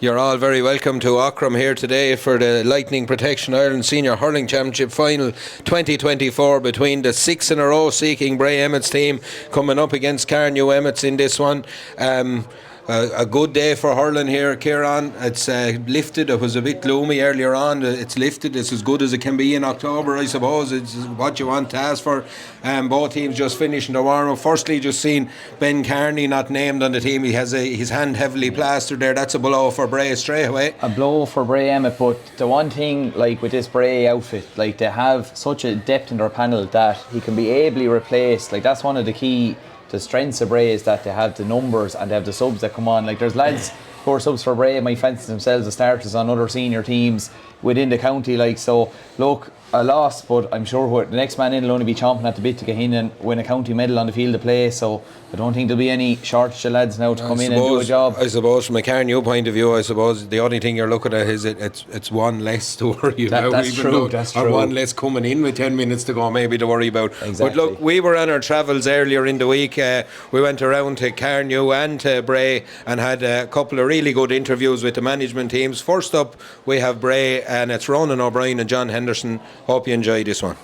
You're all very welcome to Aughrim here today for the Lightning Protection Ireland Senior Hurling Championship Final 2024 between the 6 in a row seeking Bray Emmets team coming up against Carnew Emmets in this one. A good day for hurling here, Kieran. It's lifted. It was a bit gloomy earlier on. It's lifted. It's as good as it can be in October, I suppose. It's what you want to ask for. Both teams just finishing the warm-up. Firstly, just seen Ben Carney not named on the team. He has his hand heavily plastered there. That's a blow for Bray straight away. A blow for Bray Emmett, but the one thing like with this Bray outfit, like they have such a depth in their panel that he can be ably replaced. Like that's one of the strengths of Bray is that they have the numbers and they have the subs that come on. Like there's lads who are subs for Bray might fancy themselves as starters on other senior teams within the county. Like so, look, a loss, but I'm sure the next man in will only be chomping at the bit to get in and win a county medal on the field of play. So I don't think there'll be any shortage of lads now to come in and do a job. I suppose from a Carnew point of view, I suppose the only thing you're looking at is it's one less to worry about. That's true. Or one less coming in with 10 minutes to go maybe to worry about. Exactly. But look, we were on our travels earlier in the week. We went around to Carnew and to Bray and had a couple of really good interviews with the management teams. First up, we have Bray, and it's Ronan O'Brien and John Henderson. Hope you enjoy this one.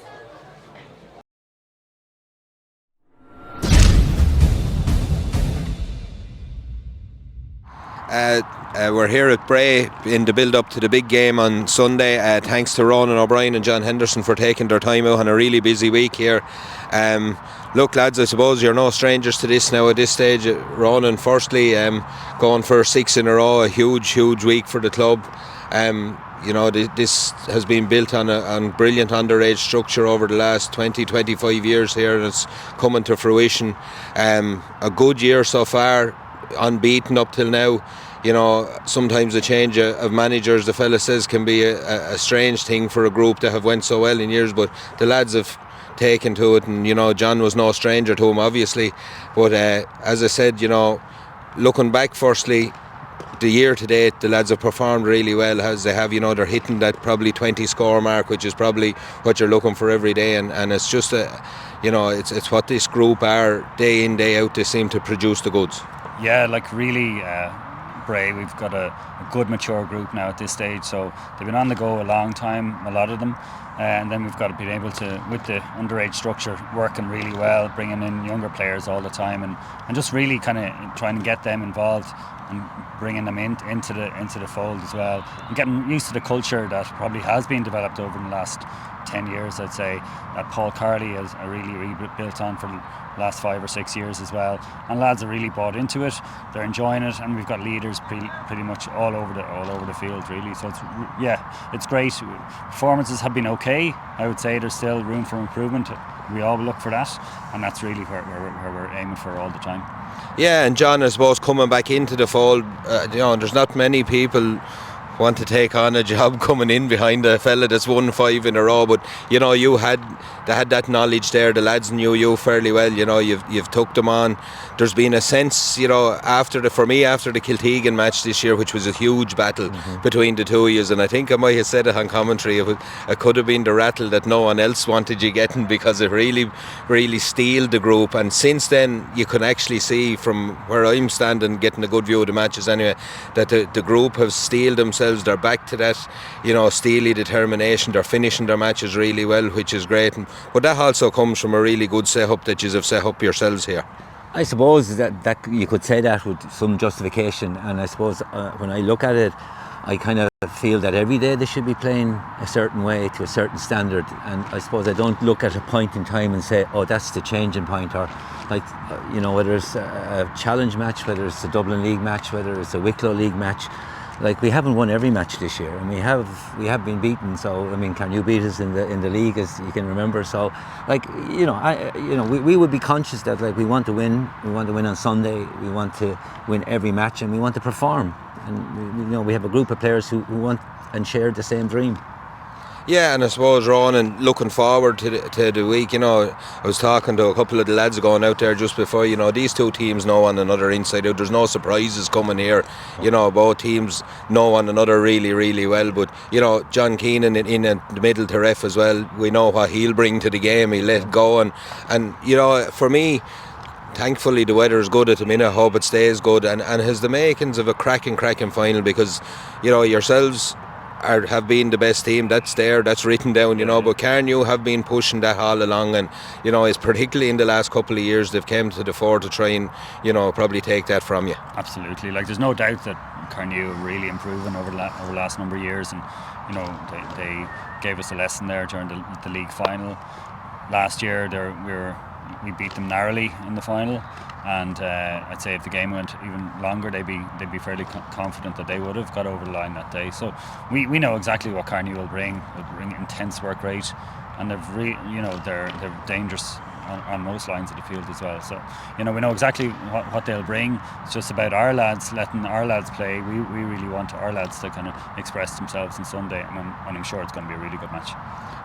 We're here at Bray in the build-up to the big game on Sunday. Thanks to Ronan O'Brien and John Henderson for taking their time out on a really busy week here. Look, lads, I suppose you're no strangers to this now at this stage. Ronan, firstly, going for 6 in a row, a huge week for the club. You know, this has been built on brilliant underage structure over the last 20-25 years here, and it's coming to fruition. A good year so far, unbeaten up till now. You know, sometimes a change of managers, the fella says, can be a strange thing for a group that have went so well in years, but the lads have taken to it, and you know, John was no stranger to him, obviously. But as I said, you know, looking back, firstly, the year to date, the lads have performed really well as they have. You know, they're hitting that probably 20 score mark, which is probably what you're looking for every day, and it's just you know, it's what this group are day in, day out. They seem to produce the goods. Yeah, like really, Bray, we've got a good mature group now at this stage, so they've been on the go a long time, a lot of them, and then we've got to be able to, with the underage structure working really well, bringing in younger players all the time, and just really kind of trying to get them involved and bringing them into the fold as well, and getting used to the culture that probably has been developed over the last 10 years, I'd say, that Paul Carley has really built on for the last 5 or 6 years as well, and lads are really bought into it. They're enjoying it, and we've got leaders pretty much all over the field, really. So it's great. Performances have been okay. I would say there's still room for improvement. We all look for that, and that's really where we're aiming for all the time. Yeah, and John, I suppose, coming back into the fold, you know, there's not many people want to take on a job coming in behind a fella that's won 5 in a row, but you know, they had that knowledge there. The lads knew you fairly well. You know, you've took them on. There's been a sense, you know, after the Kiltegan match this year, which was a huge battle between the two of you, and I think I might have said it on commentary, it could have been the rattle that no one else wanted you getting, because it really steeled the group. And since then, you can actually see from where I'm standing, getting a good view of the matches anyway, that the group have steeled themselves. They're back to that, you know, steely determination. They're finishing their matches really well, which is great. But that also comes from a really good setup that you have set up yourselves here. I suppose that you could say that with some justification, and I suppose when I look at it, I kind of feel that every day they should be playing a certain way to a certain standard, and I suppose I don't look at a point in time and say, oh, that's the changing point, or like, you know, whether it's a challenge match, whether it's a Dublin League match, whether it's a Wicklow League match. Like, we haven't won every match this year, and we have been beaten. So I mean, Carnew beat us in the league, as you can remember. So, like, you know, we would be conscious that, like, we want to win. We want to win on Sunday. We want to win every match, and we want to perform. And you know, we have a group of players who want and share the same dream. Yeah, and I suppose, Ronan, looking forward to the week, I was talking to a couple of the lads going out there just before, these two teams know one another inside out. There's no surprises coming here. Both teams know one another really, really well. But, John Keenan in the middle to ref as well, we know what he'll bring to the game. He'll let go. And for me, thankfully the weather is good at the minute. I hope it stays good and has the makings of a cracking final, because, yourselves have been the best team. That's written down, but Carnew have been pushing that all along, and it's particularly in the last couple of years they've came to the fore to try and probably take that from you. Absolutely, there's no doubt that Carnew are really improving over the last number of years, and they gave us a lesson there during the league final last year. We beat them narrowly in the final, and I'd say if the game went even longer, they'd be fairly confident that they would have got over the line that day. So we know exactly what Carnew will bring. They'll bring intense work rate, and they're dangerous on most lines of the field as well. So we know exactly what they'll bring. It's just about our lads, letting our lads play. We really want our lads to kind of express themselves on Sunday, and I'm sure it's going to be a really good match.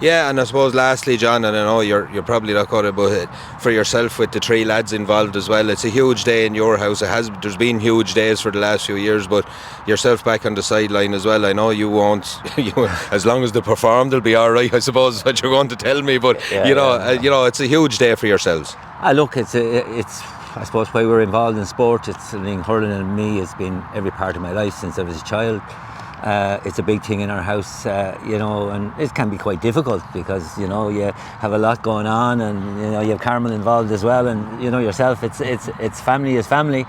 Yeah, and I suppose lastly, John, and I know you're probably not going to, but for yourself with the three lads involved as well, it's a huge day in your house. There's been huge days for the last few years, but yourself back on the sideline as well. I know you won't. As long as they perform, they'll be all right, I suppose, is what you're going to tell me. But it's a huge day for yourselves. Look, it's I suppose why we're involved in sport. Hurling and me has been every part of my life since I was a child. It's a big thing in our house, and it can be quite difficult because you have a lot going on, and you have Carmel involved as well, and yourself. It's family is family,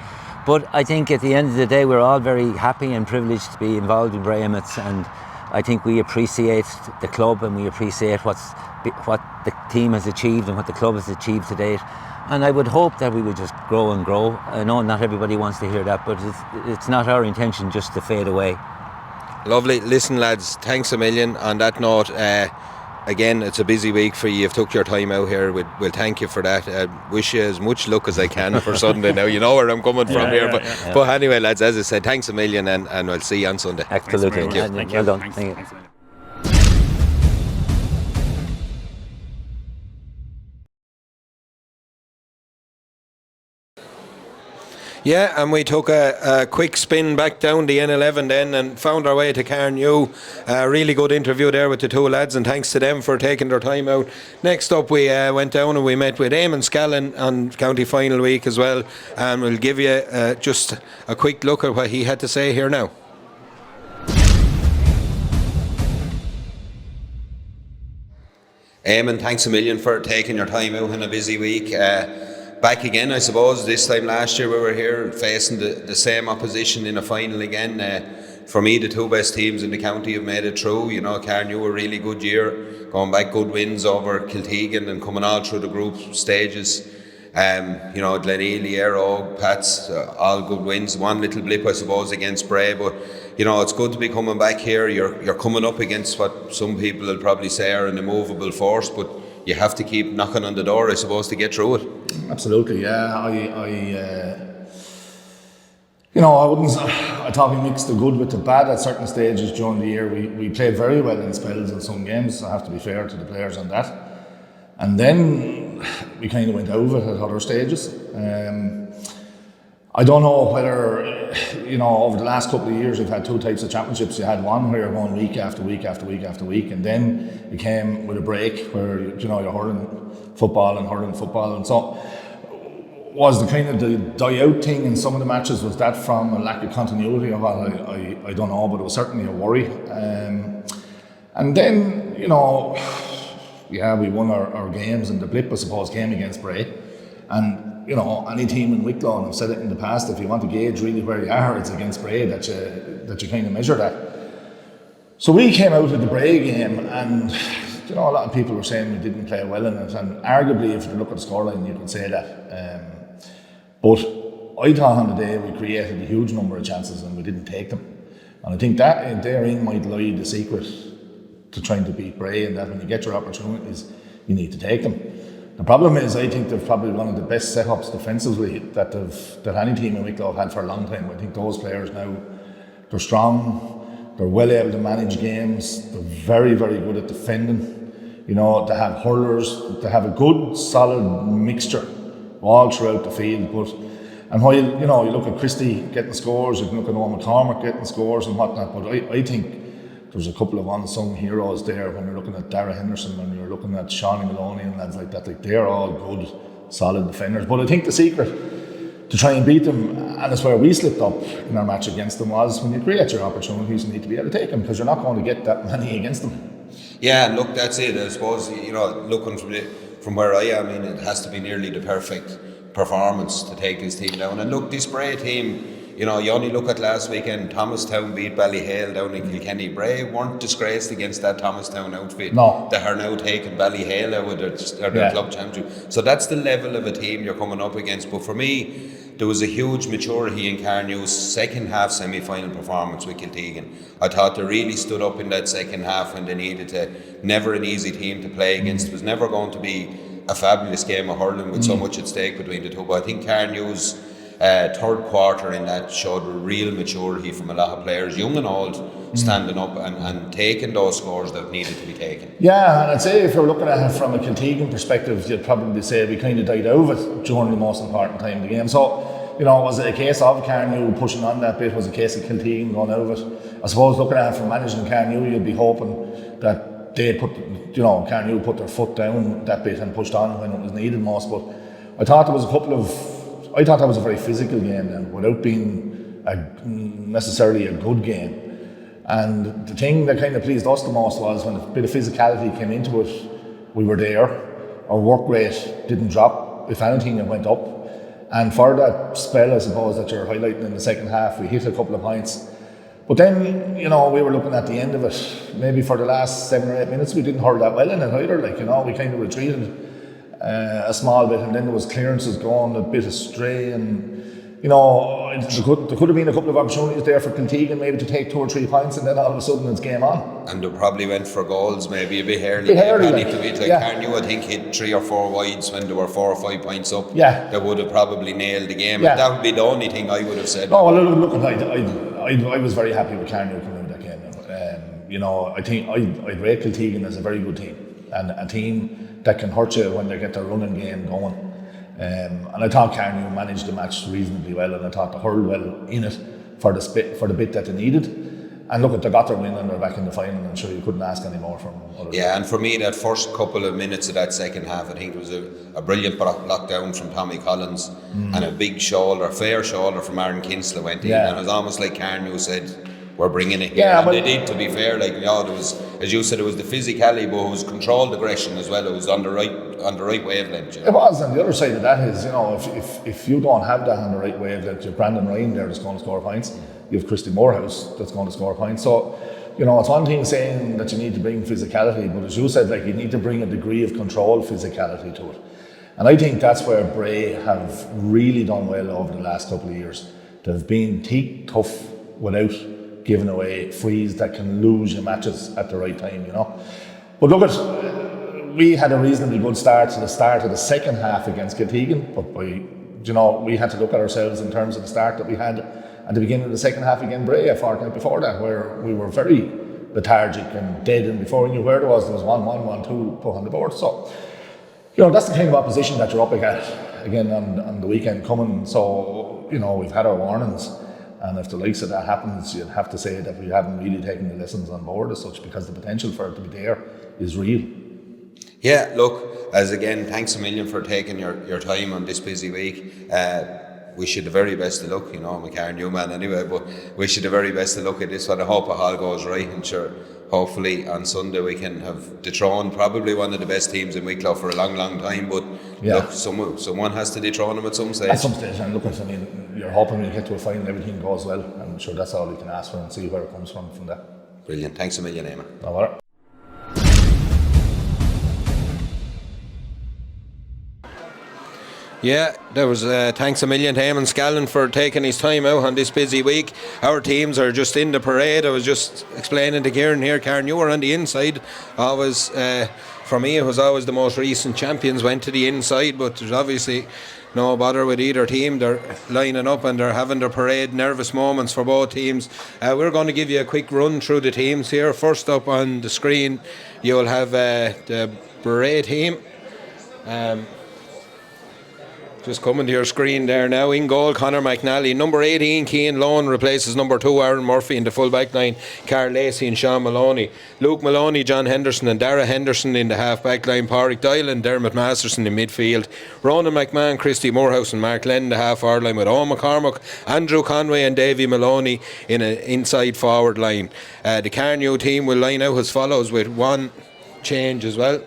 but I think at the end of the day we're all very happy and privileged to be involved in Bray Emmets, and I think we appreciate the club and we appreciate what the team has achieved and what the club has achieved to date. And I would hope that we would just grow and grow. I know not everybody wants to hear that, but it's not our intention just to fade away. Lovely. Listen, lads, thanks a million. On that note, again, it's a busy week for you. You've took your time out here. We'll thank you for that. Wish you as much luck as I can for Sunday. Now you know where I'm coming from here. But anyway, lads, as I said, thanks a million, and we'll see you on Sunday. Absolutely. Thank you. Well done. Thanks. Thank you. Thanks. Yeah, and we took a quick spin back down the N11 then and found our way to Carnew. Really good interview there with the two lads, and thanks to them for taking their time out. Next up, we went down and we met with Eamon Scallon on county final week as well, and we'll give you just a quick look at what he had to say here now. Eamon, thanks a million for taking your time out in a busy week. Back again, I suppose. This time last year we were here facing the same opposition in a final again. For me, the two best teams in the county have made it through. Carnew a really good year, going back good wins over Kiltegan and coming all through the group stages. Glenealy, Arrow, Pats, all good wins. One little blip, I suppose, against Bray, but it's good to be coming back here. You're coming up against what some people will probably say are an immovable force, but you have to keep knocking on the door, I suppose, to get through it. Absolutely, yeah. I thought we mixed the good with the bad at certain stages during the year. We played very well in spells in some games. I have to be fair to the players on that. And then we kind of went over it at other stages. I don't know whether, over the last couple of years we've had two types of championships. You had one where you're going week after week after week after week, and then you came with a break where you're hurling football, and so was the kind of the die out thing in some of the matches. Was that from a lack of continuity or what? I don't know, but it was certainly a worry. And then we won our games, and the blip, I suppose, came against Bray. And any team in Wicklow, and I've said it in the past, if you want to gauge really where you are, it's against Bray that you kind of measure that. So we came out of the Bray game, and a lot of people were saying we didn't play well in it, and arguably if you look at the scoreline you could say that. But I thought on the day we created a huge number of chances and we didn't take them. And I think that therein might lie the secret to trying to beat Bray, and that when you get your opportunities, you need to take them. The problem is, I think they've probably one of the best setups defensively that any team in Wicklow have had for a long time. I think those players now, they're strong, They're well able to manage games. They're very, very good at defending. You know, they have hurlers. They have a good, solid mixture all throughout the field. And while, you know, you look at Christie getting scores, you can look at Owen McCormick getting scores and whatnot, but I think there's a couple of unsung heroes there when you're looking at Dara Henderson, when you're looking at Shawnee Maloney and lads like that. Like, they're all good, solid defenders. But I think the secret to try and beat them, and it's where we slipped up in our match against them, was when you create your opportunities, you need to be able to take them, because you're not going to get that many against them. Yeah, look, that's it. I suppose, you know, looking from where I am, I mean, it has to be nearly the perfect performance to take this team down. And look, this Bray team, you know, you only look at last weekend, Thomastown beat Ballyhale down in Kilkenny. Bray weren't disgraced against that Thomastown outfit. No. That are now taking Ballyhale out with their club championship. So that's the level of a team you're coming up against. But for me, there was a huge maturity in Carnew's second half semi-final performance with Kiltegan. I thought they really stood up in that second half when they needed to. Never an easy team to play against. It was never going to be a fabulous game of hurling with so much at stake between the two. But I think Carnew's third quarter in that showed real maturity from a lot of players, young and old, standing up and taking those scores that needed to be taken. Yeah, and I'd say if you're looking at it from a Kiltegan perspective, you'd probably say we kind of died out of it during the most important time of the game. So, you know, was it a case of Carnew pushing on that bit? Was it a case of Kiltegan going out of it? I suppose looking at it from managing Carnew, you'd be hoping that they Carnew put their foot down that bit and pushed on when it was needed most. But I thought there was that was a very physical game then, without being necessarily a good game. And the thing that kind of pleased us the most was when a bit of physicality came into it, we were there. Our work rate didn't drop. If anything, it went up. And for that spell, I suppose, that you're highlighting in the second half, we hit a couple of points. But then, you know, we were looking at the end of it. Maybe for the last 7 or 8 minutes, we didn't hurl that well in it either. Like, you know, we kind of retreated a small bit, and then there was clearances going a bit astray, and, you know, there could have been a couple of opportunities there for Kiltegan maybe to take 2 or 3 points, and then all of a sudden it's game on. And they probably went for goals maybe a bit early. Carnew, I think, hit 3 or 4 wides when they were 4 or 5 points up. Yeah. They would have probably nailed the game. Yeah. That would be the only thing I would have said. Oh, well, look, I was very happy with Carnew coming out of that game. You know, I think I'd rate Kiltegan as a very good team, and a team that can hurt you when they get their running game going. And I thought Carnew managed the match reasonably well, and I thought they hurled well in it for the bit that they needed. And look, they got their win and they're back in the final, and sure, you couldn't ask any more from them. Yeah, and for me, that first couple of minutes of that second half, I think it was a brilliant block down from Tommy Collins, and a big fair shoulder from Aaron Kinsler went in, and it was almost like Carnew said, we're bringing it here. And they did, to be fair. Like, you know, there was, as you said, it was the physicality, but it was controlled aggression as well. It was on the right wavelength. You know? It was, and the other side of that is, you know, if you don't have that on the right wavelength, you've Brandon Ryan there that's going to score points. You have Christy Morehouse that's going to score points. So, you know, it's one thing saying that you need to bring physicality, but as you said, like, you need to bring a degree of control physicality to it. And I think that's where Bray have really done well over the last couple of years. They've been teak tough without giving away frees that can lose your matches at the right time, you know. But look we had a reasonably good start to the start of the second half against Kiltegan, but we had to look at ourselves in terms of the start that we had at the beginning of the second half against Bray a fortnight before that, where we were very lethargic and dead, and before we knew where there was 1-1, 1-2 put on the board. So, you know, that's the kind of opposition that you're up again on the weekend coming. So, you know, we've had our warnings. And if the likes of that happens, you'd have to say that we haven't really taken the lessons on board as such, because the potential for it to be there is real. Yeah, look, thanks a million for taking your time on this busy week. Wish you the very best of luck. You know, I'm a Carnew man anyway, but wish you the very best of luck at this one. I hope it all goes right, and sure, hopefully on Sunday we can have dethroned probably one of the best teams in Wicklow for a long, long time. But look, someone has to dethrone them at some stage. At some stage, and look, I mean, you're hoping we get to a final, everything goes well, and sure, that's all we can ask for, and see where it comes from that. Brilliant. Thanks a million, Emmet. No bother. Yeah, there was thanks a million to Eamon Scallon for taking his time out on this busy week. Our teams are just in the parade. I was just explaining to Kieran here, Carn, you were on the inside. Always, for me, it was always the most recent champions went to the inside, but there's obviously no bother with either team. They're lining up and they're having their parade, nervous moments for both teams. We're going to give you a quick run through the teams here. First up on the screen, you'll have the Bray team. Just coming to your screen there now. In goal, Conor McNally. Number 18, Keenan Lone replaces number 2, Aaron Murphy in the full back line. Carl Lacey and Sean Maloney. Luke Maloney, John Henderson and Dara Henderson in the half back line. Pádraig Doyle and Dermot Masterson in midfield. Ronan McMahon, Christy Morehouse and Mark Lennon in the half forward line with Owen McCormack, Andrew Conway and Davy Maloney in an inside forward line. The Carnew team will line out as follows with one change as well.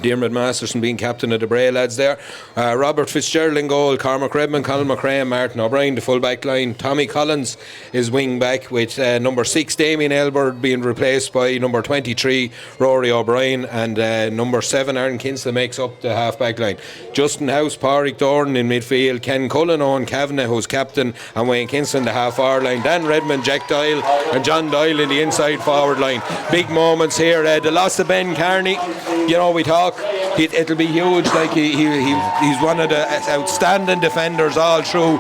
Dermot Masterson being captain of the Bray lads there. Robert Fitzgerald in goal, Cormac Redmond, Colin McRae, Martin O'Brien the full back line. Tommy Collins is wing back with number 6 Damien Elbert being replaced by number 23 Rory O'Brien, and number 7 Aaron Kinsler makes up the half back line. Justin House, Pádraig Doran in midfield, Ken Cullen, Owen Kavanagh who's captain, and Wayne Kinsler in the half forward line. Dan Redmond, Jack Doyle and John Doyle in the inside forward line. Big moments here. The loss of Ben Carney, you know, we talk it'll be huge. Like he's one of the outstanding defenders all through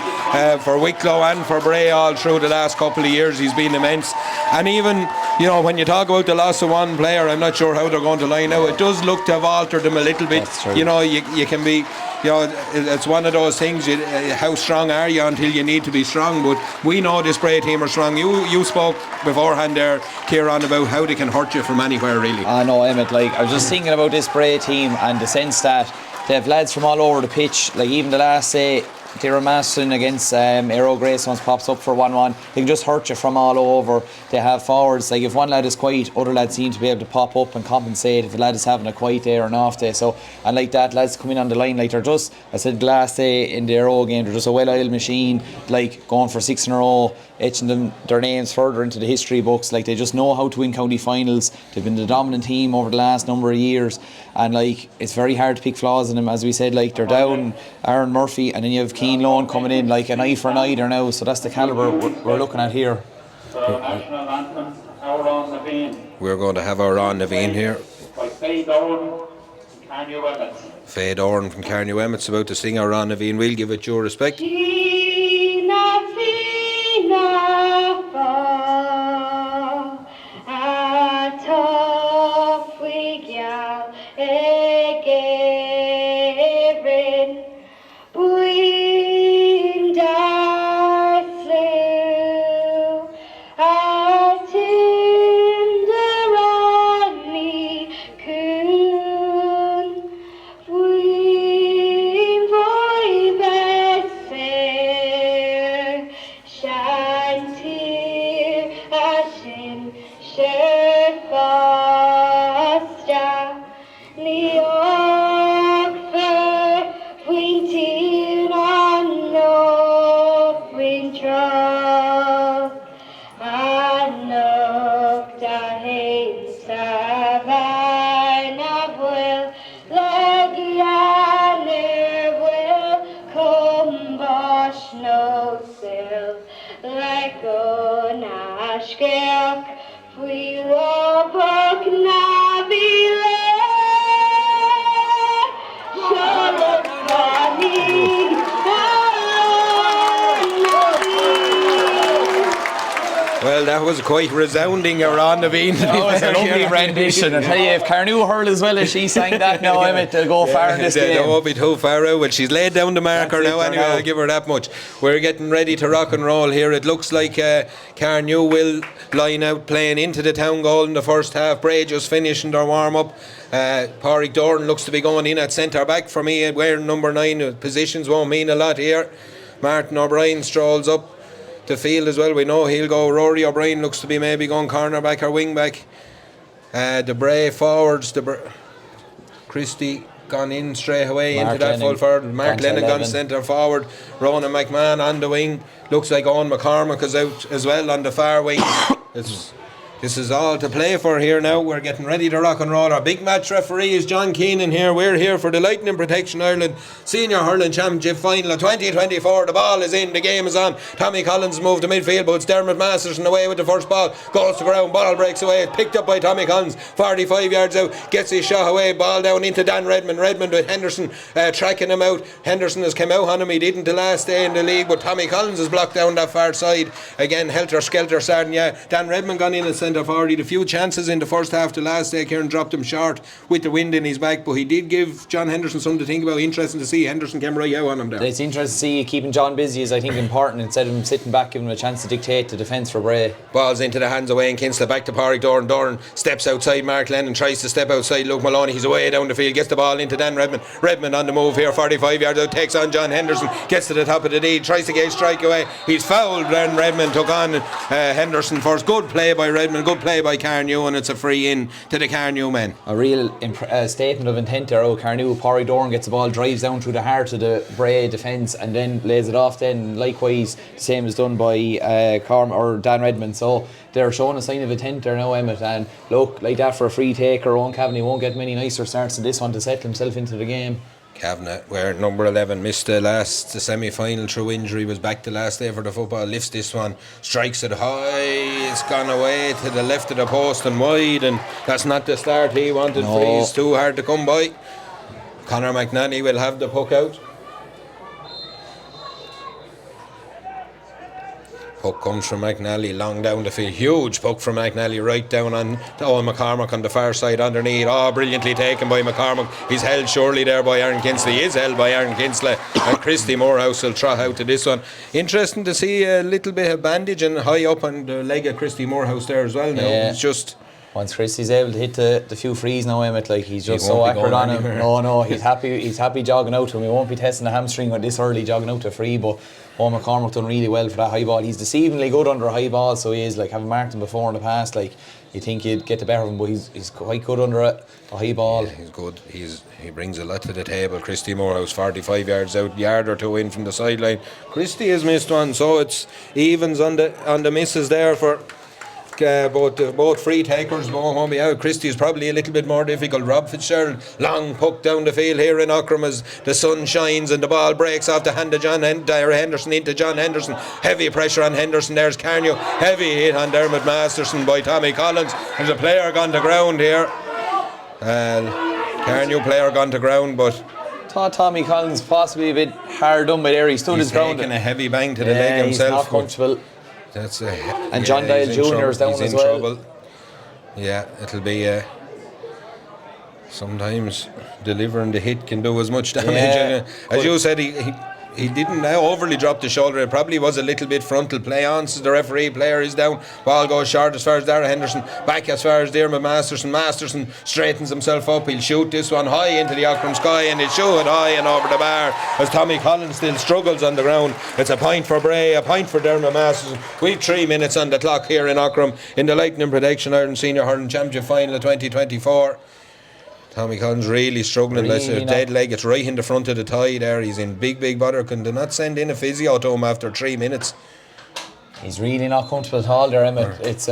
for Wicklow and for Bray all through the last couple of years. He's been immense, and even, you know, when you talk about the loss of one player, I'm not sure how they're going to line out. It does look to have altered them a little bit. You know, you can be, you know, it's one of those things. How strong are you until you need to be strong? But we know this Bray team are strong. You spoke beforehand there, Kieran, about how they can hurt you from anywhere, really. I know, Emmet. Like, I was just thinking about this Bray team and the sense that they have lads from all over the pitch. Like, even the last, say, Darren Masterson against Aero Grace once pops up for 1-1. They can just hurt you from all over. They have forwards, like if one lad is quiet, other lads seem to be able to pop up and compensate if a lad is having a quiet day or an off day. So, and like that, lads coming on the line, like they're just, I said last day in the Aero game, they're just a well-oiled machine, like going for 6 in a row, etching their names further into the history books. Like, they just know how to win county finals. They've been the dominant team over the last number of years, and like, it's very hard to pick flaws in them. As we said, like, they're down Aaron Murphy, and then you have Keen Lone coming in, like an eye for an eye there now. So that's the calibre we're looking at here. National anthem, Our Own Naveen. We're going to have our Ron Naveen here. By Faye Doran, Carnew Emmets. Faye Doran from Carnew Emmets about to sing our Ron Naveen. We'll give it your respect. Well, that was quite resounding around the bean. That was a lovely rendition. I tell you, if Carnew hurled as well as she sang that now, Emmet, they'll go far in this game. They won't be too far out. Well, she's laid down the marker now anyway, I'll give her that much. We're getting ready to rock and roll here. It looks like Carnew will line out playing into the town goal in the first half. Bray just finishing their warm-up. Pádraig Doran looks to be going in at centre back for me, wearing number 9. Positions won't mean a lot here. Martin O'Brien strolls up the field as well. We know he'll go. Rory O'Brien looks to be maybe going cornerback or wing back. The Bray forwards, Christie gone in straight away into that full forward. Mark Lennon gone centre forward. Ronan McMahon on the wing. Looks like Owen McCormack is out as well on the far wing. It's This is all to play for here now. We're getting ready to rock and roll. Our big match referee is John Keenan here. We're here for the Lightning Protection Ireland Senior Hurling Championship Final of 2024. The ball is in, the game is on. Tommy Collins moved to midfield, but it's Dermot Masterson away with the first ball. Goes to ground, ball breaks away. It's picked up by Tommy Collins, 45 yards out. Gets his shot away, ball down into Dan Redmond. Redmond with Henderson tracking him out. Henderson has come out on him. He didn't the last day in the league, but Tommy Collins has blocked down that far side. Again, helter-skelter starting. Yeah, Dan Redmond gone in and centre forward. A few chances in the first half to last day. Kieran dropped him short with the wind in his back, but he did give John Henderson something to think about. Interesting to see. Henderson came right out on him there. It's interesting to see keeping John busy is, I think, important instead of him sitting back, giving him a chance to dictate the defence for Bray. Balls into the hands of Wayne Kinsella, back to Pádraig Doran. Doran steps outside Mark Lennon, tries to step outside Luke Maloney. He's away down the field, gets the ball into Dan Redmond. Redmond on the move here, 45 yards out, takes on John Henderson, gets to the top of the D, tries to get a strike away. He's fouled, and Redmond took on Henderson first. Good play by Redmond, good play by Carnew, and it's a free in to the Carnew men. A real statement of intent there. Carnew, Pádraig Doran gets the ball, drives down through the heart of the Bray defence and then lays it off. Then likewise the same is done by Carn or Dan Redmond. So they're showing a sign of intent there now, Emmet, and look, like that for a free taker, Owen Kavanagh won't get many nicer starts than this one to settle himself into the game. Kavanagh, where number 11 missed the semi-final through injury, was back the last day for the football, lifts this one, strikes it high, it's gone away to the left of the post and wide, and that's not the start he wanted. No. Freeze too hard to come by. Conor McNally will have the puck out. Puck comes from McNally, long down the field. Huge puck from McNally, right down on Owen McCormack on the far side underneath. Oh, brilliantly taken by McCormack. He's held surely there by Aaron Kinsley. He is held by Aaron Kinsley. And Christy Morehouse will trot out to this one. Interesting to see a little bit of bandage and high up on the leg of Christy Morehouse there as well now. Yeah. It's just... Once Christy's able to hit the few frees now, Emmet, like he's just so accurate on him. No, he's happy jogging out to him. He won't be testing the hamstring this early jogging out to free, but Owen McCormack done really well for that high ball. He's deceivingly good under a high ball, so he is, like, having marked him before in the past, like you think you'd get the better of him, but he's quite good under a high ball. Yeah, he's good. He brings a lot to the table. Christy Morehouse 45 yards out, yard or two in from the sideline. Christy has missed one, so it's evens on the misses there for both free takers. Won't be out. Christie is probably a little bit more difficult. Rob Fitzgerald, long puck down the field here in Aughrim as the sun shines and the ball breaks off the hand of Henderson into John Henderson. Heavy pressure on Henderson. There's Carnew. Heavy hit on Dermot Masterson by Tommy Collins. There's a player gone to ground here. Carnew player gone to ground, but Thought Tommy Collins possibly a bit hard done by there. He stood his ground. He's taking a heavy bang to the leg himself. He's not comfortable. That's and John Dial Jr. is down as well. Trouble. Yeah, it'll be sometimes delivering the hit can do as much damage. Yeah, as you said, he didn't overly drop the shoulder. It probably was a little bit frontal play on. So the referee, player is down. Ball goes short as far as Dara Henderson. Back as far as Dermot Masterson. Masterson straightens himself up. He'll shoot this one high into the Aughrim sky, and he'll shoot it high and over the bar as Tommy Collins still struggles on the ground. It's a point for Bray, a point for Dermot Masterson. We've 3 minutes on the clock here in Aughrim in the Lightning Protection Ireland Senior Hurling Championship Final of 2024. Tommy Collins really struggling. Really dead leg. It's right in the front of the thigh there. He's in big bother. Can they not send in a physio to him after 3 minutes? He's really not comfortable at all there, Emmet. It's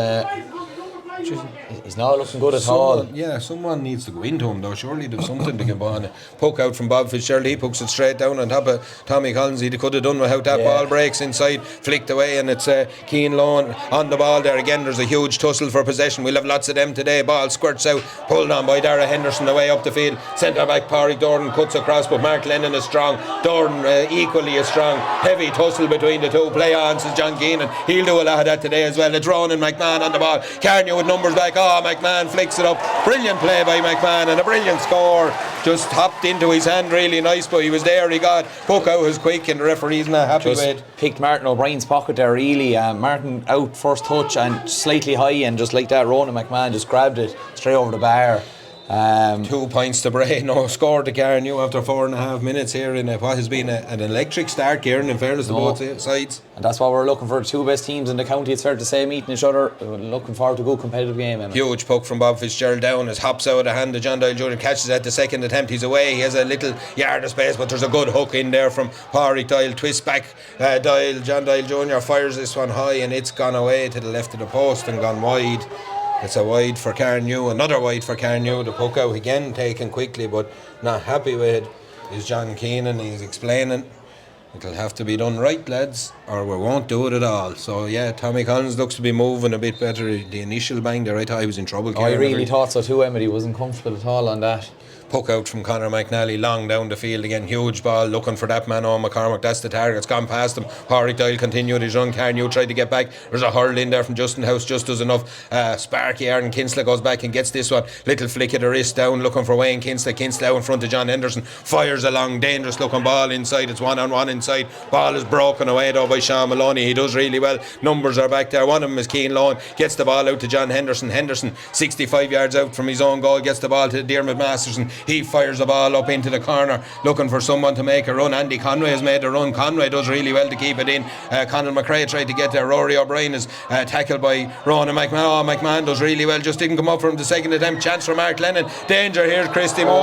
he's not looking good at all. Yeah, someone needs to go into him though. Surely there's something to give on. Poke out from Bob Fitzgerald. He pokes it straight down on top of Tommy Collins. He could have done without that. Ball breaks inside, flicked away, and it's Keenan on the ball there again. There's a huge tussle for possession. We'll have lots of them today. Ball squirts out, pulled on by Dara Henderson away up the field. Centre back Pádraig Doran cuts across, but Mark Lennon is strong. Doran equally as strong. Heavy tussle between the two. Play on, says John Keenan. He'll do a lot of that today as well. It's Ronan McMahon on the ball. Carnew with numbers back. Oh, McMahon flicks it up. Brilliant play by McMahon and a brilliant score. Just hopped into his hand really nice, but he was there. He got puck out was quick and the referee's not happy with it. Picked Martin O'Brien's pocket there really. Martin out first touch and slightly high, and just like that Ronan McMahon just grabbed it straight over the bar. 2 points to Bray. No score to Carnew after 4.5 minutes here in what has been an electric start, Kieran, in fairness to both sides. And that's what we're looking for. The two best teams in the county, it's fair to say, meeting each other. We're looking forward to a good competitive game, Emmet. Huge puck from Bob Fitzgerald down as hops out of the hand of John Dial Jr. Catches at the second attempt. He's away. He has a little yard of space, but there's a good hook in there from Pádraig Doyle. Twist back. John Dial Jr. fires this one high, and it's gone away to the left of the post and gone wide. It's a wide for Carnew, another wide for Carnew. The puck out again, taken quickly, but not happy with it is John Keenan. He's explaining it'll have to be done right, lads, or we won't do it at all. So yeah, Tommy Collins looks to be moving a bit better. The initial bang there, I thought he was in trouble. I really thought so too, Emmet. He wasn't comfortable at all on that. Puck out from Conor McNally, long down the field again, huge ball, looking for that man on McCormack. That's the target, it's gone past him. Pádraig Doyle continued his run. Carnew tried to get back. There's a hurl in there from Justin House, just does enough. Sparky Aaron Kinsella goes back and gets this one. Little flick of the wrist down, looking for Wayne Kinsella. Kinsella out in front of John Henderson, fires a long, dangerous looking ball inside. It's 1-on-1 inside. Ball is broken away though by Sean Maloney. He does really well. Numbers are back there. One of them is Keen Lone, gets the ball out to John Henderson. Henderson 65 yards out from his own goal, gets the ball to Diarmuid Masterson. He fires the ball up into the corner, looking for someone to make a run. Andy Conway has made a run. Conway does really well to keep it in. Conor McRae tried to get there. Rory O'Brien is tackled by Ronan McMahon. McMahon does really well, just didn't come up from the second attempt. Chance for Mark Lennon. Danger here, Christy. That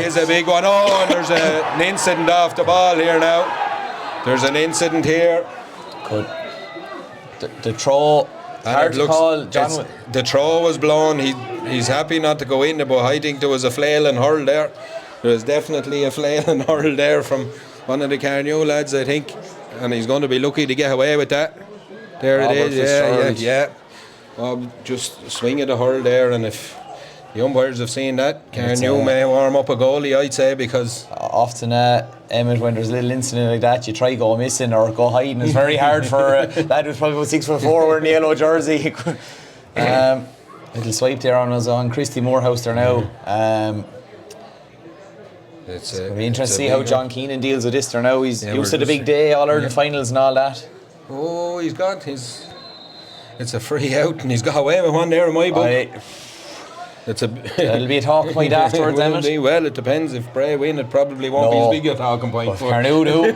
is a big one. And there's an incident off the ball here now. There's an incident here. Good. The throw. Hard to call. The throw was blown. He's happy not to go in there, but I think there was a flail and hurl there. There was definitely a flail and hurl there from one of the Carnew lads, I think, and he's going to be lucky to get away with that. There it is. Yeah. Just swing of the hurl there, and if the umpires have seen that, Carnew may warm up a goalie, I'd say, because often Emmet, when there's a little incident like that, you try go missing or go hiding. It's very hard for a lad who's probably about 6'4" wearing the yellow jersey. Little swipe there on Christy Morehouse there now. It's going to be interesting to see how John Keenan deals with this there now. He's used to the big day, All-Ireland finals and all that. Oh, it's a free out, and he's got away with one there in my book. It'll be a talking point afterwards, Emmet. Well, it depends. If Bray win, it probably won't be as big a talking point. Carnew do.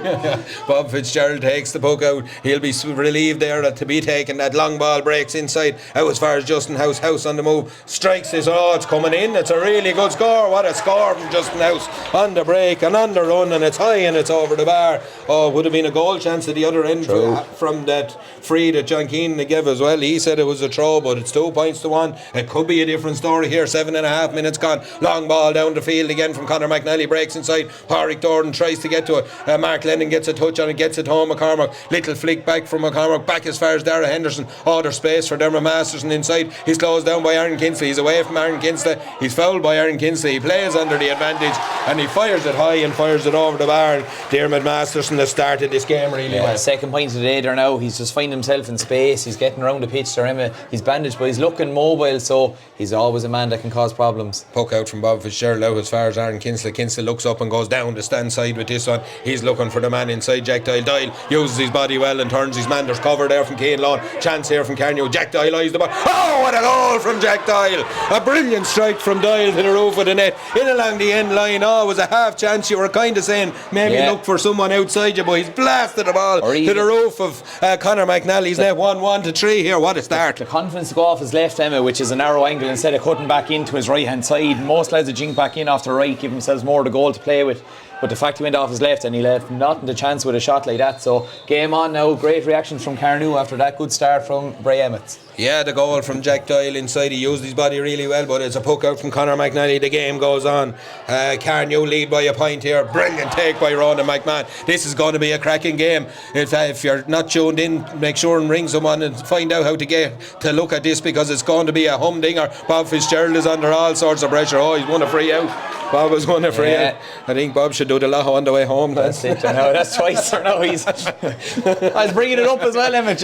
Bob Fitzgerald takes the puck out. He'll be relieved there that to be taken. That long ball breaks inside, out as far as Justin House. House on the move, strikes this. It's coming in. It's a really good score. What a score from Justin House on the break and on the run, and it's high and it's over the bar. Would have been a goal chance at the other end from that free that John Keenan gave as well. He said it was a throw, but it's 2 points to 1. It could be a different story here. 7.5 minutes gone. Long ball down the field again from Conor McNally. Breaks inside. Pádraig Doyle tries to get to it. Mark Lennon gets a touch on it. Gets it home. McCormack. Little flick back from McCormack. Back as far as Dara Henderson. There's space for Diarmuid Masterson inside. He's closed down by Aaron Kinsella. He's away from Aaron Kinsella. He's fouled by Aaron Kinsella. He plays under the advantage and he fires it high and fires it over the bar. Diarmuid Masterson has started this game really well. Second point of the day there now. He's just finding himself in space. He's getting around the pitch there, Emma. He's bandaged, but he's looking mobile, so he's always a man that can cause problems. Puck out from Bob Fitzgerald out as far as Aaron Kinsella. Kinsella looks up and goes down the stand side with this one. He's looking for the man inside, Jack Doyle. Doyle uses his body well and turns his man. There's cover there from Kane Lawn. Chance here from Carnew. Jack Doyle eyes the ball. What a goal from Jack Doyle. A brilliant strike from Doyle to the roof of the net. In along the end line. It was a half chance. You were kind of saying maybe look for someone outside you, but he's blasted the ball to the roof of Conor McNally's net. 1-1-3 here. What a start. The confidence to go off his left, Emma, which is a narrow angle, instead of cutting back into his right hand side. Most lads that jink back in off the right give themselves more the goal to play with, but the fact he went off his left and he left nothing to chance with a shot like that. So game on now. Great reactions from Carnew after that good start from Bray Emmets. Yeah, the goal from Jack Doyle inside. He used his body really well, but it's a puck out from Conor McNally. The game goes on. Carnew lead by a point here. Brilliant take by Ronan McMahon. This is going to be a cracking game. If you're not tuned in, make sure and ring someone and find out how to get to look at this, because it's going to be a humdinger. Bob Fitzgerald is under all sorts of pressure. He's won a free out. Bob has won a free out. I think Bob should do the Laho on the way home. That's it. That's twice. Now he's I was bringing it up as well, Emmet.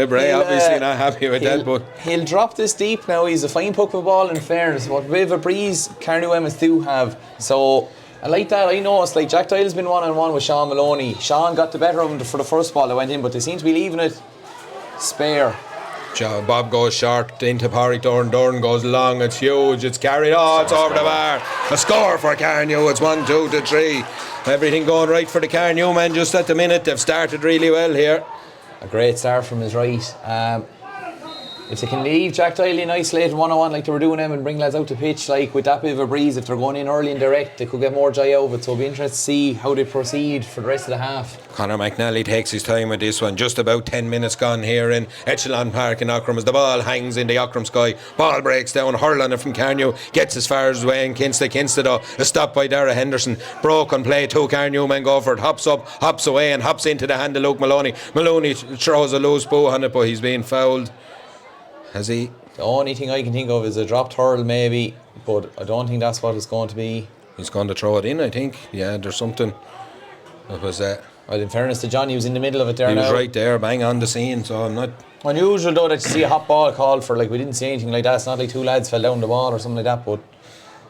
Bray obviously not happy with that, but he'll drop this deep now. He's a fine puck of a ball, in fairness. What a bit of a breeze Carnew Emmets do have. So I like that. I noticed like Jack Doyle's been 1-on-1 with Sean Maloney. Sean got the better of him for the first ball that went in, but they seem to be leaving it spare. Bob goes short into Pádraig Doyle. Doyle goes long. It's huge. It's carried. It's over the bar. A score for Carnew. It's 1-2-3. Everything going right for the Carnew men just at the minute. They've started really well here. A great start from his right. If they can leave Jack Diley in isolated 1-on-1 like they were doing them and bring lads out to pitch, like with that bit of a breeze, if they're going in early and direct, they could get more joy out of it. So it'll be interesting to see how they proceed for the rest of the half. Conor McNally takes his time with this one. Just about 10 minutes gone here in Echelon Park in Aughrim as the ball hangs in the Aughrim sky. Ball breaks down, hurling it from Carnew, gets as far as Wayne Kinsley. Kinsley though, a stop by Dara Henderson. Broken play, 2 Carnew men go for it. Hops up, hops away and hops into the hand of Luke Maloney. Maloney throws a loose ball on it, but he's being fouled. Has he? The only thing I can think of is a dropped hurl maybe, but I don't think that's what it's going to be. He's going to throw it in, I think. Yeah, there's something. It was well, in fairness to John, he was in the middle of it there. He was now. right there, bang on the scene, so I'm not... Unusual though that you see a hot ball called for, like we didn't see anything like that. It's not like 2 lads fell down the ball or something like that, but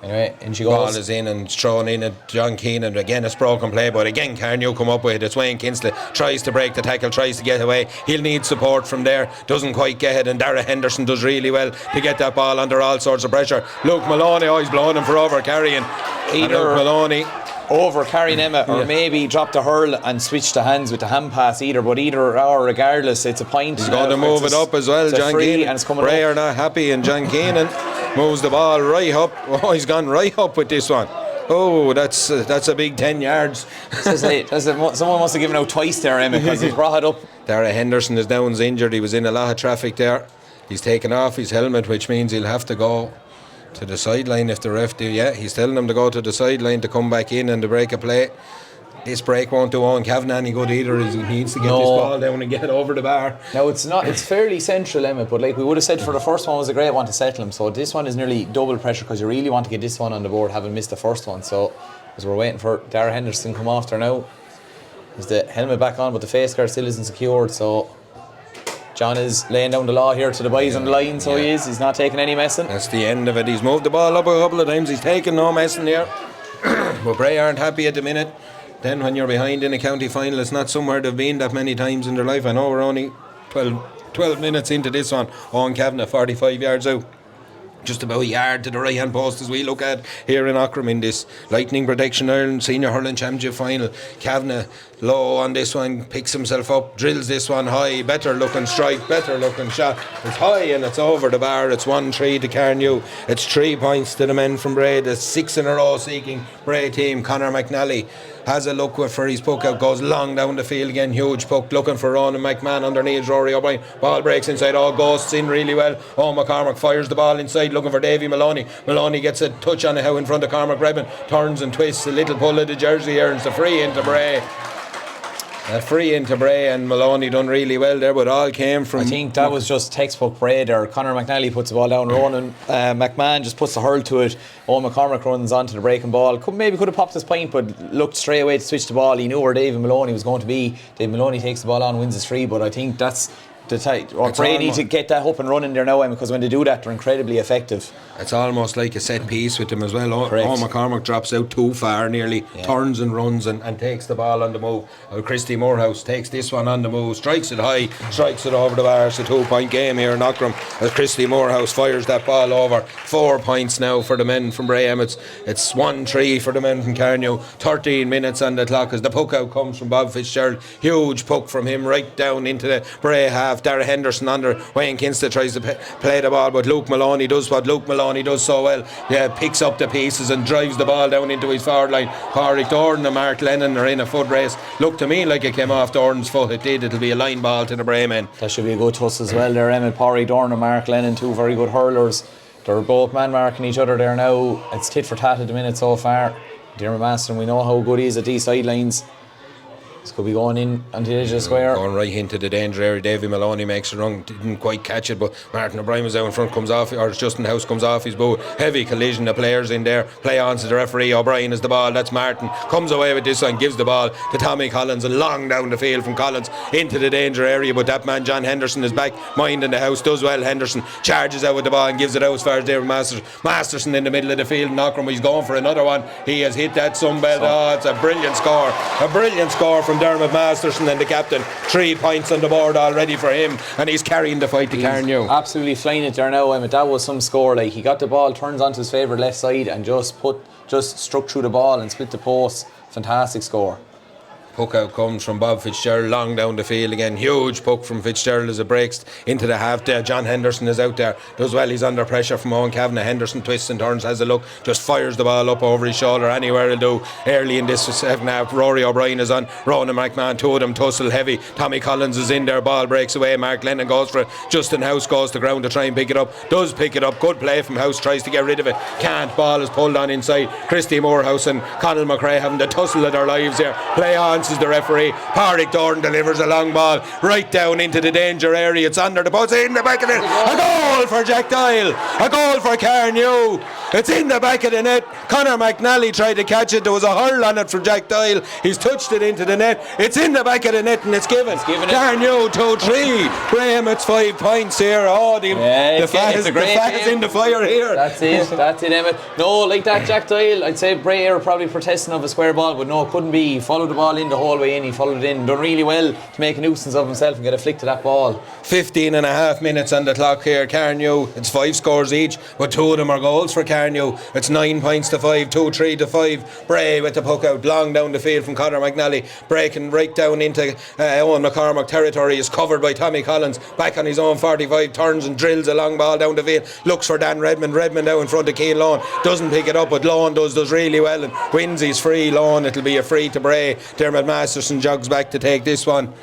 anyway, in she goes. Ball is in and thrown in at John Keenan. Again, it's broken play, but again, Carnew come up with it. It's Wayne Kinsley. Tries to break the tackle, tries to get away. He'll need support from there. Doesn't quite get it, and Dara Henderson does really well to get that ball under all sorts of pressure. Luke Maloney, he's blowing him for over carrying. Either Luke Maloney over carrying Emmet, or maybe drop the hurl and switch the hands with the hand pass but either or regardless, it's a point. He's going to move it up as well, John Keenan. And it's coming Bray up. are not happy, and John Keenan moves the ball right up. Oh, he's gone right up with this one. Oh, that's a big 10 yards. Someone must have given out twice there, Emmet, because he's brought it up. Dara Henderson is down injured. He was in a lot of traffic there. He's taken off his helmet, which means he'll have to go to the sideline if the ref do. Yeah, he's telling him to go to the sideline to come back in and to break a play. This break won't do Owen Kavanagh any good either. He needs to get this ball down and get over the bar. Now it's fairly central, Emmet, but like we would have said, for the first one was a great one to settle him, so this one is nearly double pressure because you really want to get this one on the board, having missed the first one. So as we're waiting for Dara Henderson to come off there now, is the helmet back on but the face guard still isn't secured, so John is laying down the law here to the boys on the line, so he's not taking any messing. That's the end of it. He's moved the ball up a couple of times. He's taken no messing here. But Bray aren't happy at the minute. Then when you're behind in a county final, it's not somewhere they've been that many times in their life. I know we're only 12 minutes into this one. Owen Kavanagh 45 yards out. Just about a yard to the right hand post as we look at here in Aughrim in this Lightning Protection Ireland Senior Hurling Championship final. Kavanagh low on this one, picks himself up, drills this one high, better looking strike, better looking shot. It's high and it's over the bar. It's 1-3 to Carnew. It's 3 points to the men from Bray. The 6 in a row seeking Bray team. Conor McNally has a look for his puck out, goes long down the field again, huge puck, looking for Ronan McMahon underneath Rory O'Brien. Ball breaks inside, all ghosts in really well. McCormack fires the ball inside, looking for Davy Maloney. Maloney gets a touch on it, how in front of Cormac Rebben, turns and twists, a little pull of the jersey here, and it's a free into Bray. A free into Bray, and Maloney done really well there, but all came from... I think that was just textbook Bray there. Conor McNally puts the ball down, Ronan McMahon just puts the hurl to it. McCormack runs onto the breaking ball. Could have popped his point, but looked straight away to switch the ball. He knew where David Maloney was going to be. David Maloney takes the ball on, wins his free, but I think that's the type. Bray need to get that up and running there now, because when they do that, they're incredibly effective. It's almost like a set piece with them as well. McCormack drops out too far nearly, turns and runs and takes the ball on the move. Christy Morehouse takes this one on the move, strikes it high, strikes it over the bar. It's a 2-point game here in Aughrim as Christy Morehouse fires that ball over. 4 points now for the men from Bray Emmets. It's 1-3 for the men from Carnew. 13 minutes on the clock as the puck out comes from Bob Fitzgerald. Huge puck from him right down into the Bray half. Dara Henderson under Wayne Kinsley tries to play the ball, but Luke Maloney does what Luke Maloney does so well. Picks up the pieces and drives the ball down into his forward line. Pádraig Doran and Mark Lennon are in a foot race. Looked to me like it came off Doran's foot. It did. It'll be a line ball to the Bray men. That should be a good toss as well there, Emmet. Pádraig Doran and Mark Lennon, 2 very good hurlers. They're both man marking each other there now. It's tit for tat at the minute so far. Dermot Masterson, we know how good he is at these sidelines. This could be going in onto the edge of the square. Going right into the danger area. Davy Maloney makes a run, didn't quite catch it, but Martin O'Brien was out in front, comes off, or Justin House comes off his boot. Heavy collision, the players in there, play on to the referee. O'Brien is the ball, that's Martin. Comes away with this one, gives the ball to Tommy Collins, and long down the field from Collins into the danger area, but that man John Henderson is back, minding the house, does well. Henderson charges out with the ball and gives it out as far as David Masterson in the middle of the field. Aughrim, he's going for another one. He has hit that sunbelt. Oh, it's a brilliant score from Dermot Masterson and the captain. 3 points on the board already for him, and he's carrying the fight to Carnew. Absolutely flying it there now, Emmet. That was some score. Like, he got the ball, turns onto his favourite left side and just struck through the ball and split the post. Fantastic score. Puck out comes from Bob Fitzgerald, long down the field again. Huge puck from Fitzgerald as it breaks into the half there. John Henderson is out there. Does well, he's under pressure from Owen Kavanagh. Henderson twists and turns, has a look, just fires the ball up over his shoulder. Anywhere he'll do. Early in this second half, Rory O'Brien is on. Ronan McMahon, two of them tussle heavy. Tommy Collins is in there, ball breaks away. Mark Lennon goes for it. Justin House goes to ground to try and pick it up. Does pick it up. Good play from House, tries to get rid of it. Can't. Ball is pulled on inside. Christy Morehouse and Conal McRae having the tussle of their lives here. Play on, says the referee. Pádraig Doran delivers a long ball right down into the danger area. It's under the post, in the back of it. A goal for Jack Doyle. A goal for Carnew. It's in the back of the net. Conor McNally tried to catch it. There was a hurl on it for Jack Doyle. He's touched it into the net. It's in the back of the net and it's given. Carnew 2-3. Bray Emmets 5 points here. Oh, the fat is in the fire here. That's it, Emmet. No, like that Jack Doyle, I'd say Bray are probably protesting of a square ball, but no, it couldn't be. He followed the ball in the whole way in. He followed it in, done really well to make a nuisance of himself and get a flick to that ball. 15 and a half minutes on the clock here. Carnew, it's 5 scores each, but 2 of them are goals for Carnew. It's 9 points to 5, 2-3 to 5. Bray with the puck out long down the field from Conor McNally, breaking right down into Owen McCormack territory. Is covered by Tommy Collins, back on his own 45, turns and drills a long ball down the field, looks for Dan Redmond now in front of Keenan, doesn't pick it up, but Lawn does really well and wins his free. Lawn, it'll be a free to Bray. Dermot Masterson jogs back to take this one.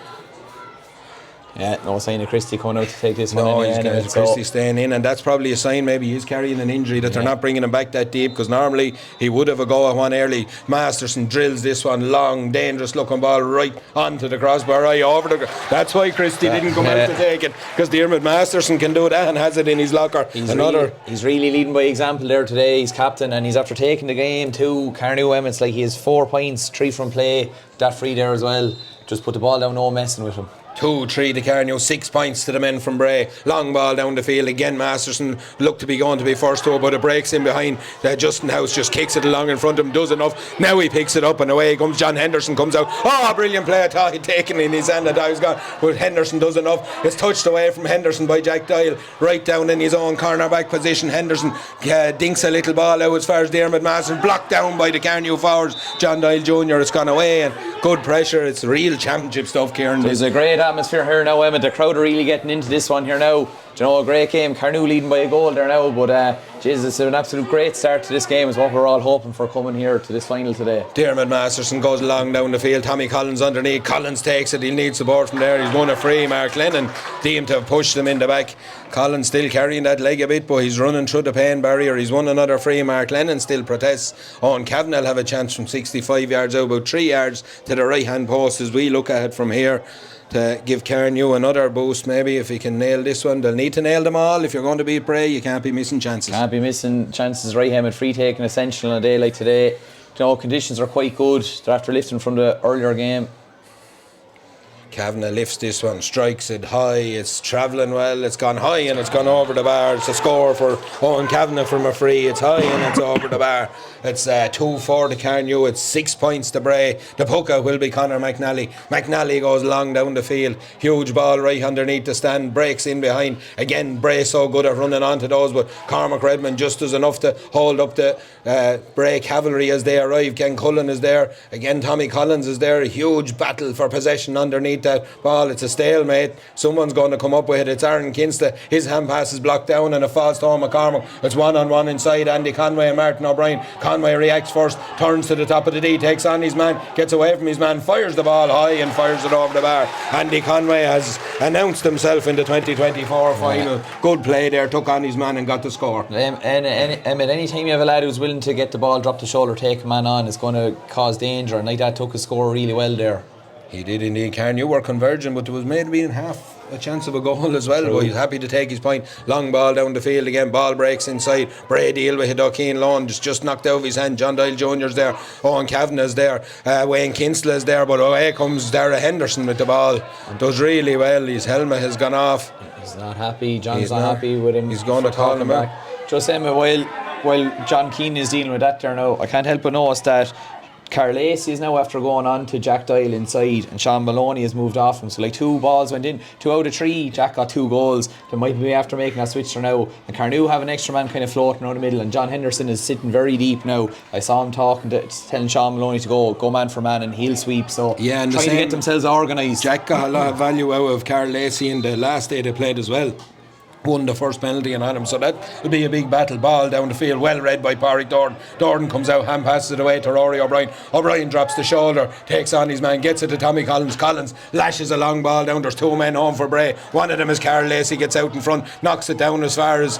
Yeah, no sign of Christie coming out to take this one. No, he's Christie staying in, and that's probably a sign maybe he's carrying an injury that they're not bringing him back that deep, because normally he would have a go at one early. Masterson drills this one long, dangerous looking ball right onto the crossbar, right over the. That's why Christie didn't come out to take it, because Dermot Masterson can do that and has it in his locker. He's really leading by example there today. He's captain, and he's after taking the game to Carnew Emmets. Like, he has 4 points, 3 from play, that free there as well. Just put the ball down, no messing with him. 2-3 to Carnew, 6 points to the men from Bray. Long ball down the field again. Masterson looked to be going to be first over, but it breaks in behind. Justin House just kicks it along in front of him, does enough. Now he picks it up and away comes. John Henderson comes out. Oh, brilliant play. I thought he'd taken it in his hand, and I was gone, but Henderson does enough. It's touched away from Henderson by Jack Doyle, right down in his own cornerback position. Henderson dinks a little ball out as far as Dermot Masterson, blocked down by the Carnew forwards. John Doyle Jr. It's gone away, and good pressure. It's real championship stuff, Kieran. There's a great atmosphere here now, Emmet. The crowd are really getting into this one here now. Do you know, a great game. Carnew leading by a goal there now, but Jesus, it's an absolute great start to this game, is what we're all hoping for coming here to this final today. Dermot Masterson goes long down the field. Tommy Collins underneath. Collins takes it. He'll need support from there. He's won a free. Mark Lennon deemed to have pushed him in the back. Collins still carrying that leg a bit, but he's running through the pain barrier. He's won another free. Mark Lennon still protests. Owen Kavanagh will have a chance from 65 yards out, about 3 yards to the right hand post as we look at it from here, to give Carnew another boost. Maybe if he can nail this one. They'll need to nail them all. If you're going to beat Bray, you can't be missing chances. Can't be missing chances, right, Emmet? Free taking essential on a day like today. You know, conditions are quite good. They're after lifting from the earlier game. Kavanagh lifts this one, strikes it high, it's travelling well, it's gone high and it's gone over the bar. It's a score for Owen Kavanagh from a free. It's high and it's over the bar. It's 2-4 to Carnew. It's 6 points to Bray. The puck out will be Conor McNally. McNally goes long down the field, huge ball right underneath the stand, breaks in behind. Again, Bray so good at running onto those, but Cormac Redmond just does enough to hold up the Bray cavalry as they arrive. Ken Cullen is there again. Tommy Collins is there. A huge battle for possession underneath that ball. It's a stalemate. Someone's going to come up with it. It's Aaron Kinsta. His hand pass is blocked down and it falls to McCormack. It's 1-on-1 inside Andy Conway and Martin O'Brien. Conway reacts first, turns to the top of the D, takes on his man, gets away from his man, fires the ball high and fires it over the bar. Andy Conway has announced himself in the 2024 final. Good play there, took on his man and got the score. Emmet, any time you have a lad who's willing to get the ball, drop the shoulder, take a man on, it's going to cause danger, and like that took a score really well there. He did indeed. Carnew were converging, but there was maybe in half a chance of a goal as well. True. But he's happy to take his point. Long ball down the field again. Ball breaks inside. Bray deal with Hidokeen Lawn. Just knocked out of his hand. John Doyle Jr.'s there. Owen Kavanagh's there. Wayne Kinsley's there. But away comes Dara Henderson with the ball. Does really well. His helmet has gone off. He's not happy. John's not happy with him. He's going to call him out. Just Emma, while John Keenan is dealing with that there now, I can't help but notice that Carl Lacey is now after going on to Jack Doyle inside, and Sean Maloney has moved off him. So like 2 balls went in, 2 out of 3. Jack got 2 goals. They might be after making that switch there now. And Carnew have an extra man kind of floating around the middle, and John Henderson is sitting very deep now. I saw him telling Sean Maloney to go man for man, and he'll sweep. So yeah, and trying to get themselves organised. Jack got a lot of value out of Carl Lacey in the last day they played as well. Won the first penalty on him, so that will be a big battle. Ball down the field, well read by Pádraig Dorn. Dorn comes out, hand passes it away to Rory O'Brien. O'Brien drops the shoulder, takes on his man, gets it to Tommy Collins. Collins lashes a long ball down. There's 2 men home for Bray. One of them is Carl Lacey, gets out in front, knocks it down as far as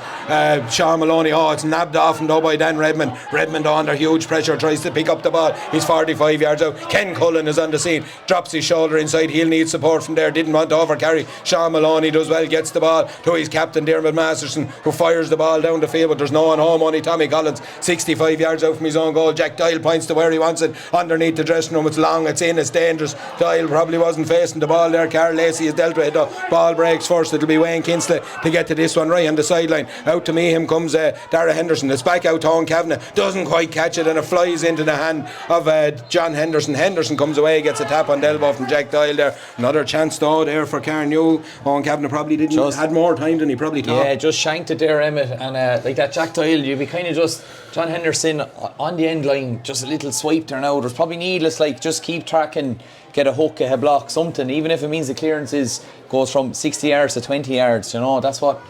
Sean Maloney. It's nabbed off and though by Dan Redmond. Redmond under huge pressure, tries to pick up the ball. He's 45 yards out. Ken Cullen is on the scene, drops his shoulder inside. He'll need support from there. Didn't want to overcarry. Sean Maloney does well, gets the ball to his captain Dermot Masterson, who fires the ball down the field, but there's no one home, only Tommy Collins 65 yards out from his own goal. Jack Doyle points to where he wants it, underneath the dressing room. It's long, it's in, it's dangerous. Doyle probably wasn't facing the ball there. Carl Lacey is dealt with. Ball breaks first. It'll be Wayne Kinsley to get to this one right on the sideline. Out to me him comes Dara Henderson. It's back out to Owen Kavanagh, doesn't quite catch it, and it flies into the hand of John Henderson. Henderson comes away, gets a tap on the elbow from Jack Doyle there. Another chance though there for Carnew. Owen Kavanagh probably had more time than he probably thought. Yeah, just shanked it there, Emmet, and like that Jack Doyle, you'd be kind of just John Henderson on the end line, just a little swipe there now. There's probably needless, like just keep tracking, get a hook, a block, something, even if it means the clearance goes from 60 yards to 20 yards, you know, that's what.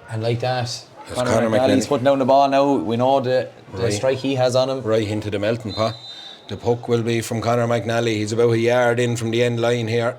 And like that, Conor McNally's putting down the ball now. We know the strike he has on him. Right into the melting pot. The puck will be from Conor McNally. He's about a yard in from the end line here.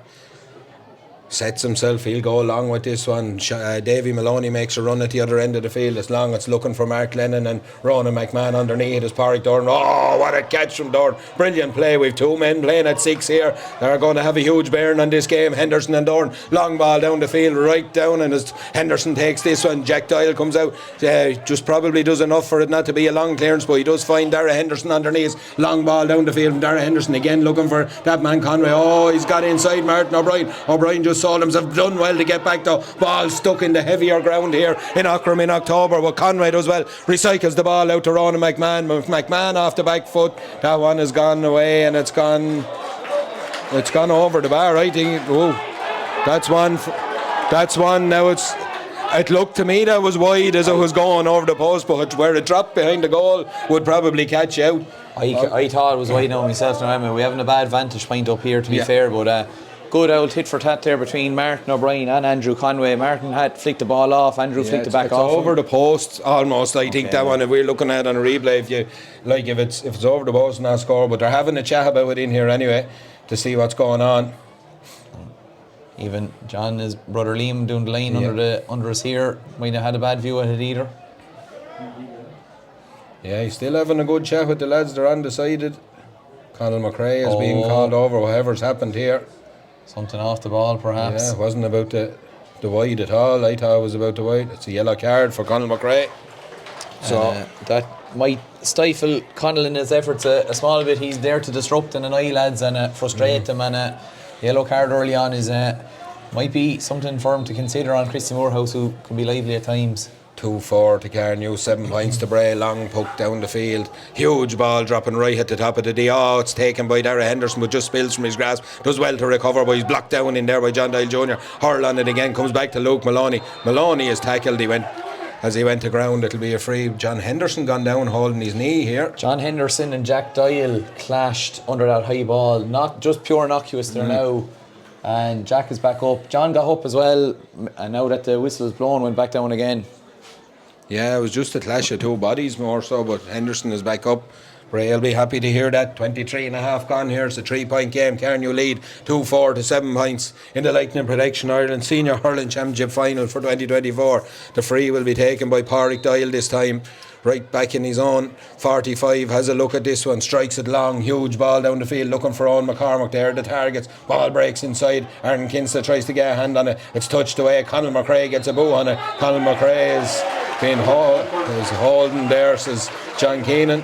Sets himself, he'll go along with this one. Davy Maloney makes a run at the other end of the field. As long it's looking for Mark Lennon and Ronan McMahon underneath as Pádraig Dorn. Oh, what a catch from Dorn. Brilliant play. We've 2 men playing at 6 here. They're going to have a huge bearing on this game. Henderson and Dorn. Long ball down the field, right down, and as Henderson takes this one, Jack Doyle comes out. Just probably does enough for it not to be a long clearance, but he does find Dara Henderson underneath. Long ball down the field from Dara Henderson again, looking for that man Conway. Oh, he's got inside Martin O'Brien. O'Brien just saw himself, done well to get back though. Ball stuck in the heavier ground here in Aughrim in October, but Conway does well, recycles the ball out to Ronan McMahon. McMahon off the back foot, that one has gone away and it's gone over the bar, I think. Oh, that's one now. It looked to me that was wide as it was going over the post, but where it dropped behind the goal would probably catch out. I thought it was wide now myself. Now we're having a bad vantage point up here, to be fair, but good old tit for tat there between Martin O'Brien and Andrew Conway. Martin had flicked the ball off, Andrew flicked it back off. It's over the post almost. I think that one, if we're looking at it on a replay, if it's over the post and not score, but they're having a chat about it in here anyway to see what's going on. Even John, his brother Liam, doing the line under us here, might have had a bad view at it either. Yeah, he's still having a good chat with the lads. They're undecided. Conal McRae is being called over, whatever's happened here. Something off the ball, perhaps. Yeah, it wasn't about the wide at all. I thought it was about the wide. It's a yellow card for Conal McRae. So that might stifle Conal in his efforts a small bit. He's there to disrupt and annoy lads and frustrate them, and a yellow card early on is might be something for him to consider on Christy Moorhouse, who can be lively at times. 2-4 to Carnew, 7 points to Bray. Long puck down the field, huge ball dropping right at the top of the D. Oh, it's taken by Dara Henderson, but just spills from his grasp. Does well to recover, but he's blocked down in there by John Doyle Jr. Hurl on it again, comes back to Luke Maloney. Maloney is tackled. As he went to ground, it'll be a free. John Henderson gone down holding his knee here. John Henderson and Jack Doyle clashed under that high ball, not just pure innocuous there now. And Jack is back up. John got up as well, and now that the whistle is blown, went back down again. Yeah, it was just a clash of 2 bodies more so, but Henderson is back up. Bray will be happy to hear that. 23.5 gone here. It's a 3-point game. Carnew lead 2-4 to 7 points in the Lightning Protection Ireland Senior Hurling Championship Final for 2024. The free will be taken by Pádraig Doyle this time. Right back in his own 45, has a look at this one, strikes it long, huge ball down the field, looking for Owen McCormack there, the targets, ball breaks inside, Aaron Kinsley tries to get a hand on it, it's touched away, Conal McRae gets a boo on it. Conal McRae is being holding there, says John Keenan.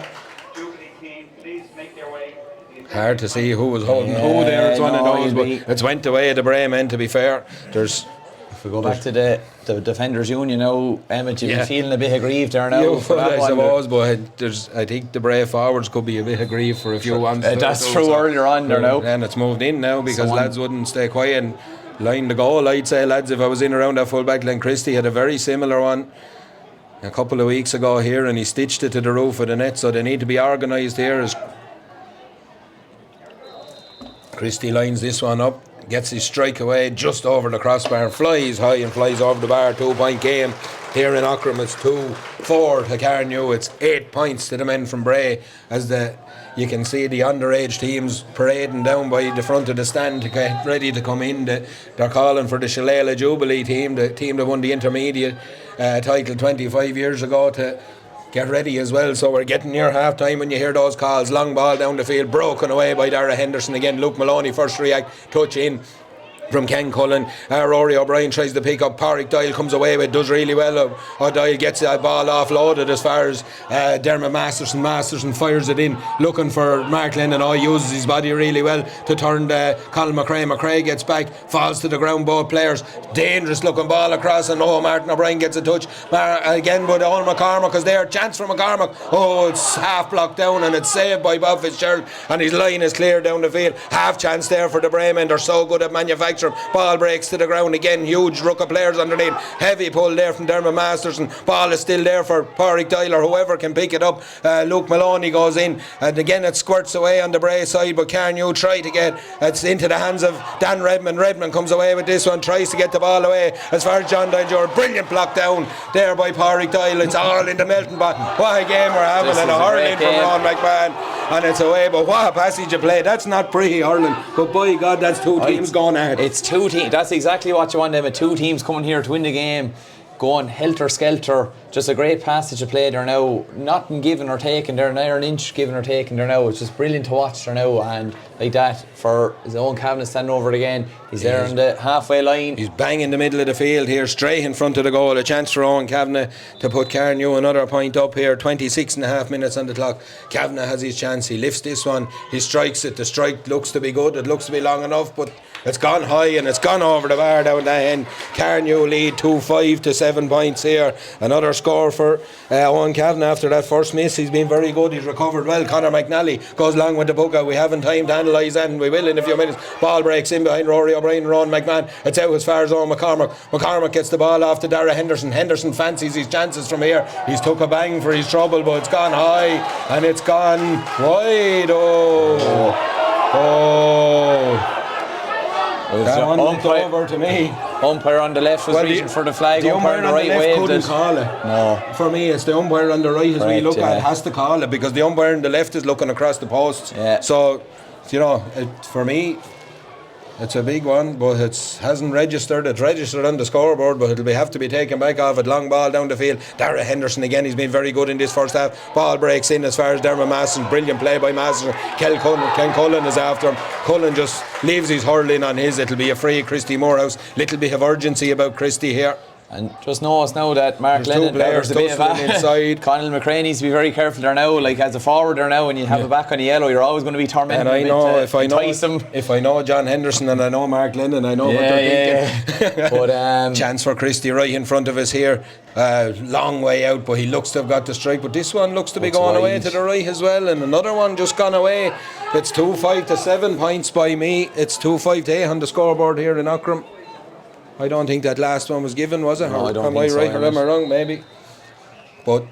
Hard to see who was holding who there. It's one of those, but it's went away the Bray men, to be fair. There's If we go back to the defenders union now, Emmet, you've been feeling a bit aggrieved there now. Yeah, well, I suppose, but I think the Bray forwards could be a bit aggrieved for a few ones. That's true earlier on there now. And it's moved in now because lads wouldn't stay quiet and line the goal. I'd say, lads, if I was in around that full back line, Christie had a very similar one a couple of weeks ago here, and he stitched it to the roof of the net, so they need to be organised here. As Christie lines this one up, gets his strike away just over the crossbar, flies high and flies over the bar. 2-point game here in Aughrim. It's 2-4 to Carnew. It's 8 points to the men from Bray, as you can see the underage teams parading down by the front of the stand to get ready to come in. They're calling for the Shillelagh Jubilee team, the team that won the intermediate title 25 years ago, to get ready as well. So we're getting near half time when you hear those calls. Long ball down the field, broken away by Dara Henderson again. Luke Maloney first react, touch in from Ken Cullen. Rory O'Brien tries to pick up. Pádraig Doyle comes away with, does really well. O'Doyle gets that ball offloaded as far as Dermot Masterson. Masterson fires it in, looking for Mark Lennon. Uses his body really well to turn Colin McRae. McRae gets back, falls to the ground, both players. Dangerous looking ball across, and Martin O'Brien gets a touch again, but Owen McCormack is there. Chance for McCormack. It's half blocked down, and it's saved by Bob Fitzgerald, and his line is clear down the field. Half chance there for the Braymen. They're so good at manufacturing. Ball breaks to the ground again. Huge ruck of players underneath. Heavy pull there from Dermot Masterson. Ball is still there for Pádraig Doyle or whoever can pick it up. Luke Maloney goes in, and again it squirts away on the Bray side, but Carnew try to get it's into the hands of Dan Redmond. Redmond comes away with this one, tries to get the ball away as far as John Doyle. Brilliant block down there by Pádraig Doyle. It's all in the melting pot. What a game we're having, and a hurling from Ron McMahon, and it's away. But what a passage of play. That's not pre-hurling, but by God, that's two teams going at it. It's two teams. That's exactly what you want them. Two teams coming here to win the game, going helter skelter. Just a great passage of play there now. Nothing given or taken there. Not an inch given or taken there now. It's just brilliant to watch there now. And like that, for his own Kavanagh standing over it again. He's there on the halfway line. He's bang in the middle of the field here, straight in front of the goal. A chance for Owen Kavanagh to put Carnew another point up here. 26 and a half minutes on the clock. Kavanagh has his chance. He lifts this one. He strikes it. The strike looks to be good. It looks to be long enough, but it's gone high and it's gone over the bar down that end. Carnew lead 2-5 to 7 points here. Another score for Owen Kavanagh after that first miss. He's been very good. He's recovered well. Conor McNally goes long with the Bhua. We haven't time to analyse that, and we will in a few minutes. Ball breaks in behind Rory O'Brien and Ron McMahon. It's out as far as Owen McCormack. McCormack gets the ball off to Dara Henderson. Henderson fancies his chances from here. He's took a bang for his trouble, but it's gone high and it's gone wide. That one looked over to me. Umpire on the left was reaching for the flag. The umpire on the right left couldn't call it. No. For me, it's the umpire on the right, as we look at it, has to call it, because the umpire on the left is looking across the posts. Yeah. So, for me, it's a big one, but it hasn't registered. It's registered on the scoreboard, but it'll have to be taken back off it. Long ball down the field. Dara Henderson again. He's been very good in this first half. Ball breaks in as far as Dermot Masterson. Brilliant play by Masterson. Ken Cullen is after him. Cullen just leaves his hurling on his. It'll be a free. Christy Morehouse. Little bit of urgency about Christy here. And just notice now that Mark Lennon, there's a bit of inside. Conal McRae needs to be very careful there now. Like, as a forward there now, when you have a back on the yellow, you're always going to be tormented. And I know if I know John Henderson and I know Mark Lennon, I know what they're thinking. But chance for Christy right in front of us here. Long way out, but he looks to have got the strike. But this one looks to be going away to the right as well, and another one just gone away. It's 2-5 to 7 points by me. It's 2-5 to 8 on the scoreboard here in Aughrim. I don't think that last one was given, was it? No, I don't think think so. Am I right or am I wrong? Maybe. But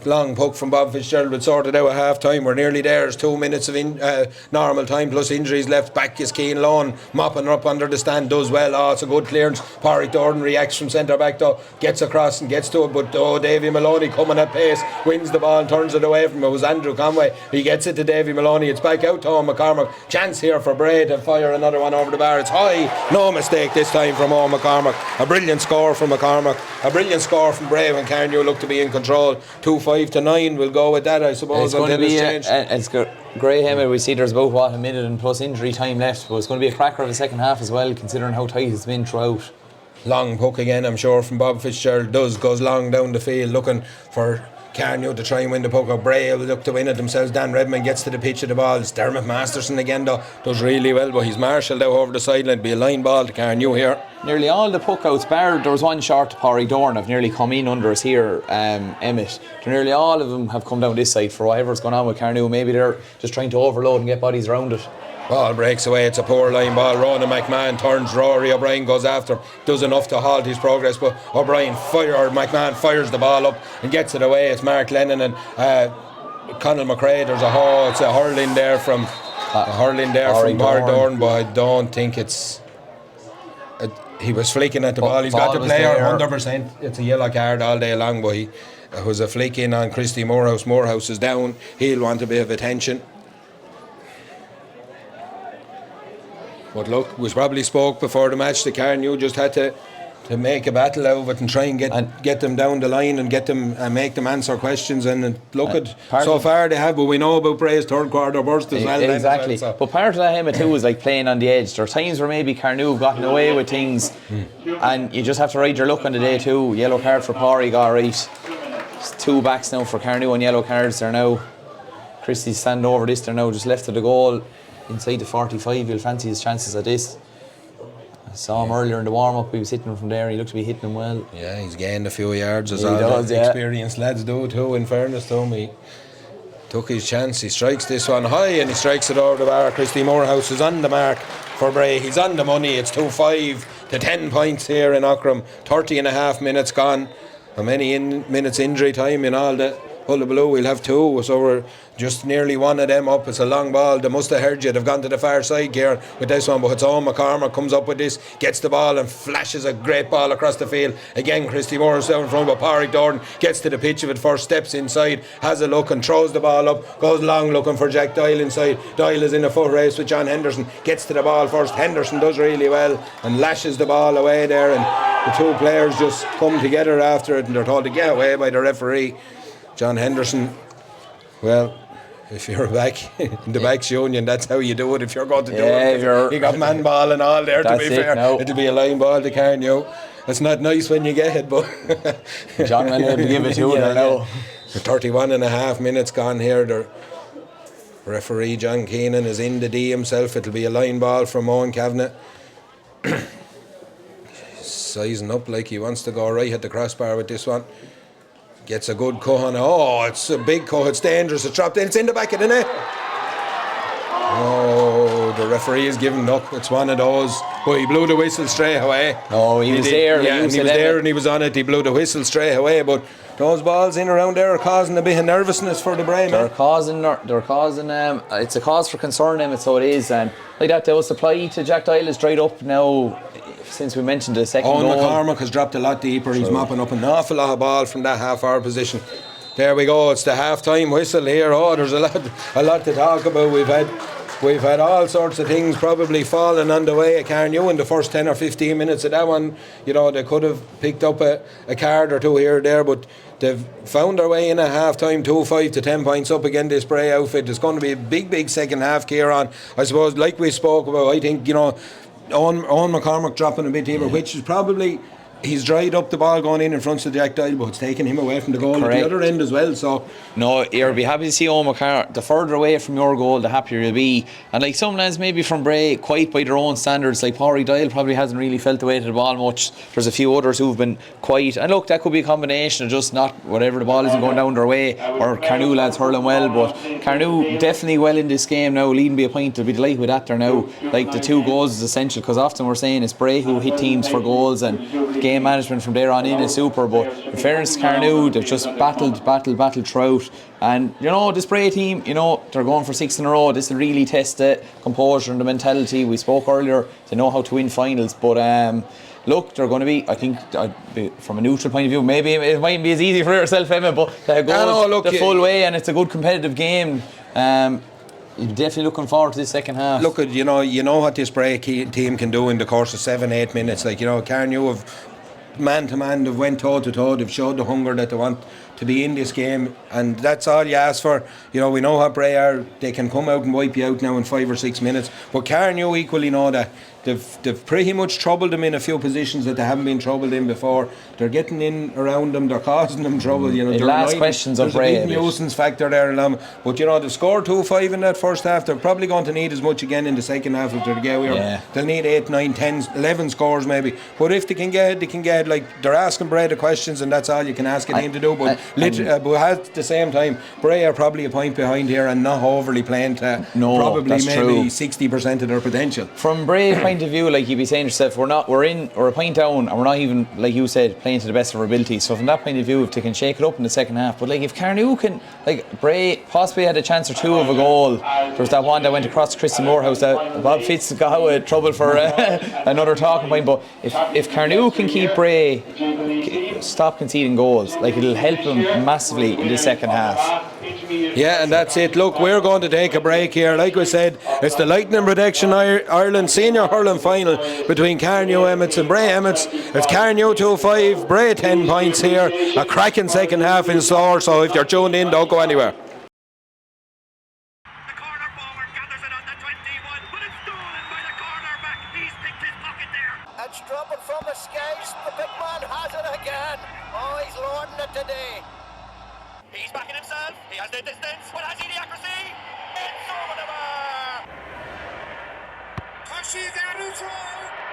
long puck from Bob Fitzgerald would sort it out at half time. We're nearly there. There's 2 minutes of normal time plus injuries left. Back is Keenan, mopping her up under the stand, does well. It's a good clearance. Pádraig Doyle reacts from centre back though, gets across and gets to it, but Davy Maloney coming at pace, wins the ball and turns it away from him. It was Andrew Conway. He gets it to Davy Maloney. It's back out to Owen McCormack. Chance here for Bray to fire another one over the bar. It's high. No mistake this time from Owen McCormack. A brilliant score from McCormack. A brilliant score from Bray when Carnew looked to be in control. 2-5 to 9. We'll go with that, I suppose, until it's changed. It's great, Emmet. We see there's about a minute and plus injury time left, but it's going to be a cracker of a second half as well, considering how tight it's been throughout. Long puck again, I'm sure, from Bob Fitzgerald. Goes long down the field looking for Carnew to try and win the puck up. Bray will look to win it themselves. Dan Redmond gets to the pitch of the ball. It's Dermot Masterson again though, does really well, but he's marshalled out over the sideline. It'll be a line ball to Carnew here. Nearly all the puck outs, bar there was one short to Pádraig Dorn, have nearly come in under us here, Emmet. Nearly all of them have come down this side for whatever's going on with Carnew. Maybe they're just trying to overload and get bodies around it. Ball breaks away, it's a poor line ball. Ronan McMahon turns, Rory O'Brien goes after him, does enough to halt his progress, but McMahon fires the ball up and gets it away. It's Mark Lennon and Conal McRae. There's it's a hurling there from Pádraig Dorn, but I don't think it's. He was flicking at the ball. He's got the player 100%. It's a yellow card all day long, but it was a flick in on Christy Morehouse. Morehouse is down. He'll want a bit of attention. But look, we probably spoke before the match. The Carnew just had to make a battle out of it and try and get them down the line and get them and make them answer questions. And look at so far they have, but we know about Bray's third quarter burst as well. Exactly. Well, so. But part of that Emmet too is like playing on the edge. There are times where maybe Carnew have gotten away with things, and you just have to ride your luck on the day too. Yellow card for Pádraig, all right. It's 2 backs now for Carnew on yellow cards. They're now Christie's standing over this. They're now just left of the goal. Inside the 45, you'll fancy his chances at this. I saw him earlier in the warm-up, he was hitting him from there, he looked to be hitting him well. Yeah, he's gained a few yards as all the experienced lads do too, in fairness to him. He took his chance, he strikes this one high and he strikes it over the bar. Christy Morehouse is on the mark for Bray, he's on the money. It's 2-5 to 10 points here in Aughrim, 30 and a half minutes gone. How many minutes injury time in all the hullabaloo? We'll have 2, so we're just nearly one of them up. It's a long ball. They must have heard you. They've gone to the far side, Kieran, with this one, but it's Owen McCormack comes up with this, gets the ball and flashes a great ball across the field. Again, Christy Morris down in front, but Pádraig Dorn gets to the pitch of it first, steps inside, has a look and throws the ball up, goes long looking for Jack Doyle inside. Doyle is in a foot race with John Henderson, gets to the ball first. Henderson does really well and lashes the ball away there, and the 2 players just come together after it and they're told to get away by the referee. John Henderson, well, if you're back in the backs union, that's how you do it. If you're going to do it, you got man ball and all there. To be fair, it'll be a line ball to Carnew. It's not nice when you get it, but John went ahead to give it to her now. 31 and a half minutes gone here. The referee John Keenan is in the D himself. It'll be a line ball from Owen Kavanagh. Sizing up like he wants to go right at the crossbar with this one. Gets a good cut on it. Oh, it's a big cut. It's dangerous. It's dropped in. It's in the back of the net. Oh, the referee is giving up. It's one of those. But he blew the whistle straight away. Oh, he was there. Yeah, and he was there and he was on it. He blew the whistle straight away. But those balls in around there are causing a bit of nervousness for the Bray. They're causing. It's a cause for concern, Emmet. So it is. And like that, the supply to Jack Doyle is dried up now. Since we mentioned the second goal. McCormack has dropped a lot deeper. He's mopping up an awful lot of ball from that half-hour position. There we go. It's the half-time whistle here. Oh, there's a lot to talk about. We've had all sorts of things probably falling on the way at Carnew in the first 10 or 15 minutes of that one. You know, they could have picked up a card or 2 here or there, but they've found their way in at half-time, 2-5 to 10 points up again, this Bray outfit. It's going to be a big second half, Kieran. I suppose, like we spoke about, I think, you know, Owen McCormack dropping a bit deeper, which is probably, he's dried up the ball going in front of Jack Doyle, but it's taken him away from the goal at the other end as well. So no, you'll be happy to see Owen McCormack. The further away from your goal, the happier you'll be. And like some lads maybe from Bray, quite by their own standards, like Pádraig Doyle probably hasn't really felt the weight of the ball much. There's a few others who've been quiet, and look, that could be a combination of just not whatever, the ball isn't going down their way, or Carnew lads hurling well. But Carnew definitely well in this game now, leading by a point. They'll be delighted with that. They're now, like, the 2 goals is essential, because often we're saying it's Bray who hit teams for goals, and game management from there on in is super. But in fairness to Carnew, they've just battled throughout. And you know, this Bray team, you know, they're going for 6 in a row. This will really test the composure and the mentality. We spoke earlier, they know how to win finals. But look, they're going to be, I think, from a neutral point of view, maybe it mightn't be as easy for yourself, Emmet, but they go the full way, and it's a good competitive game. You're definitely looking forward to this second half. Look, you know what this Bray team can do in the course of 7-8 minutes. Like, you know, Carnew have man to man, they've went toe to toe, they've showed the hunger that they want to be in this game, and that's all you ask for. You know, we know how Bray are, they can come out and wipe you out now in 5 or 6 minutes, but Carnew equally know that they've pretty much troubled them in a few positions that they haven't been troubled in before. They're getting in around them, they're causing them trouble. You know, The last questions of Bray, there's a big nuisance factor there, but you know, they've scored 2-5 in that first half. They're probably going to need as much again in the second half if they're to get away. They'll need 8, 9, 10, 11 scores maybe. But if they can get like, they're asking Bray the questions, and that's all you can ask a team to do. But at the same time, Bray are probably a point behind here and not overly playing to probably maybe true. 60% of their potential. From Bray's point of view, like you'd be saying to yourself, we're a point down, and we're not even, like you said, playing to the best of our ability. So from that point of view, if they can shake it up in the second half, but like if Carnew can, like Bray possibly had a chance or two of a goal. There was that one that went across Christy Morehouse that Bob Fitz got with trouble for another talking point. But if Carnew can keep Bray, stop conceding goals, like it'll help them massively in the second half. Yeah, and that's it. Look, we're going to take a break here. Like we said, it's the Lightning Protection Ireland Senior Hurling Final between Carnew Emmets and Bray Emmets. It's Carnew 2-5, Bray 10 points here. A cracking second half in store, so if you're tuned in, don't go anywhere. It's dropping from the skies. The big man has it again. Oh, he's lording it today. He's backing himself. He has the distance. But has he the accuracy? It's over the bar. Tashi Garuto.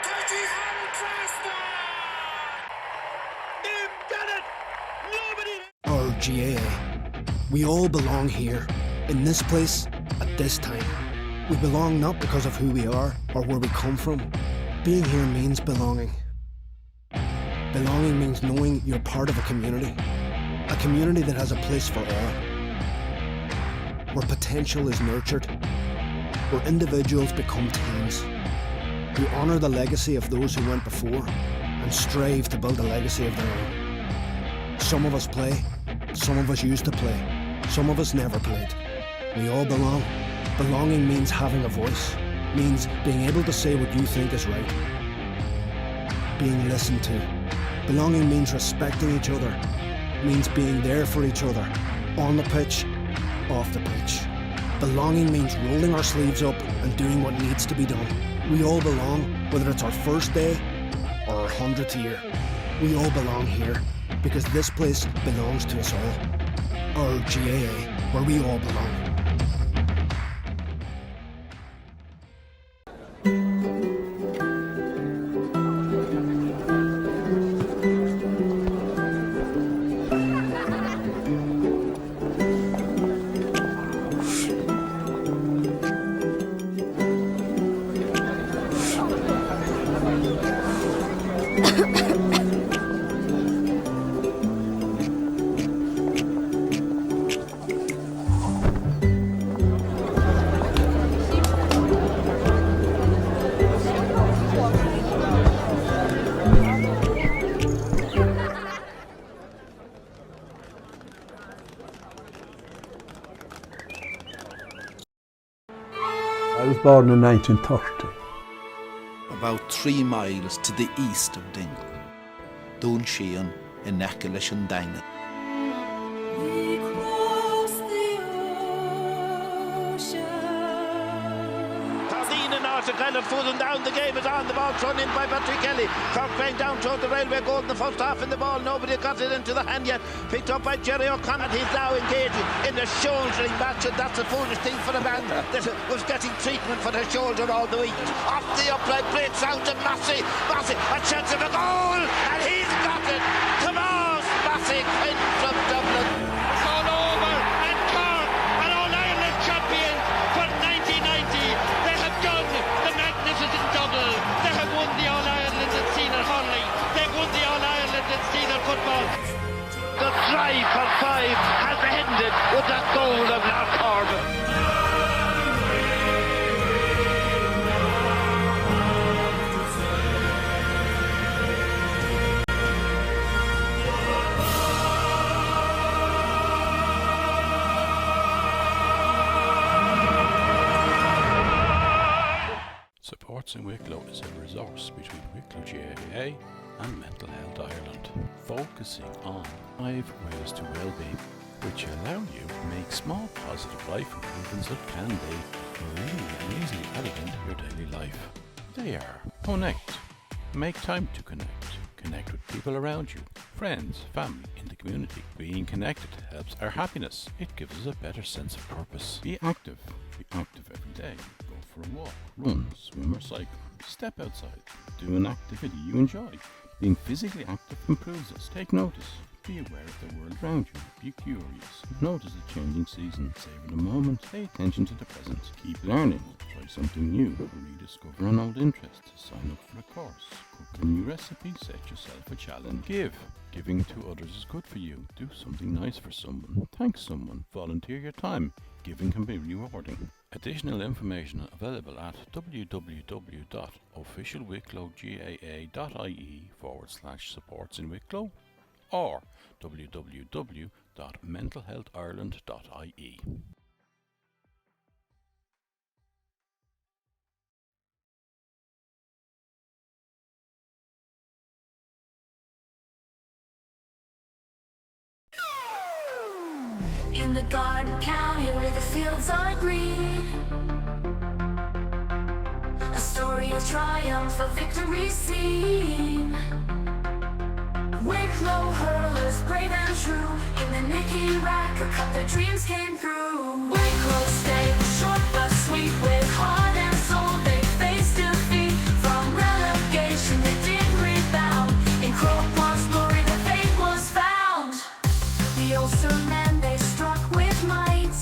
Tashi Halutrasta. You've got it. Nobody. Our GAA. We all belong here, in this place, at this time. We belong not because of who we are or where we come from. Being here means belonging. Belonging means knowing you're part of a community that has a place for all. Where potential is nurtured, where individuals become teams. We honour the legacy of those who went before and strive to build a legacy of their own. Some of us play, some of us used to play, some of us never played. We all belong. Belonging means having a voice, means being able to say what you think is right. Being listened to. Belonging means respecting each other, means being there for each other, on the pitch, off the pitch. Belonging means rolling our sleeves up and doing what needs to be done. We all belong, whether it's our first day or our 100th year. We all belong here, because this place belongs to us all. Our GAA, where we all belong. I was born in 1930. About 3 miles to the east of Dingle, Dún Shean in Echelon Dangin. We cross the ocean. Tardine and Arthur kind of fooling down. The game is on. The ball thrown in by Patrick Kelly. Cork playing down toward the railway goal in the first half in the ball. Nobody got it into the hand yet. Picked up by Jerry O'Connor. He's now engaging in the shouldering match, and that's a foolish thing for a man that was getting treatment for the shoulder all the week. Off the upright, breaks out to Massey. Massey, a chance of a goal, and he's got it. Tomas Massey in from Dublin. It's all over, and Carn are All-Ireland champions for 1990. They have done the magnificent double. They have won the All-Ireland and Senior Hurling. They've won the All-Ireland and Senior football. The drive for 5 has ended with that goal of Lark Corbin. Supports in Wicklow is a resource between Wicklow GAA and Mental Health Ireland, focusing on 5 ways to well-being, which allow you to make small positive life improvements that can be really and easily added into your daily life. They are connect. Make time to connect. Connect with people around you, friends, family, in the community. Being connected helps our happiness. It gives us a better sense of purpose. Be active. Be active every day. Go for a walk, run, swim or cycle. Step outside. Do an activity you enjoy. Being physically active improves us. Take notice. Be aware of the world around you. Be curious. Notice the changing season. Savor the moment. Pay attention to the present. Keep learning. Try something new. Rediscover an old interest. Sign up for a course. Cook a new recipe. Set yourself a challenge. Give. Giving to others is good for you. Do something nice for someone. Thank someone. Volunteer your time. Giving can be rewarding. Additional information available at www.officialwicklowgaa.ie/supports in Wicklow or www.mentalhealthireland.ie. In the garden county where the fields are green, a story of triumph, a victory seen. Wicklow hurlers, brave and true, in the Nicky Racker Cup their dreams came through. Wicklow stayed short but sweet, with heart and soul they faced defeat. From relegation they didn't rebound, in Croquant's glory the fate was found. The Ulster men they struck with might,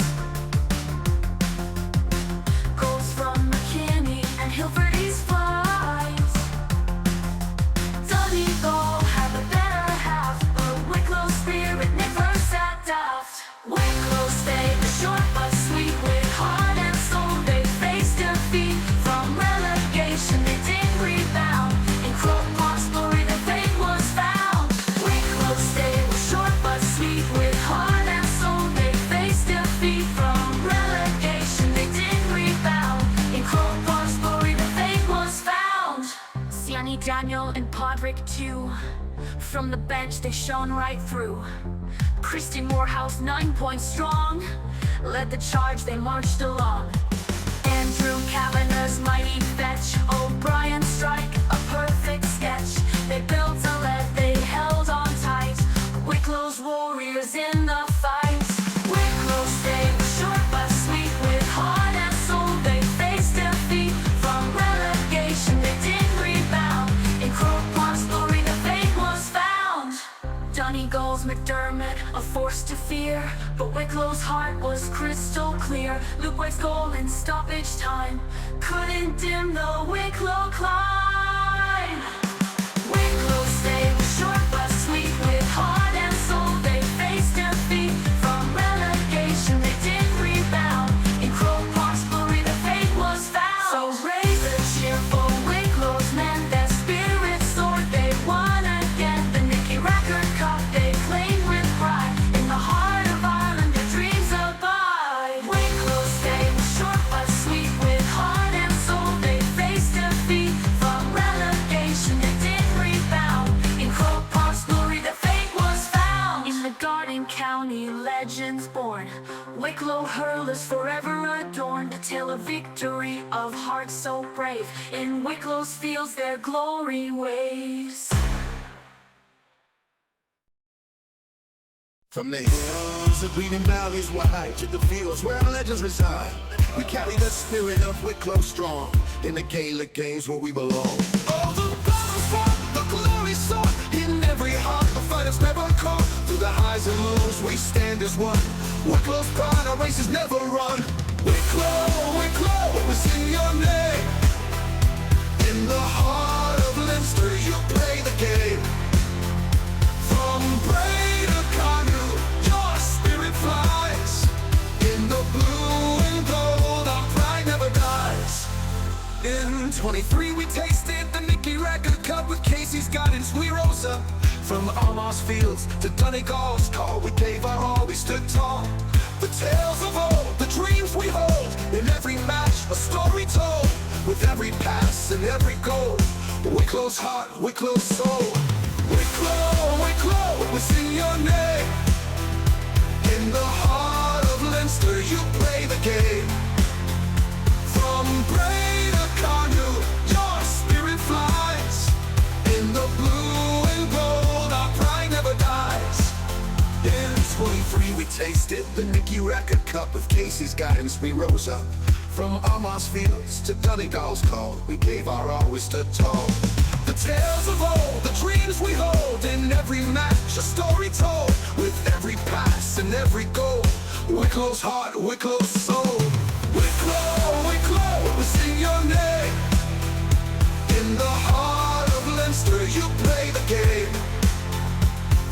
goals from McKinney and Hilferty's flight. Donegal had the better half, but Wicklow's spirit never sat daft. Wicklow stayed short but sweet, with heart and soul they faced defeat. From relegation they didn't rebound, in Croquant's glory the fate was found. Wicklow stayed short but sweet, with heart and soul they faced defeat. From relegation they didn't rebound, in Croquant's glory the fate was found. Siani Daniel and Podrick too, from the bench they shone right through. Christy Morehouse 9 points strong, led the charge they marched along. Andrew Kavanagh's mighty fetch, O'Brien strike, a perfect sketch. They built a lead, they held on tight, Wicklow's warriors in the fight. Wicklow stayed short but sweet, with heart and soul they faced defeat. From relegation they didn't rebound, in Croquant's glory the fate was found. Donegal's McDermott, a force to fear, but Wicklow's heart was crystal clear. Luke White's goal in stoppage time couldn't dim the Wicklow climb. Wicklow stayed short but sweet, with heart and soul they faced defeat. From relegation they didn't rebound, in Croquant's glory the fate was found. So raise a cheer for Wicklow's men, their spirits soared, they won again. The Nicky Racker Cup they claimed with pride, in the heart of Ireland their dreams abide. Wicklow stayed short but sweet, with heart and soul they faced defeat. From relegation they didn't rebound, in Croquant's glory the fate was found. In the Garden County legends born, Wicklow hurlers forever adorned, a tale of victory, of hearts so brave. In Wicklow's fields their glory waves. From the hills of green and valleys wide to the fields where our legends reside, we carry the spirit of Wicklow strong, in the Gaelic games where we belong. All the battles fought, the glory sought, in every heart the fighters never caught. Through the highs and lows we stand as one, Wicklow's pride, our races never run. Wicklow, Wicklow, it was in your name. In the heart of Leinster you play the game. From Bray to Carnew, your spirit flies. In the blue and gold, our pride never dies. In 23 we tasted the Nicky Racker Cup, with Casey's guidance we rose up. From Armagh fields to Donegal's call, we gave our all, we stood tall. The tales of old, the dreams we hold, in every match a story told. With every pass and every goal, Wicklow's heart, Wicklow's soul. Wicklow, Wicklow, it was in your name. In the heart of Leinster you play the game. From Bray to Carnew, your free we tasted the Nicky Racket Cup. With Casey's guidance we rose up. From Amos Fields to Donegal's call, we gave our all, we stood tall. The tales of old, the dreams we hold, in every match a story told. With every pass and every goal, Wicklow's heart, Wicklow's soul. Wicklow, Wicklow, we sing your name. In the heart of Leinster you play the game.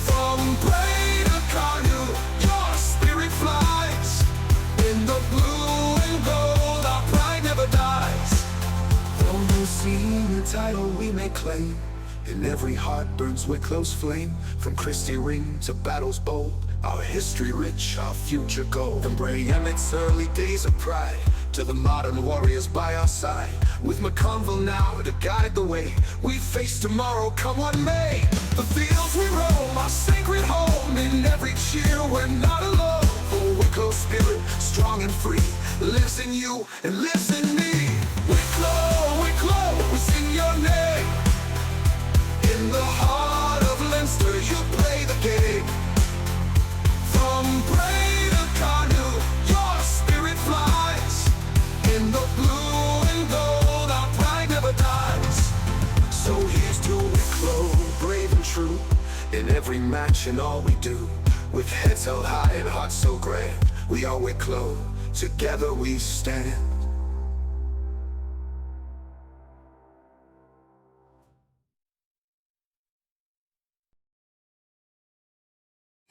From Bray to Carnew, your spirit flies. In the blue and gold, our pride never dies. Though no senior title we may claim, in every heart burns Wicklow's flame. From Christie Ring to battles bold, our history rich, our future gold. From Bray Emmets' early days of pride to the modern warriors by our side, with McConville now to guide the way, we face tomorrow come what may. The fields we roam, our sacred home. In every cheer we're not alone. For Wicklow spirit, strong and free, lives in you and lives in me. Wicklow, Wicklow, we sing your name. In the heart of Leinster you play the game. From Bray to Carnew, your spirit flies. In the blue and gold, our pride never dies. So here's to Wicklow, brave and true, in every match and all we do. With heads held high and hearts so grand, we are Wicklow, together we stand.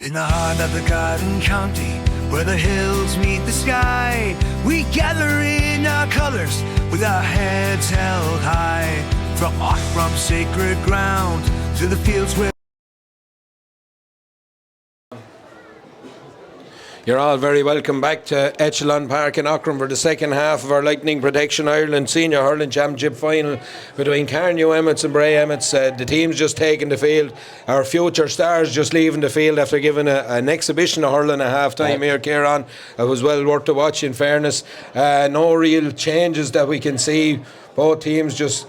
In the heart of the Garden County, where the hills meet the sky, we gather in our colours with our heads held high. From Aughrim's sacred ground to the fields where You're all very welcome back to Echelon Park in Aughrim for the second half of our Lightning Protection Ireland Senior Hurling Championship final between Carnew Emmets and Bray Emmets. The team's just taking the field. Our future stars just leaving the field after giving an exhibition of hurling at half time here, Kieran. It was well worth the watch, in fairness. No real changes that we can see. Both teams just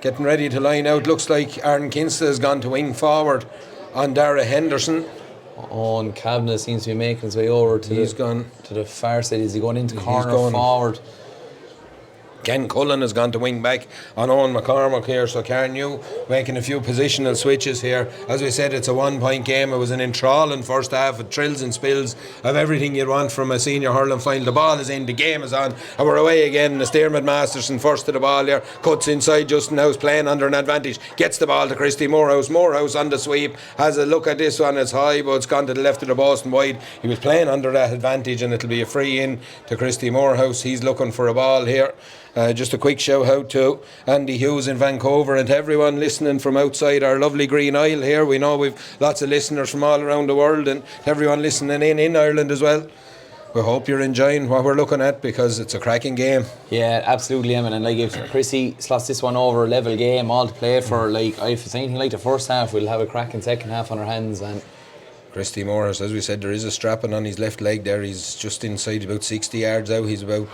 getting ready to line out. Looks like Aaron Kinsta has gone to wing forward on Dara Henderson. And Kavanagh seems to be making his way over to the far side. Is he going into corner forward? Ken Cullen has gone to wing back on Owen McCormack here, so Carnew making a few positional switches here. As we said, it's a 1 point game. It was an enthralling first half with trills and spills of everything you'd want from a senior hurling final. The ball is in, the game is on, and we're away again. Stearman Masterson first to the ball here, cuts inside. Justin House playing under an advantage, gets the ball to Christy Morehouse. Morehouse on the sweep, has a look at this one. It's high, but it's gone to the left of the Boston wide. He was playing under that advantage, and it'll be a free in to Christy Morehouse. He's looking for a ball here. Just a quick shout out to Andy Hughes in Vancouver and to everyone listening from outside our lovely Green Isle here. We know we've lots of listeners from all around the world, and to everyone listening in Ireland as well. We hope you're enjoying what we're looking at, because it's a cracking game. Yeah, absolutely, Emmet. And like, if Chrissy slots this one over, a level game, all to play for. Like, if it's anything like the first half, we'll have a cracking second half on our hands. And Christy Morris, as we said, there is a strapping on his left leg there. He's just inside, about 60 yards out. He's about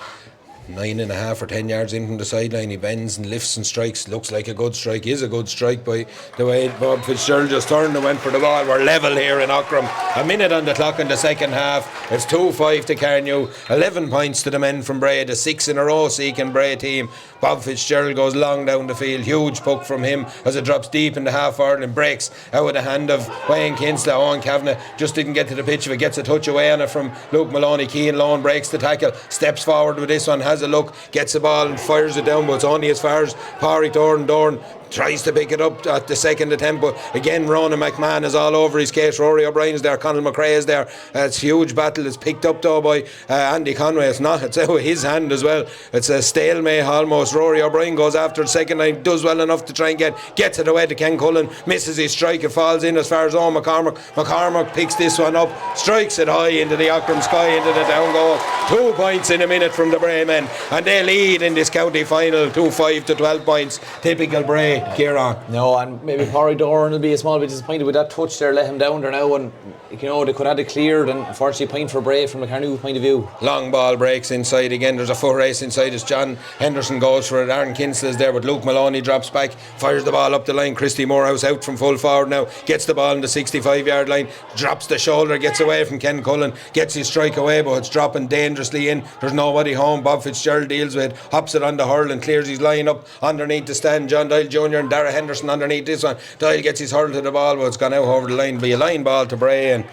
9.5 or 10 yards in from the sideline. He bends and lifts and strikes. Looks like a good strike. Is a good strike by the way Bob Fitzgerald just turned and went for the ball. We're level here in Aughrim. A minute on the clock in the second half. It's 2-5 to Carnew. 11 points to the men from Bray. The 6 in a row seeking Bray team. Bob Fitzgerald goes long down the field. Huge puck from him as it drops deep in the half forward and breaks out of the hand of Wayne Kinsella. Owen Kavanagh just didn't get to the pitch of it. Gets a touch away on it from Luke Maloney. Keenan breaks the tackle. Steps forward with this one. Has a look, gets the ball and fires it down, but it's only as far as Pádraig Dorn tries to pick it up at the second attempt, but again Ronan McMahon is all over his case. Rory O'Brien's there, Conal McRae is there. It's a huge battle. It's picked up though by Andy Conway. It's out of his hand as well. It's a stalemate almost. Rory O'Brien goes after the second line, does well enough to try and gets it away to Ken Cullen, misses his strike. It falls in as far as Owen McCormack. McCormack picks this one up, strikes it high into the Aughrim sky, into the down goal. 2 points in a minute from the Bray men, and they lead in this county final 2-5 to 12 points. Typical Bray. Kieran. No, and maybe Corey Doran will be a small bit disappointed with that touch there, let him down there now, and they could have it cleared, and unfortunately point for Bray from the Carnew point of view. Long ball breaks inside again. There's a foot race inside as John Henderson goes for it. Aaron Kinsella is there, but Luke Maloney drops back, fires the ball up the line. Christy Morehouse out from full forward now, gets the ball in the 65-yard line, drops the shoulder, gets away from Ken Cullen, gets his strike away, but it's dropping dangerously in. There's nobody home. Bob Fitzgerald deals with it, hops it on the hurl and clears his line up underneath the stand. John Doyle Jr. and Dara Henderson underneath this one. Doyle gets his hurl to the ball, but it's gone out over the line. Be a line ball to Bray, and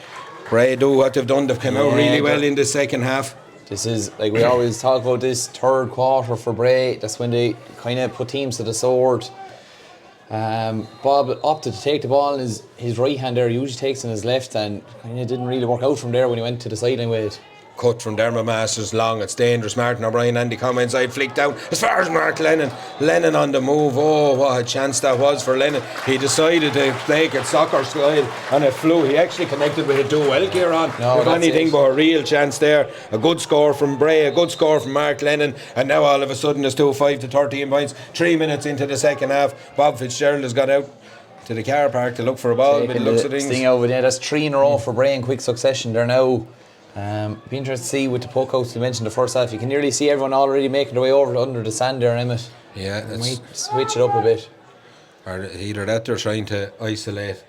Bray do what they've done. They've come out really well in the second half. This is, like we always talk about, this third quarter for Bray. That's when they kind of put teams to the sword. Bob opted to take the ball in his right hand there. He usually takes in his left, and kind of didn't really work out from there when he went to the sideline with it. Cut from Dermot Masters, long, it's dangerous. Martin O'Brien, Andy Conway inside, flick down as far as Mark Lennon. Lennon on the move. Oh, what a chance that was for Lennon. He decided to play it soccer style, and it flew. He actually connected with it too well, Kieran. No, if anything but a real chance there. A good score from Bray, a good score from Mark Lennon, and now all of a sudden it's 2-5 to 13 points. 3 minutes into the second half. Bob Fitzgerald has got out to the car park to look for a ball. But it looks at things. Sting over there. That's 3 in a row for Bray in quick succession. They're now. Be interested to see with the pokeouts you mentioned the first half. You can nearly see everyone already making their way over under the sand there, Emmet. Yeah, they might switch it up a bit. Or either that, they're trying to isolate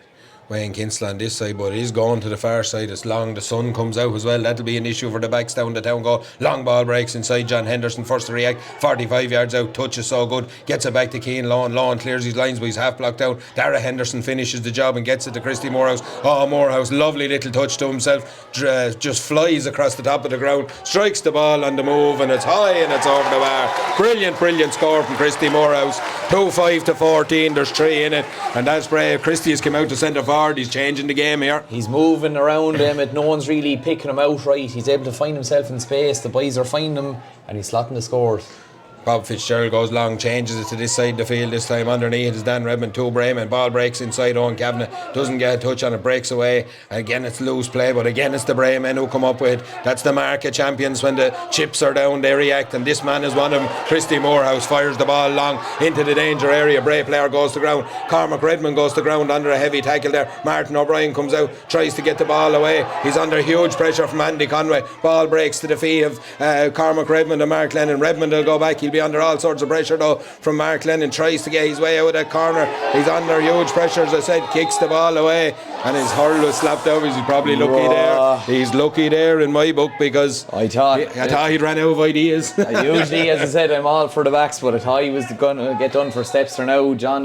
Wayne Kinsella on this side, but he's going to the far side. It's long, the sun comes out as well. That'll be an issue for the backs down the town goal. Long ball breaks inside. John Henderson first to react, 45 yards out, touch is so good, gets it back to Keenan. Lawn clears his lines, but he's half blocked out. Dara Henderson finishes the job and gets it to Christy Morehouse. Oh, Morehouse, lovely little touch to himself, just flies across the top of the ground, strikes the ball on the move, and it's high and it's over the bar. Brilliant score from Christy Morehouse. 2-5 to 14, there's 3 in it, and that's brave. Christy has come out to centre forward. He's changing the game here. He's moving around Emmet. No one's really picking him out right. He's able to find himself in space. The boys are finding him, and he's slotting the scores. Bob Fitzgerald goes long, changes it to this side of the field. This time underneath is Dan Redmond, 2 Brayman. Ball breaks inside. Owen Kavanagh doesn't get a touch on it, breaks away. Again it's loose play, but again it's the Braymen who come up with it. That's the mark of champions. When the chips are down, they react, and this man is one of them. Christy Morehouse fires the ball long into the danger area. Bray player goes to ground. Cormac Redmond goes to ground under a heavy tackle there. Martin O'Brien comes out, tries to get the ball away. He's under huge pressure from Andy Conway. Ball breaks to the feet of Cormac Redmond and Mark Lennon. Redmond will go back. He'll be under all sorts of pressure though from Mark Lennon. Tries to get his way out of that corner. He's under huge pressure, as I said, kicks the ball away, and his hurl was slapped over. He's probably lucky there. He's lucky there in my book, because I thought he'd ran out of ideas. Usually, as I said, I'm all for the backs, but I thought he was going to get done for steps there now. John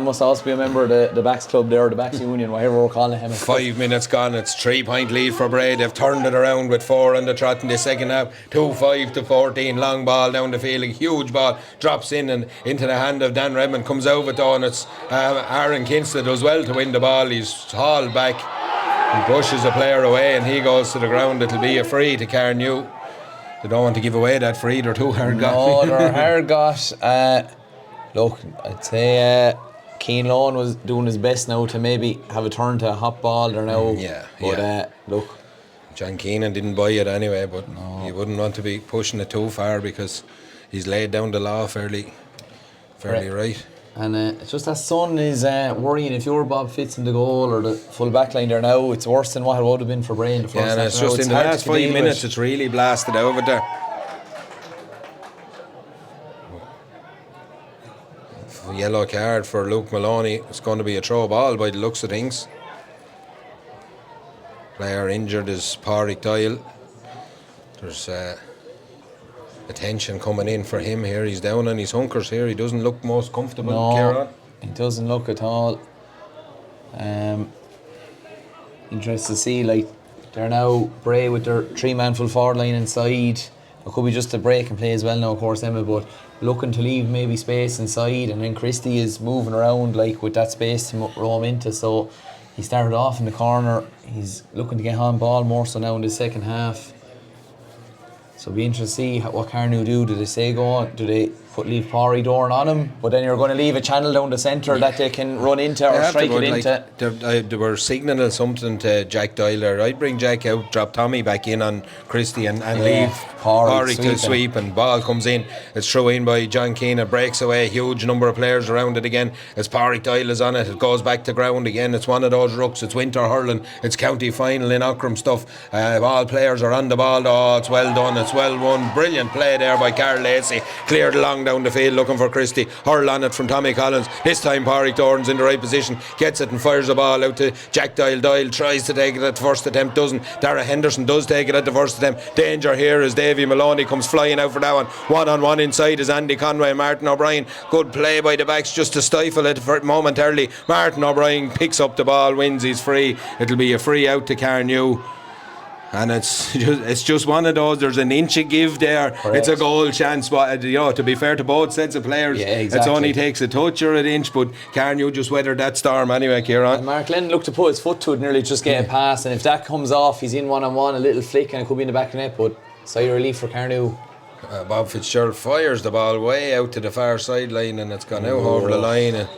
must also be a member of the Backs Club there, or the Backs Union, whatever we're calling him. 5 minutes gone, it's 3-point lead for Bray. They've turned it around with 4 on the trot in the second half. 2-5 to 14, long ball down the field, a huge ball, drops in and into the hand of Dan Redmond, comes over though, and it's Aaron Kinsella does well to win the ball. He's hauled back, he pushes a player away, and he goes to the ground. It'll be a free to Carnew. They don't want to give away that free, they're too hard got. No, they're hard got. Look, I'd say Keenan was doing his best now to maybe have a turn to a hot ball there now. But look, John Keenan didn't buy it anyway, but he wouldn't want to be pushing it too far, because he's laid down the law fairly right. And it's just that sun is worrying. If you're Bob Fitz in the goal or the full back line there now, it's worse than what it would have been for Bray in the first half. And it's just in the last 5 minutes it's really blasted over there. Yellow card for Luke Maloney. It's going to be a throw ball by the looks of things. Player injured is Pádraig Doyle. There's attention coming in for him here. He's down on his hunkers here. He doesn't look most comfortable. No, he doesn't look at all. Interesting to see, like, they're now Bray with their 3-man full forward line inside. It could be just a break and play as well now, of course, Emma, but looking to leave maybe space inside, and then Christie is moving around like with that space to roam into. So he started off in the corner. He's looking to get on ball more so now in the second half. So it'll be interesting to see what Carnew do. Do they stay going? Do they leave Pori Dorn on him, but then you're going to leave a channel down the centre that they can run into or strike it into. They were signalling something to Jack Doyle there. I'd bring Jack out, drop Tommy back in on Christie and leave Pori to sweep, and ball comes in. It's thrown in by John Keenan, breaks away, huge number of players around it again. As Pori Doyle is on it, it goes back to ground again. It's one of those rucks. It's winter hurling. It's county final in Aughrim stuff. All players are on the ball. Oh, it's well done. It's well won. Brilliant play there by Carl Lacey. Cleared along down the field looking for Christie. Hurl on it from Tommy Collins. This time Pádraig Doran's in the right position. Gets it and fires the ball out to Jack Doyle. Doyle tries to take it at the first attempt. Doesn't. Dara Henderson does take it at the first attempt. Danger here as Davy Maloney comes flying out for that one. 1-on-1 inside is Andy Conway and Martin O'Brien. Good play by the backs just to stifle it for momentarily. Martin O'Brien picks up the ball, wins, he's free. It'll be a free out to Carnew. And it's just one of those. There's an inch of give there. Correct. It's a goal chance, but to be fair to both sets of players, it only takes a touch or an inch. But Carnew just weathered that storm anyway, Kieran. And Mark Lennon looked to put his foot to it, nearly just get a pass. And if that comes off, he's in 1-on-1, a little flick, and it could be in the back of the net. But sigh of relief for Carnew. Bob Fitzgerald fires the ball way out to the far sideline, and it's gone out over the line. And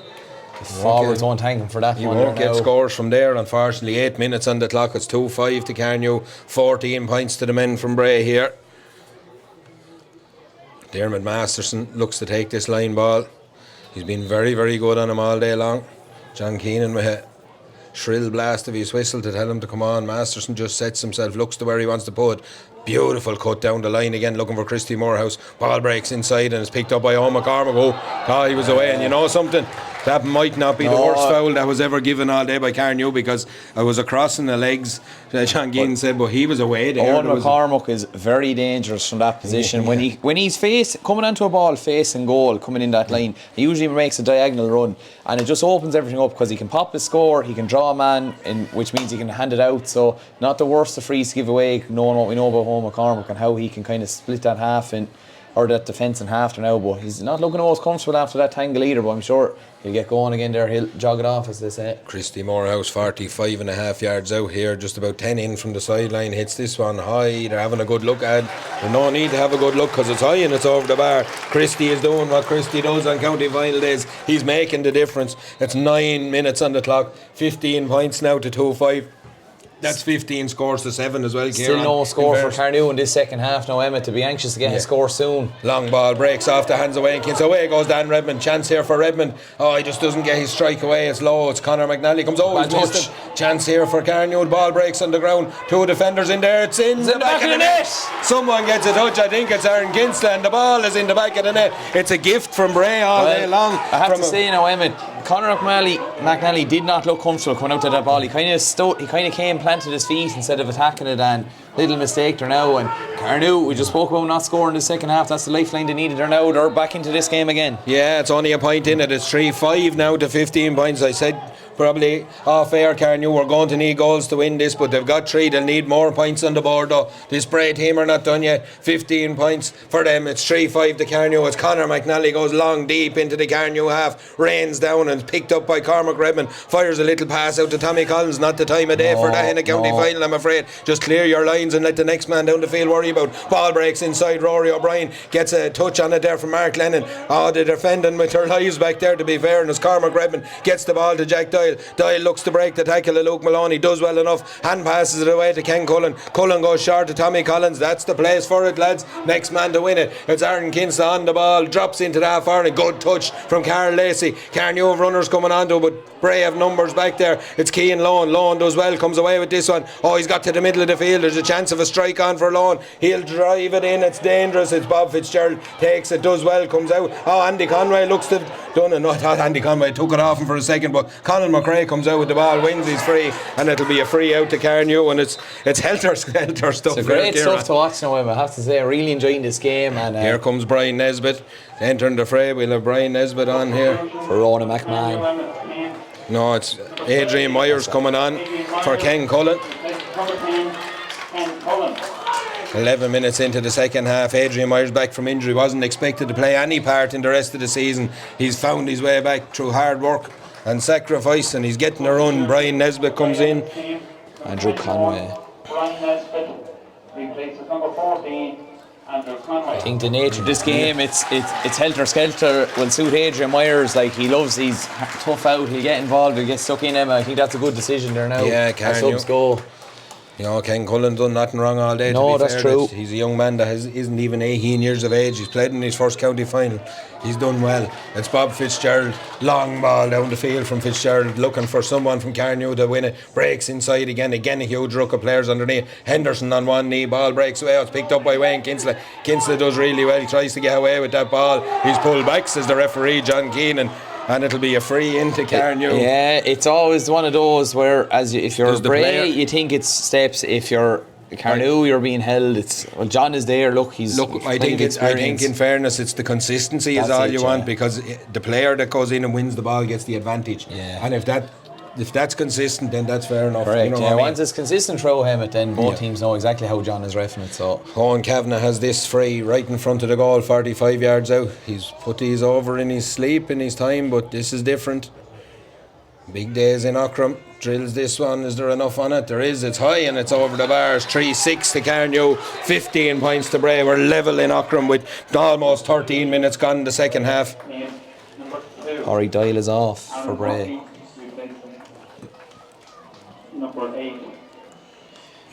forwards won't thank him for that. You won't get scores from there, unfortunately. 8 minutes on the clock. It's 2-5 to Carnew, 14 points to the men from Bray here. Dermot Masterson looks to take this line ball. He's been very, very good on him all day long. John Keenan with a shrill blast of his whistle to tell him to come on. Masterson just sets himself, looks to where he wants to put. Beautiful cut down the line again, looking for Christy Morehouse. Ball breaks inside and is picked up by Eoin McCormack. Thought he was away, and you know something? That might not be the worst foul that was ever given all day by Carnew, because I was across in the legs, John Keenan said, but he was away there. Eoin McCormack is very dangerous from that position. When he's coming onto a ball facing goal, coming in that line, he usually makes a diagonal run, and it just opens everything up, because he can pop his score, he can draw a man, which means he can hand it out. So not the worst of frees to give away, knowing what we know about Eoin McCormack and how he can kind of split that half in, or that defence in half there now. But he's not looking the most comfortable after that tangle either, but I'm sure he'll get going again there. He'll jog it off, as they say. Christy Morehouse, 45.5 yards out here, just about 10 in from the sideline, hits this one high. They're having a good look at it. There's no need to have a good look, because it's high and it's over the bar. Christy is doing what Christy does on county final days. He's making the difference. It's 9 minutes on the clock, 15 points now to 2-5. That's 15 scores to 7 as well, Still Kieran. no score for Carnew in this second half now, Emmet, to be anxious to get a score soon. Long ball breaks off the hands of Wayne Kins. Away goes Dan Redmond. Chance here for Redmond. Oh, he just doesn't get his strike away. It's low. It's Conor McNally. Comes over. He's missed him. Chance here for Carnew. The ball breaks on the ground. 2 defenders in there. It's in the back of the net. Someone gets a touch. I think it's Aaron Kinsler, and the ball is in the back of the net. It's a gift from Bray all day long. I have to say now, Emmet, Conor McNally did not look comfortable coming out to that ball. He kind of came, planted his feet instead of attacking it, and little mistake there now. And Carnew, we just spoke about not scoring the second half. That's the lifeline they needed there now. They're back into this game again. Yeah, it's only a point in it. It's 3-5 now to 15 points. I said probably off air, Carnew were going to need goals to win this, but they've got 3. They'll need more points on the board though. This Bray team are not done yet. 15 points for them. It's 3-5 to Carnew as Conor McNally goes long deep into the Carnew half, rains down and picked up by Cormac Redmond, fires a little pass out to Tommy Collins. Not the time of day for that in a county final, I'm afraid. Just clear your lines and let the next man down the field worry about. Ball breaks inside. Rory O'Brien gets a touch on it there from Mark Lennon. They're defending with their lives back there, to be fair, and as Cormac Redmond gets the ball to Jack Doyle. Doyle looks to break the tackle of Luke Maloney, does well enough, hand passes it away to Ken Cullen. Cullen goes short to Tommy Collins. That's the place for it, lads. Next man to win it. It's Aaron Kinsler on the ball, drops into the half hour, and a good touch from Carl Lacey. Carnew have runners coming on to it, but Bray have numbers back there. It's Cian Lohan. Lohan does well, comes away with this one. He's got to the middle of the field. There's a chance of a strike on for Lohan. He'll drive it in. It's dangerous. It's Bob Fitzgerald takes it, does well, comes out. Andy Conway looks to have done it. No, I thought Andy Conway took it off him for a second, but Colin McRae comes out with the ball, wins, he's free, and it'll be a free out to Carnew, and it's helter-skelter stuff. It's great stuff to watch now, I have to say. I'm really enjoying this game. And here comes Brian Nesbitt entering the fray. We'll have Brian Nesbitt on here for Ronan McMahon. No, it's Adrian Myers coming on for Ken Cullen. 11 minutes into the second half. Adrian Myers back from injury, wasn't expected to play any part in the rest of the season. He's found his way back through hard work and sacrifice, and he's getting a run. Brian Nesbitt comes in. Andrew Conway. Brian Nesbitt replaces number 14, I think the nature of this game, it's helter-skelter will suit Adrian Myers. Like, he's tough out, he'll get involved, he'll get stuck in him. I think that's a good decision there now. Yeah, subs go. You know, Ken Cullen done nothing wrong all day. No, that's true. He's a young man that isn't even 18 years of age. He's played in his first county final. He's done well. It's Bob Fitzgerald, long ball down the field from Fitzgerald, looking for someone from Carnew to win it. Breaks inside again a huge ruck of players underneath. Henderson on one knee, ball breaks away. It's picked up by Wayne Kinsley. Kinsley does really well. He tries to get away with that ball. He's pulled back, says the referee, John Keenan. And it'll be a free into Carnew. Yeah, it's always one of those where, if you're Bray, you think it's steps. If you're Carnew, you're being held. John is there. I think in fairness, it's the consistency is all you want, because the player that goes in and wins the ball gets the advantage. Yeah. And if that's consistent, then that's fair enough. Correct. You know once it's consistent throw Emmet, then both teams know exactly how John is reffing it. So Owen Kavanagh has this free right in front of the goal, 45 yards out. He's put these over in his sleep, in his time, but this is different. Big days in Aughrim. Drills this one. Is there enough on it? There is. It's high and it's over the bars. 3-6 to Carnew, 15 points to Bray. We're level in Aughrim with almost 13 minutes gone in the second half. Corey Doyle is off for Bray. Number 8.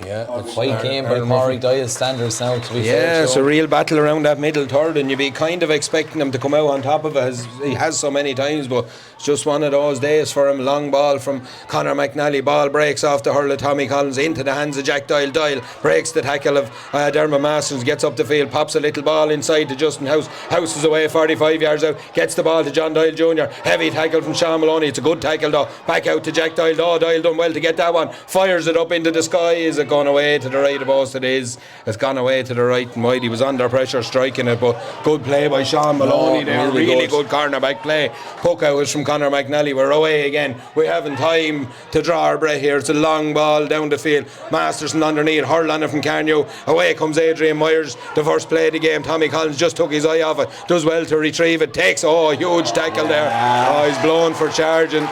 Yeah, quite game by Corey Doyle standards now, to be fair. Yeah, it's a real battle around that middle third, and you'd be kind of expecting him to come out on top of it, as he has so many times, but it's just one of those days for him. Long ball from Conor McNally, ball breaks off the hurl of Tommy Collins into the hands of Jack Doyle. Doyle breaks the tackle of Dermot Masters, gets up the field, pops a little ball inside to Justin House. House is away 45 yards out, gets the ball to John Doyle Jr. Heavy tackle from Sean Maloney. It's a good tackle though. Back out to Jack Doyle. Doyle done well to get that one. Fires it up into the sky. Is it gone away to the right? Of us it is. It's gone away to the right and wide. He was under pressure striking it, but good play by Sean Maloney there. Really good cornerback play. Puck out was from Conor McNally. We're away again. We haven't time to draw our breath here. It's a long ball down the field. Masterson underneath. Hurl on it from Carnew. Away comes Adrian Myers. The first play of the game. Tommy Collins just took his eye off it. Does well to retrieve it. Takes a huge tackle there. He's blown for charging.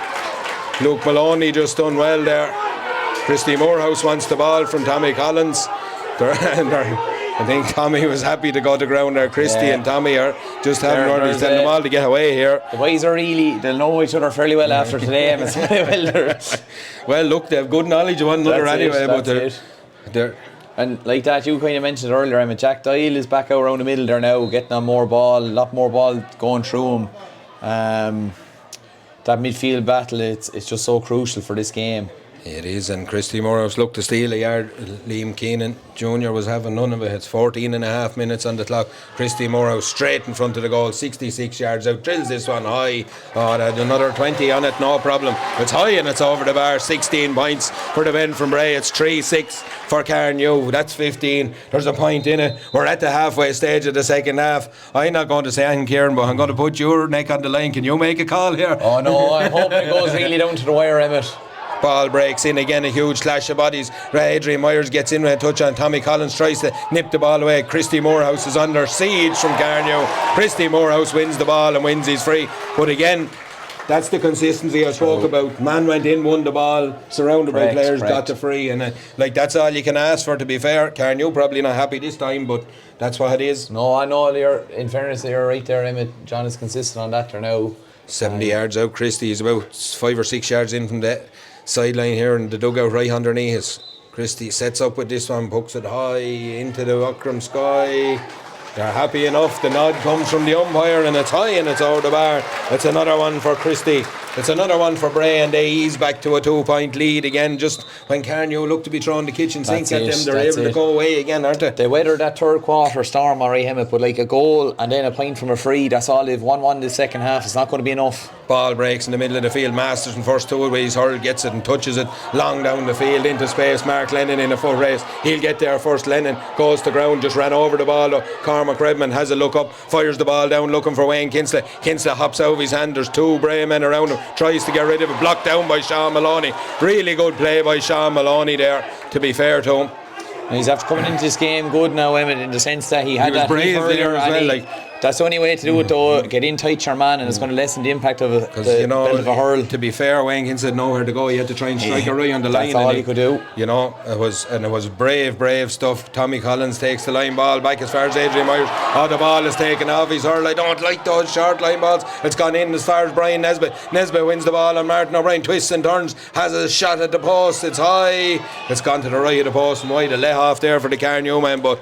Luke Maloney just done well there. Christy Morehouse wants the ball from Tommy Collins. I think Tommy was happy to go to ground there. Christy and Tommy are just having orders. Tell them all to get away here. The boys are they'll know each other fairly well after today. Well, look, they have good knowledge of one another anyway. But they're and like that, you kind of mentioned earlier, Emmet, Jack Doyle is back out around the middle there now, getting on more ball, a lot more ball going through him. That midfield battle, it's just so crucial for this game. It is, and Christy Morehouse looked to steal a yard. Liam Keenan Jr. was having none of it. It's 14 and a half minutes on the clock. Christy Morehouse straight in front of the goal, 66 yards out, drills this one high. Another 20 on it, no problem. It's high and it's over the bar. 16 points for the men from Bray. It's 3-6 for Carnew. That's 15. There's a point in it. We're at the halfway stage of the second half. I'm not going to say anything, Kieran, but I'm going to put your neck on the line. Can you make a call here? Oh no, I'm hoping it goes really down to the wire, Emmet. Ball breaks in again, a huge clash of bodies. Adrian Myers gets in with a touch on. Tommy Collins tries to nip the ball away. Christy Morehouse is under siege from Carnew. Christy Morehouse wins the ball and wins his free. But again, that's the consistency I spoke about. Man went in, won the ball, surrounded by players, got the free, and that's all you can ask for, to be fair. Carnew probably not happy this time, but that's what it is. No, I know, in fairness, you're right there, Emmet. John is consistent on that there now. 70 yards out. Christy is about 5 or 6 yards in from the sideline here, and the dugout right underneath us. Christy sets up with this one, pucks it high into the Aughrim sky. They're happy enough. The nod comes from the umpire, and it's high and it's over the bar. It's another one for Christy. It's another one for Bray, and they ease back to a 2-point lead again. Just when Carnew look to be throwing the kitchen sink at them, they're able to go away again, aren't they? They weathered that third quarter storm, alright, Emmet, but like a goal and then a point from a free, that's all they've 1-1 the second half. It's not going to be enough. Ball breaks in the middle of the field. Masters in first two ways. Hurl gets it and touches it long down the field into space. Mark Lennon in a full race. He'll get there first. Lennon goes to ground, just ran over the ball. Cormac Redmond has a look up, fires the ball down looking for Wayne Kinsley. Kinsley hops out of his hand. There's two Bray men around him. Tries to get rid of it. Blocked down by Sean Maloney. Really good play by Sean Maloney there, to be fair to him. And he's after coming into this game good now, Emmet, in the sense that he had that brave earlier there as well, That's the only way to do it though. Get in tight your man, and it's going to lessen the impact of the belt of a hurl. To be fair, Wayne Hinson had nowhere to go. He had to try and strike a right on the line. That's all he could do. You know, it was brave stuff. Tommy Collins takes the line ball back as far as Adrian Myers. Oh, the ball is taken off his hurl. I don't like those short line balls. It's gone in as far as Brian Nesbitt. Nesbitt wins the ball, and Martin O'Brien twists and turns, has a shot at the post. It's high. It's gone to the right of the post and wide. A let off there for the Carnew man, but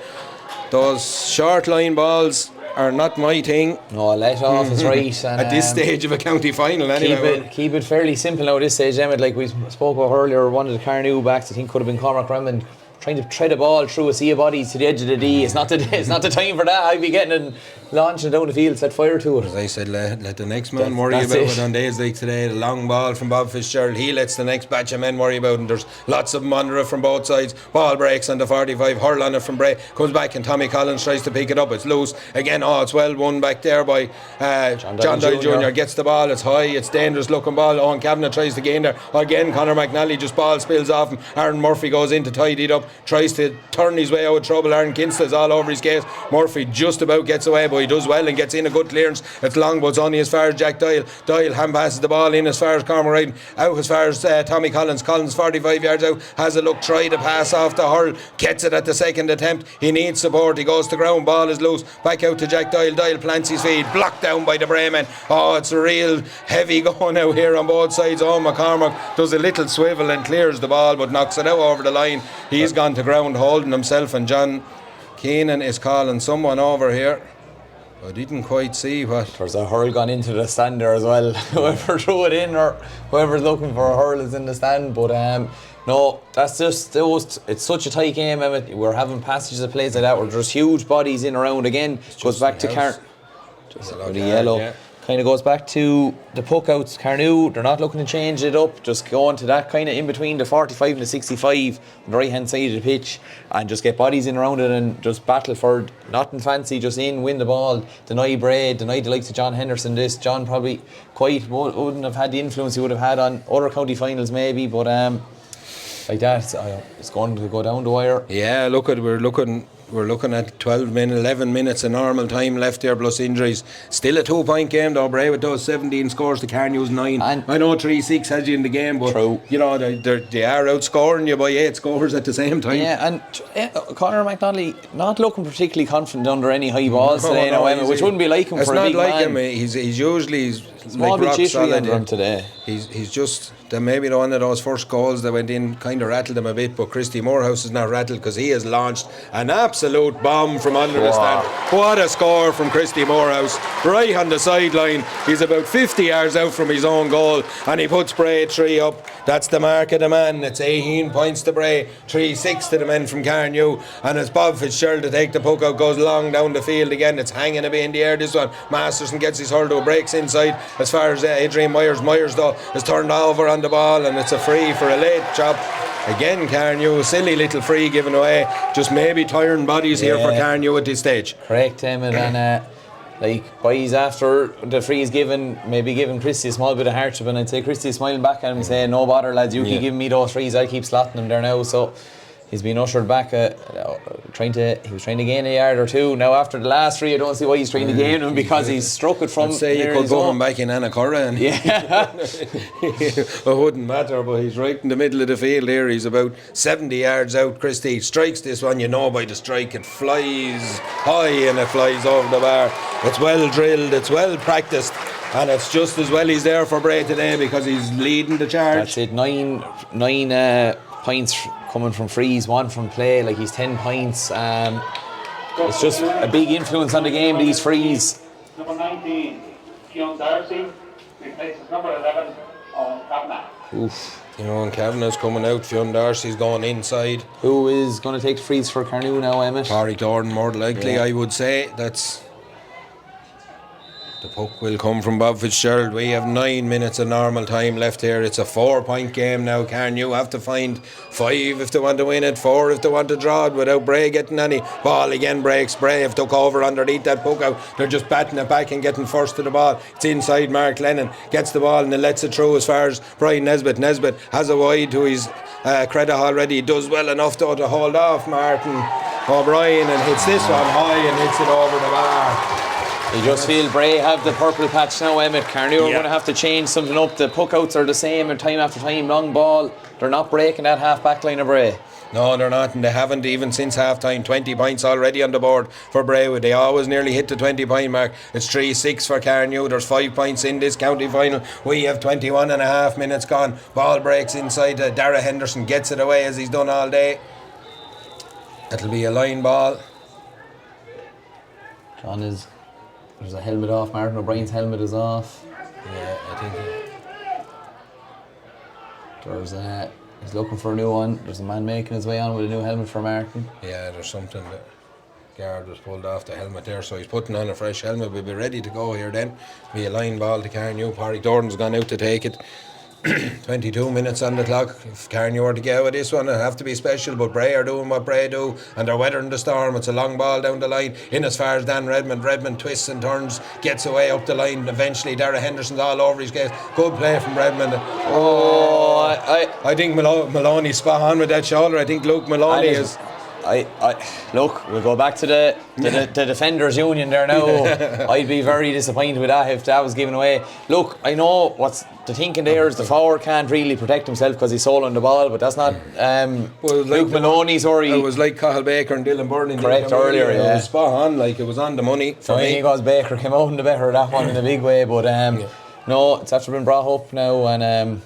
those short line balls are not my thing. No, let off is right. And at this stage of a county final, anyway. Keep it fairly simple now at this stage, Emmet. Like we spoke about earlier, one of the Carnew backs, I think, could have been Cormac Remond, trying to tread a ball through a sea of bodies to the edge of the D. It's not the time for that. I'd be getting and launching down the field, set fire to it. As I said, let the next man worry about it on days like today. The long ball from Bob Fitzgerald, he lets the next batch of men worry about it, and there's lots of them under it from both sides. Ball breaks on the 45, hurl on it from Bray, comes back and Tommy Collins tries to pick it up. It's loose again. It's well won back there by John Doyle Jr. Gets the ball, it's high, it's dangerous looking ball. Owen Kavanagh tries to gain there again. Conor McNally, just ball spills off him. Aaron Murphy goes in to tidy it up, tries to turn his way out of trouble. Aaron Kinstall's all over his case. Murphy just about gets away, but he does well and gets in a good clearance. It's long, but it's only as far as Jack Doyle. Doyle hand passes the ball in as far as Cormac Ryan, out as far as Tommy Collins. Collins 45 yards out, has a look, try to pass off the hurl, gets it at the second attempt. He needs support, he goes to ground, ball is loose, back out to Jack Doyle. Doyle plants his feet, blocked down by the Bray men. It's a real heavy going out here on both sides. McCormack does a little swivel and clears the ball, but knocks it out over the line. He's gone to ground holding himself, and John Keenan is calling someone over here. I didn't quite see what. There's a hurl gone into the stand there as well. Whoever threw it in or whoever's looking for a hurl is in the stand. But no, that's just it's such a tight game, Emmet. We're having passages of plays like that where there's huge bodies in around again. Goes back to Carn. Just the yellow. Yeah. Kind of goes back to the puck outs. Carnew, they're not looking to change it up, just going to that kind of in between the 45 and the 65 on the right hand side of the pitch, and just get bodies in around it and just battle for nothing fancy, just win the ball, deny Bray, deny the likes of John Henderson. John probably quite wouldn't have had the influence he would have had on other county finals maybe, but like that, it's going to go down the wire. Yeah, we're looking at 11 minutes of normal time left here plus injuries. Still a 2-point game though. Bray with those 17 scores, the Carnew's 9. And I know 3-6 has you in the game, but you know they are outscoring you by 8 scores at the same time. Yeah, and Conor McNally not looking particularly confident under any high balls today, which wouldn't be like him for a big man. It's not like him. He's usually small like rock solid under him today. He's just maybe the one of those first goals that went in kind of rattled him a bit, but Christy Morehouse is not rattled because he has launched an absolute bomb from under the stand. What a score from Christy Morehouse, right on the sideline. He's about 50 yards out from his own goal, and he puts Bray 3 up. That's the mark of the man. It's 18 points to Bray, 3-6 to the men from Carnew, and it's Bob Fitzgerald to take the puck out, goes long down the field again. It's hanging a bit in the air, this one. Masterson gets his hurl to, breaks inside as far as Adrian Myers though is turned over on the ball, and it's a free for a late chop. Again, Carnew, a silly little free given away. Just maybe tiring bodies here for Carnew at this stage. Correct, Emmet, and like boys after the free is given, maybe giving Christy a small bit of hardship, and I'd say Christy is smiling back at him saying, no bother lads, you keep giving me those frees, I'll keep slotting them there now. So he's been ushered back, he was trying to gain a yard or two. Now after the last free, I don't see why he's trying to gain him, because he's struck it from. I'd say you could go him back in Annacurra and it wouldn't matter, but he's right in the middle of the field here. He's about 70 yards out. Christie strikes this one, by the strike, it flies high and it flies over the bar. It's well drilled, it's well practiced, and it's just as well he's there for Bray today because he's leading the charge. That's it, nine points coming from frees, 1 from play. Like, he's 10 points. It's just a big influence on the game, these frees. Number 19, Fionn Darcy, replaces number 11, Owen Kavanagh. Owen Kavanagh's coming out. Fionn Darcy's going inside. Who is going to take the frees for Carnew now, Emmet? Pádraig Doran, more than likely, I would say. That's the puck will come from Bob Fitzgerald. We have 9 minutes of normal time left here. It's a 4-point game now. Carnew have to find 5 if they want to win it, 4 if they want to draw it without Bray getting any. Ball again breaks. Bray have took over underneath that puck out. They're just batting it back and getting first to the ball. It's inside. Mark Lennon gets the ball and then lets it through as far as Brian Nesbitt. Nesbitt has a wide to his credit already. He does well enough though to hold off Martin O'Brien and hits this one high and hits it over the bar. You just feel Bray have the purple patch now, Emmet. Carnew are going to have to change something up. The puck-outs are the same and time after time. Long ball. They're not breaking that half-back line of Bray. No, they're not, and they haven't even since half-time. 20 points already on the board for Bray. They always nearly hit the 20-point mark. It's 3-6 for Carnew. There's 5 points in this county final. We have 21 and a half minutes gone. Ball breaks inside. Dara Henderson gets it away as he's done all day. It'll be a line ball. There's a helmet off. Martin O'Brien's helmet is off. Yeah, I think he's looking for a new one. There's a man making his way on with a new helmet for Martin. Yeah, there's something. The guard was pulled off the helmet there, so he's putting on a fresh helmet. We'll be ready to go here then. Be a line ball to Carnew. Pádraig Dordan's gone out to take it. 22 minutes on the clock. If Carnew are to get out of this one, it'll have to be special, but Bray are doing what Bray do, and they're weathering the storm. It's a long ball down the line, in as far as Dan Redmond. Redmond twists and turns, gets away up the line. Eventually Dara Henderson's all over his case. Good play from Redmond. I think Maloney's spot on with that shoulder. I think Luke Maloney is... Look, we'll go back to the defenders union there now. I'd be very disappointed with that if that was given away. Look, I know what's the thinking there is the forward can't really protect himself because he's solo on the ball, but that's not Luke Maloney's or it was like Cathal Baker and Dylan Byrne. Correct earlier, yeah. It was spot on, like it was on the money for me. Because Baker came out in the better of that one in a big way, but no, it's after been brought up now, and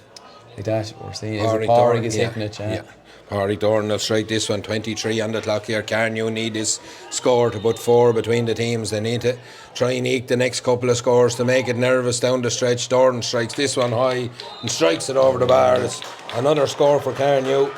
like that we're seeing Pádraig is hitting it. Yeah. Pádraig Dordan will strike this one. 23 on the clock here. Carnew need this score to put 4 between the teams. They need to try and eke the next couple of scores to make it nervous down the stretch. Dordan strikes this one high and strikes it over the bar. It's another score for Carnew.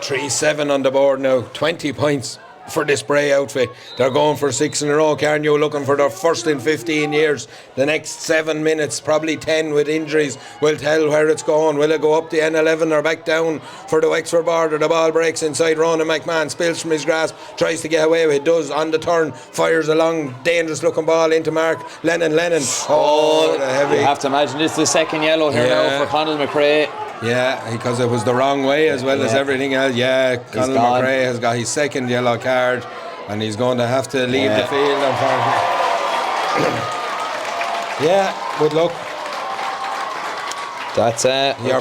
3-7 on the board now. 20 points for this Bray outfit. They're going for 6 in a row. Carnew looking for their first in 15 years. The next 7 minutes, probably 10 with injuries, will tell where it's going. Will it go up the N11 or back down for the Wexford border? The ball breaks inside. Ronan McMahon spills from his grasp, tries to get away with it, does on the turn, fires a long, dangerous looking ball into Mark Lennon. Oh, the heavy. You have to imagine this is the second yellow here now for Conal McRae. Yeah, because it was the wrong way as well as everything else. Yeah, Conal McRae has got his second yellow card and he's going to have to leave the field. Good luck. That's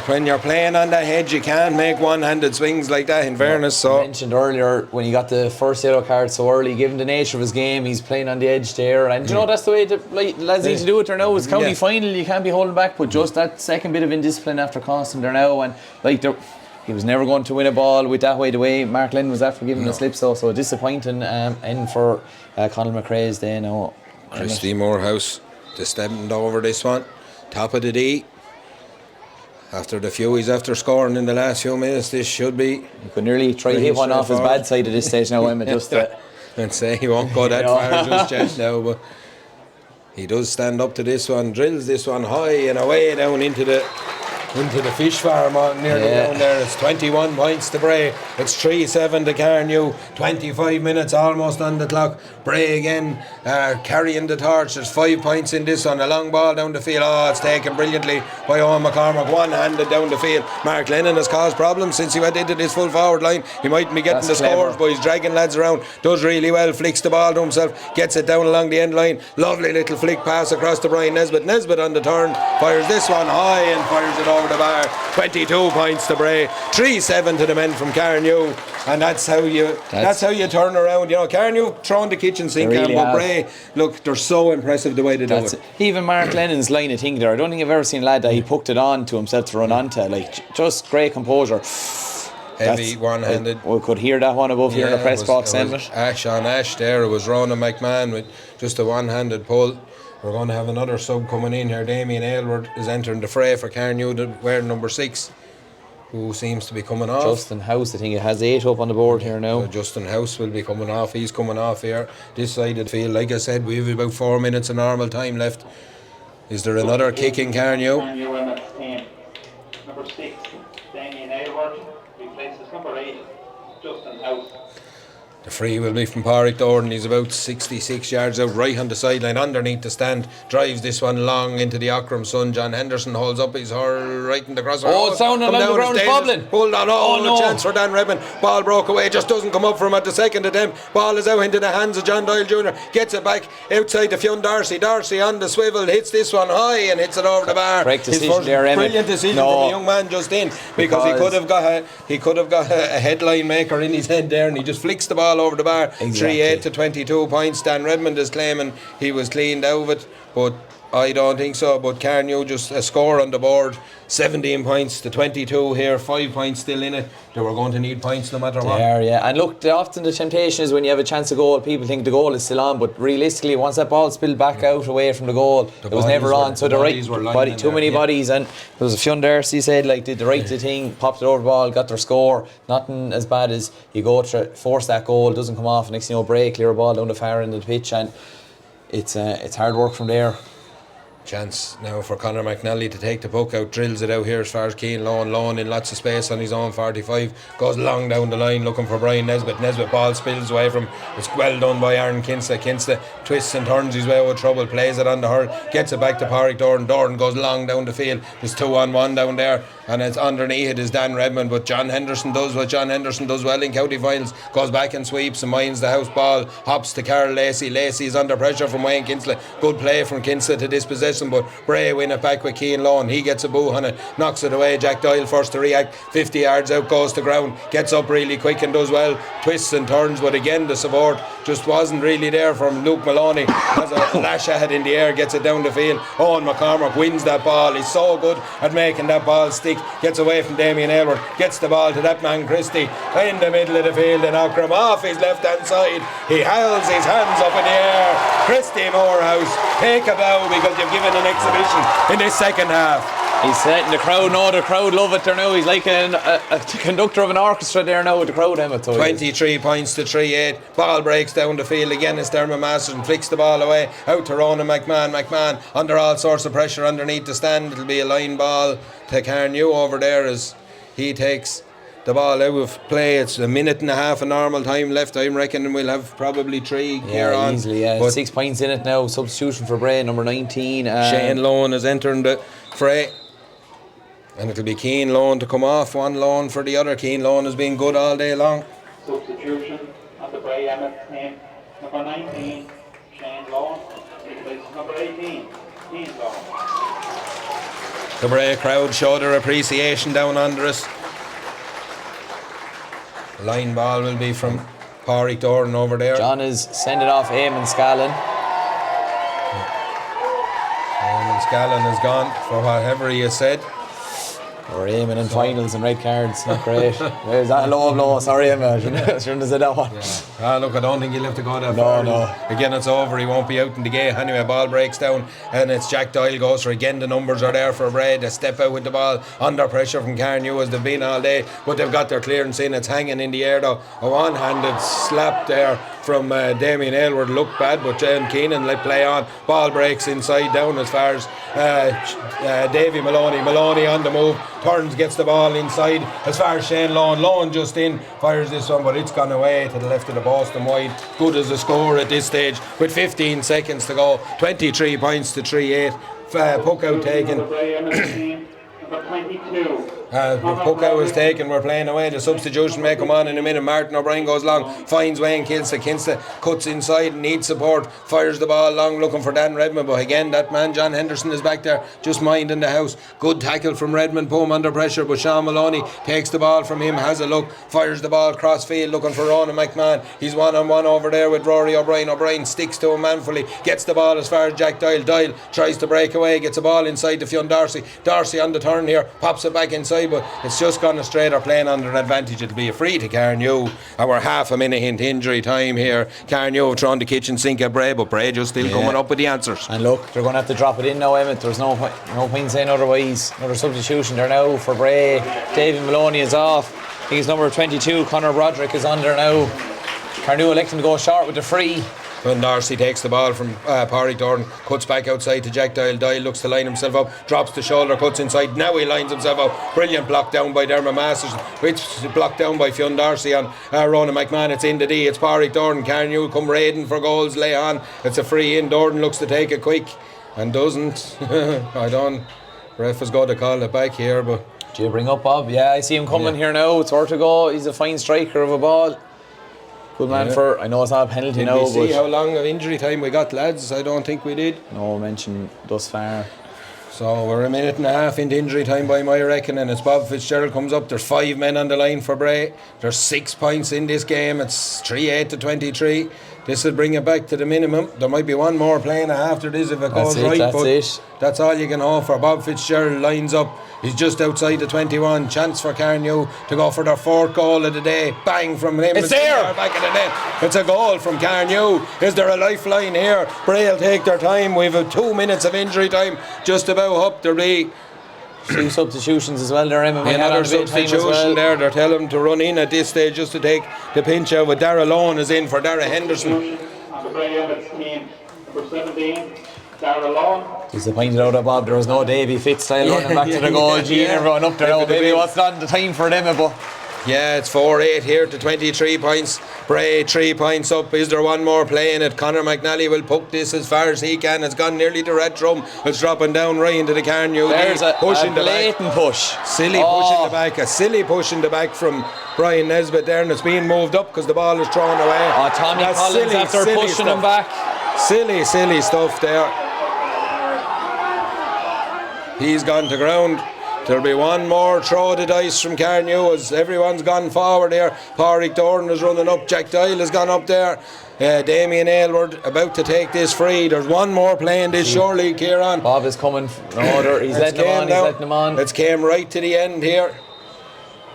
when you're playing on that hedge, you can't make one-handed swings like that, in fairness. So I mentioned earlier when he got the first yellow card so early, given the nature of his game, he's playing on the edge there, and you know that's the way lads need to do it there now. It's county final, you can't be holding back, but just that second bit of indiscipline after costing there now, and he was never going to win a ball with that way. The way Mark Lennon was after giving the slips, so a disappointing end for Conal McRae's day now. Christy Morehouse just stepping over this one, top of the D. After the few he's after scoring in the last few minutes, this should be. You could nearly try to hit one off his bad side at this stage now, Emmet. And say he won't go that far just yet now, but he does stand up to this one, drills this one high and away down into the fish farm nearly down there. It's 21 points to Bray. It's 3-7 to Carnew. 25 minutes almost on the clock. Bray again carrying the torch. There's 5 points in this one. A long ball down the field. It's taken brilliantly by Owen McCormack. One-handed down the field. Mark Lennon has caused problems since he went into this full forward line. He mightn't be getting the scores, but he's dragging lads around. Does really well. Flicks the ball to himself. Gets it down along the end line. Lovely little flick pass across to Brian Nesbitt. Nesbitt on the turn. Fires this one high and fires it over the bar. 22 points to Bray. 3-7 to the men from Carnew, and that's how you turn around. You know, Carnew throwing the kitchen sink at but Bray, look, they're so impressive the way they do it. Even Mark Lennon's line of thinking there, I don't think I've ever seen a lad that he pucked it on to himself to run onto, like just great composure. Heavy one-handed. We could hear that one above here in the press box. Ash on Ash there. It was Ronan McMahon with just a one-handed pull. We're going to have another sub coming in here. Damien Aylward is entering the fray for Carnew, wearing number 6, who seems to be coming off. Justin House, I think it has 8 up on the board here now. Justin House will be coming off. He's coming off here. This side of the field, like I said, we have about 4 minutes of normal time left. Is there another kick in Carnew? Carnew Emmets team. Number 6, Damien Aylward, replaces number 8, Justin House. The free will be from Pádraig Doran. He's about 66 yards out, right on the sideline, underneath the stand. Drives this one long into the Aughrim son. John Henderson holds up his hurl right in the crossbar. Oh, it's down along the ground, bobbling. Hold on, no. Chance for Dan Redmond. Ball broke away, just doesn't come up for him at the second attempt. Ball is out into the hands of John Doyle Jr. Gets it back outside the Fionn Darcy. Darcy on the swivel, hits this one high and hits it over the bar. Correct decision there, Emmet. Brilliant decision from a young man just in, because he could have got a headline maker in his head there, and he just flicks the ball over the bar. Exactly. 3-8 to 22 points. Dan Redmond is claiming he was cleaned out of it, but I don't think so. But Carnew just a score on the board, 17 points to 22 here, 5 points still in it. They were going to need points no matter what. Yeah. And look, often the temptation is when you have a chance to goal, people think the goal is still on, but realistically, once that ball spilled back out away from the goal, it was never on. So the right body, too many bodies, and there was a Fionn Darcy said, like, did the right thing, popped it over the ball, got their score. Nothing as bad as you go to force that goal, doesn't come off, next thing you know, break, clear a ball down the far end of the pitch, and it's hard work from there. Chance now for Conor McNally to take the puck out, drills it out here as far as Keane Lone in lots of space on his own 45, goes long down the line looking for Brian Nesbitt ball spills away from, it's well done by Aaron Kinsley twists and turns his way out of trouble, plays it on the hurl, gets it back to Pádraig Doran goes long down the field, there's 2-on-1 down there, and it's underneath it is Dan Redmond, but John Henderson does what John Henderson does well in county finals, goes back and sweeps and minds the house ball, hops to Carl Lacey is under pressure from Wayne Kinsley, good play from Kinsley to dispossess him, but Bray win it back with Keane Lone. He gets a boo on it, knocks it away. Jack Doyle first to react, 50 yards out, goes to ground, gets up really quick and does well, twists and turns, but again the support just wasn't really there from Luke Maloney. Has a lash at it in the air, gets it down the field. Owen McCormack wins that ball. He's so good at making that ball stick, gets away from Damien Aylward, gets the ball to that man Christie in the middle of the field, and Aughrim off his left hand side, he howls his hands up in the air. Christie Morehouse, take a bow, because you've given an exhibition in this second half. He's setting the crowd now, the crowd love it there now. He's like a conductor of an orchestra there now with the crowd, Emmet. 23 points to 3-8. Ball breaks down the field again. It's Dermot Masterson flicks the ball away out to Ronan McMahon under all sorts of pressure underneath the stand. It'll be a line ball to Carnew over there as he takes the ball out of play. It's a minute and a half of normal time left. I'm reckoning we'll have probably 3 here on. Easily, yeah. But 6 points in it now. Substitution for Bray, number 19. Shane Lone is entering the fray. And it'll be Keane Lone to come off. One Lone for the other. Keane Lone has been good all day long. Substitution on the Bray Emmets name. Number 19, Shane Lone. Replaces number 18, Keane Lone. The Bray crowd show their appreciation down under us. Line ball will be from Pádraig Doran over there. John is sending off Eamon Scallon. Eamon Scallon has gone for whatever he has said. Or Eamon in finals and red cards, not great. There's that low blow, sorry Emmet, shouldn't have said that one. Look, I don't think he'll have to go that far. No. Again, it's over, he won't be out in the game. Anyway, ball breaks down and it's Jack Doyle goes for again. The numbers are there for Bray. They step out with the ball under pressure from Carnew as they've been all day, but they've got their clearance in. It's hanging in the air though. A one-handed slap there from Damien Aylward looked bad, but Keenan let play on. Ball breaks inside down as far as Davy Maloney on the move, turns, gets the ball inside as far as Shane Lone. Lone just in, fires this one, but it's gone away to the left of the post and wide. Good as a score at this stage with 15 seconds to go. 23 points to 3-8. Puck out taken. Number 22. Puck out was taken, we're playing away. The substitution may come on in a minute. Martin O'Brien goes long, finds Wayne Kinsley cuts inside, needs support, fires the ball long looking for Dan Redmond, but again that man John Henderson is back there just minding the house. Good tackle from Redmond, Boom under pressure, but Sean Maloney takes the ball from him, has a look, fires the ball cross field looking for Ronan McMahon. He's one-on-one over there with Rory O'Brien. O'Brien sticks to him manfully, gets the ball as far as Jack Doyle. Doyle tries to break away, gets a ball inside to Fionn Darcy on the turn here, pops it back inside, but it's just gone astray. They're playing under an advantage. It'll be a free to Carnew. We're half a minute into injury time here. Carnew have thrown the kitchen sink at Bray, but Bray just still coming up with the answers. And look, they're going to have to drop it in now, Emmet. There's no point saying otherwise. Another substitution there now for Bray. David Maloney is off. I think he's number 22. Conor Broderick is on there now. Carnew electing to go short with the free. when Darcy takes the ball from Pádraig Dorn, cuts back outside to Jack Doyle. Doyle looks to line himself up, drops the shoulder, cuts inside. Now he lines himself up. Brilliant block down by Dermot Masters, which blocked down by Fionn Darcy on Ronan McMahon. It's in the D. It's Pádraig Dorn. Carnew come raiding for goals. Lay on. It's a free in. Dorn looks to take it quick and doesn't. I don't. Ref has got to call it back here, but. Do you bring up Bob? Yeah, I see him coming here now. It's worth to go. He's a fine striker of a ball. Good man for. I know it's not a penalty did now. Did we see how long of injury time we got, lads? I don't think we did. No mention thus far. So we're a minute and a half into injury time by my reckoning. As Bob Fitzgerald comes up, there's 5 men on the line for Bray. There's 6 points in this game. It's 38 to 23. This will bring it back to the minimum. There might be one more playing after this if it goes right. That's that's all you can hope for. Bob Fitzgerald lines up. He's just outside the 21. Chance for Carnew to go for their 4th goal of the day. Bang from him. It's there. Back in the net. It's a goal from Carnew. Is there a lifeline here? Bray will take their time. We've 2 minutes of injury time. Just about up. There'll be 2 substitutions as well there, Emma. Another substitution there. They're telling him to run in at this stage just to take the pinch out. But Dara Lone is in for Dara Henderson. And the Bray Emmets team, number 17, Dara Lone. Disappointed out of Bob. There was no Davy Fitz-style running back to the goal. Gee, everyone up there now. Maybe what's not the time for them, but. Yeah, it's 4-8 here to 23 points. Bray 3 points up. Is there one more playing it? Conor McNally will poke this as far as he can. It's gone nearly to red drum. It's dropping down right into the Carnew. There's a blatant push. Silly push in the back. A silly push in the back from Brian Nesbitt there, and it's being moved up because the ball is thrown away. Oh, Tommy Collins after pushing him back. Silly stuff there. He's gone to ground. There'll be one more throw of the dice from Carnew as everyone's gone forward here. Pádraig Dorn is running up. Jack Doyle has gone up there. Damien Aylward about to take this free. There's one more playing this surely, Kieran. Bob is coming. No, he's letting him on. It's came right to the end here.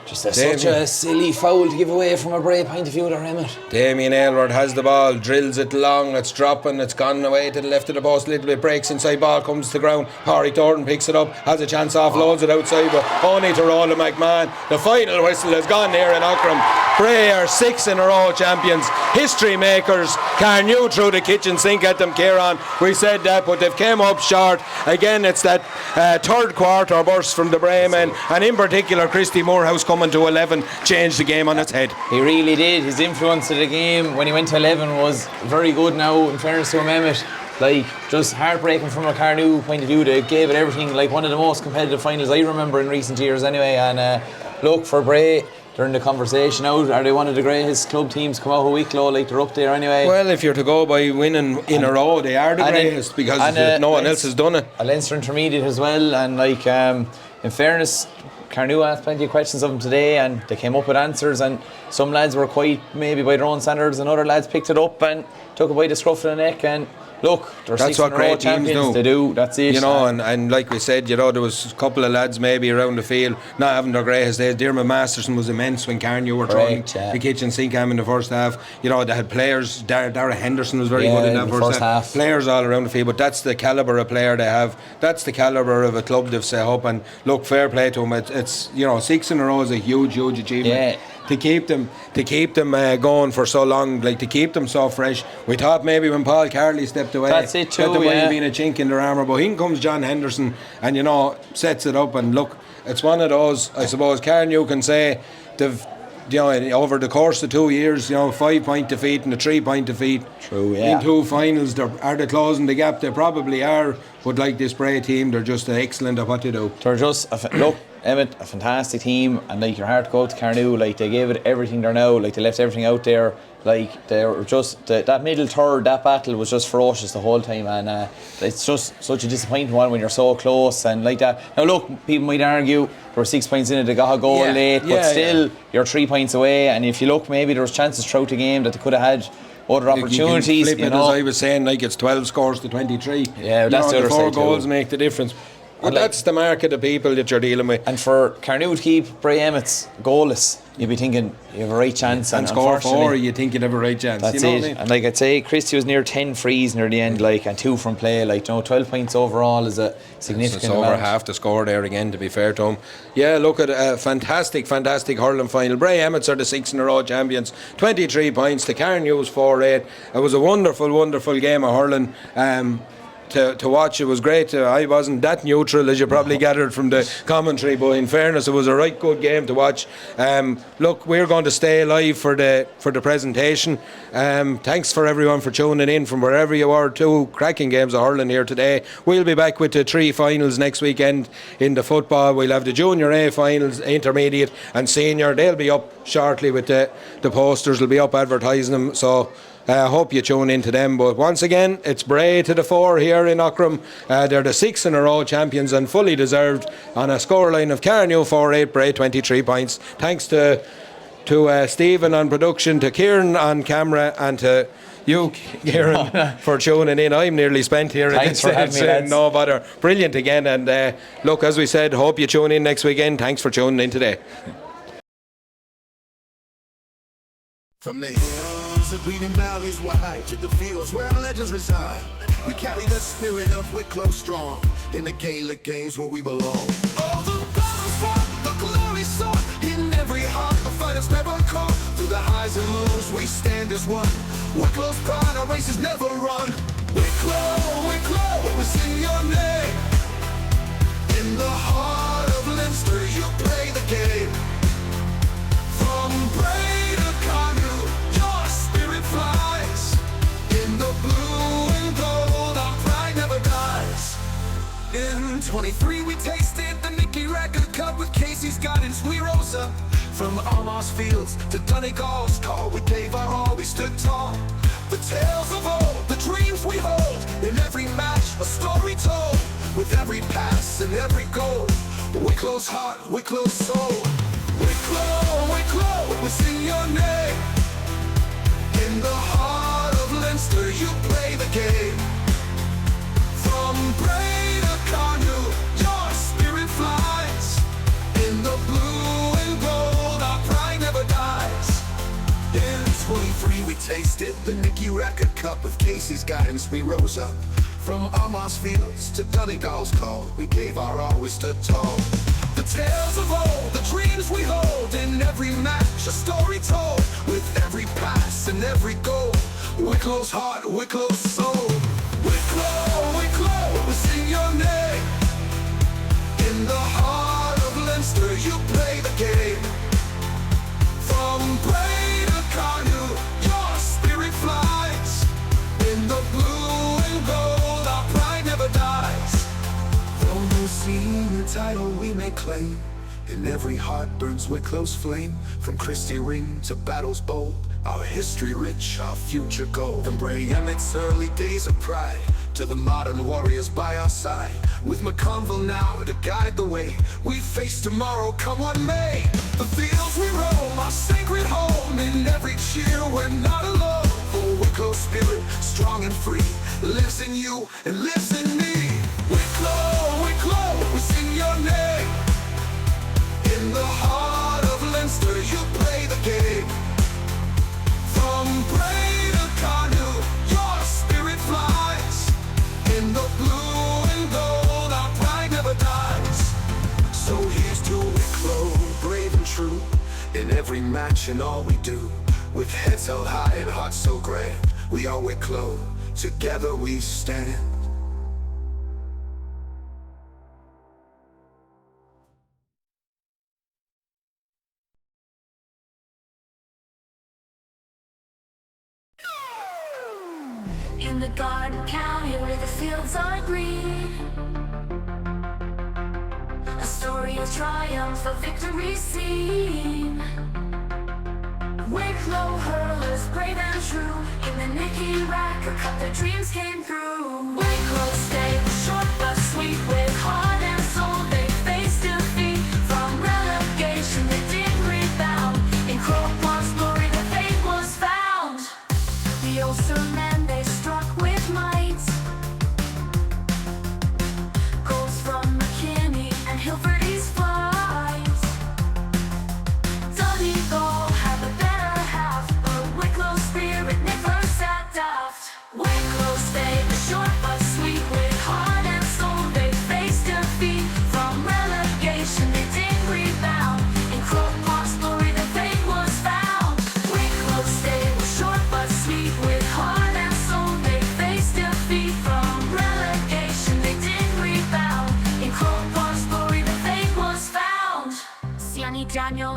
Just such a silly foul to give away from a Bray point of view there, Emmet. Damien Aylward has the ball, drills it long, it's dropping, it's gone away to the left of the post a little bit, breaks inside, ball comes to the ground. Pádraig Dorn picks it up, has a chance, offloads it outside, but only to Roland McMahon. The final whistle has gone here in Aughrim. Bray are 6 in a row champions, history makers. Carnew threw the kitchen sink at them, Kieran. We said that, but they've came up short. Again, it's that 3rd quarter burst from the Bray men, and in particular, Christy Morehouse coming to 11 changed the game on its head. He really did. His influence of the game when he went to 11 was very good now, in fairness to him, Emmet. Like, just heartbreaking from a Carnew point of view. They gave it everything, like one of the most competitive finals I remember in recent years anyway. And look, for Bray, they're in the conversation out. Are they one of the greatest club teams come out of Wicklow? Like, they're up there anyway. Well, if you're to go by winning in a row, they are the greatest because no one else has done it. A Leinster intermediate as well, and like, in fairness, Carnew asked plenty of questions of them today and they came up with answers, and some lads were quite maybe by their own standards and other lads picked it up and took it by the scruff of the neck. And look, they're that's 6 what in a row great teams champions. do. They do, that's it. You know, and like we said, you know, there was a couple of lads maybe around the field not having their greatest days. Dermot Masterson was immense when Carnew were throwing the kitchen sink at him in the first half. You know, they had players. Dara Henderson was very good in that first half. Players all around the field, but that's the calibre of player they have. That's the calibre of a club they've set up. And look, fair play to them. It's you know, 6 in a row is a huge achievement. Yeah. To keep them going for so long, like to keep them so fresh. We thought maybe when Paul Carley stepped away, that's it too, that there might have been a chink in their armour, but in comes John Henderson and, you know, sets it up. And look, it's one of those, I suppose Carnew can say they've, you know, over the course of 2 years, you know, 5-point defeat and a 3-point defeat. True, yeah. In 2 finals, are they closing the gap? They probably are, but like this Bray team, they're just excellent at what they do. They're just look, Emmet, a fantastic team, and like your heart to go out to Carnew, like they gave it everything there now, like they left everything out there, like they were just that middle third, that battle was just ferocious the whole time, and it's just such a disappointing one when you're so close and like that. Now look, people might argue there were 6 points in it, they got a goal late, but still you're 3 points away, and if you look, maybe there was chances throughout the game that they could have had other opportunities. You know, as I was saying, like it's 12 scores to 23. Yeah, that's the other 4 side goals too. make the difference. Well, that's the mark of the people that you're dealing with. And for Carnew to keep Bray Emmets goalless, you'd be thinking you have a right chance. And score 4, you think you'd have a right chance. That's you know it. What I mean? And like I'd say, Christie was near 10 frees near the end, and 2 from play. 12 points overall is a significant it's over amount. half the score there again, to be fair to him. Yeah, look at a fantastic hurling final. Bray Emmets are the 6 in a row champions. 23 points. The Carnews 4-8. It was a wonderful game of hurling. To watch, it was great. I wasn't that neutral, as you probably gathered from the commentary, but in fairness, it was a right good game to watch. Look, we're going to stay alive for the presentation. Thanks for everyone for tuning in from wherever you are. 2 cracking games of hurling here today. We'll be back with the 3 finals next weekend in the football. We'll have the Junior A finals, intermediate and senior. They'll be up shortly with the posters. They'll be up advertising them. So I hope you tune into them. But once again, it's Bray to the 4 here in Aughrim. They're the 6 in a row champions and fully deserved on a scoreline of Carnew 4-8, Bray 23 points. Thanks to Stephen on production, to Kieran on camera, and to you, Kieran, for tuning in. I'm nearly spent here. Thanks for having me, lads. No bother. Brilliant again. And look, as we said, hope you tune in next weekend. Thanks for tuning in today. From the hills of bleeding valleys wide to the fields where our legends reside, we carry the spirit of Wicklow strong in the Gaelic games where we belong. All the battles fought, the glory sought, in every heart the fighters never caught. Through the highs and lows we stand as one. Wicklow's pride, our races never run. Wicklow, Wicklow, we sing your name. In the heart of Leinster you play the game. From Bray to Carnew, your spirit flies. In the blue and gold, our pride never dies. In 23 we tasted the Nicky Record Cup. With Casey's guidance we rose up. From Almost Fields to Donegal's call, we gave our all, we stood tall. The tales of old, the dreams we hold. In every match, a story told. With every pass and every goal, Wicklow's heart, Wicklow's soul. Wicklow, Wicklow, we sing your name. In the heart of Leinster you play the game. From Bray to Carnew, your spirit flies. In the blue and gold, our pride never dies. In 23 we tasted the Nicky Record Cup. With Casey's guidance we rose up. From Almost Fields to Donegal's call, we gave our all, we stood tall. The tales of old, the dreams we hold. In every match, a story told. With every pass and every goal, Wicklow's heart, Wicklow's soul. Wicklow, Wicklow, we sing your name. In the heart of Leinster you play the game. From Bray to Carnew, your spirit flies. In the blue and gold, our pride never dies. Though no senior title we may claim, in every heart burns Wicklow's flame. From Christie Ring to battles bold, our history rich, our future gold. From Bray Emmets' early days of pride to the modern warriors by our side. With McConville now to guide the way, we face tomorrow come what may. The fields we roam, our sacred home. In every cheer we're not alone. For Wicklow's spirit, strong and free, lives in you and lives in me. Wicklow, Wicklow, we sing your name. In the heart of Leinster you play the game. From Bray to Carnew, your spirit flies. In the blue and gold, our pride never dies. So here's to Wicklow, brave and true. In every match and all we do. With heads held high and hearts so grand, we are Wicklow, together we stand. In the garden county where the fields are green, a story of triumph, a victory seen. Wicklow hurlers, brave and true, in the Nicky Record Cup their dreams came through. Wicklow stayed short but sweet, with heart and soul they faced defeat. From relegation they did rebound, in Croquant's glory the fate was found. The Ulster men they struck with might, goals from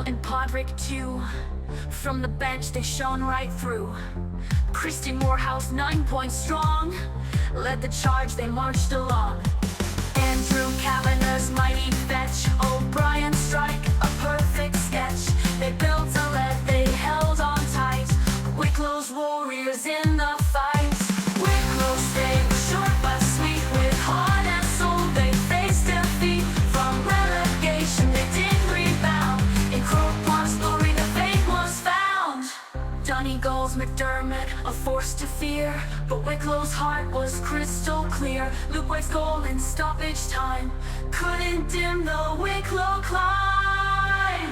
and Podrick too. From the bench they shone right through. Christy Morehouse, 9 points strong, led the charge, they marched along. Andrew Kavanagh's mighty fetch, O'Brien strike, a perfect sketch. They built a lead, they held on tight. Wicklow's warriors in the fight. Wicklow stayed short but sweet, with heart and soul they faced defeat. From relegation they didn't rebound. In Croke Park's glory the fate was found. Donegal's McDermott, a force to fear, but Wicklow's heart was crystal clear. Luke White's goal in stoppage time couldn't dim the Wicklow climb.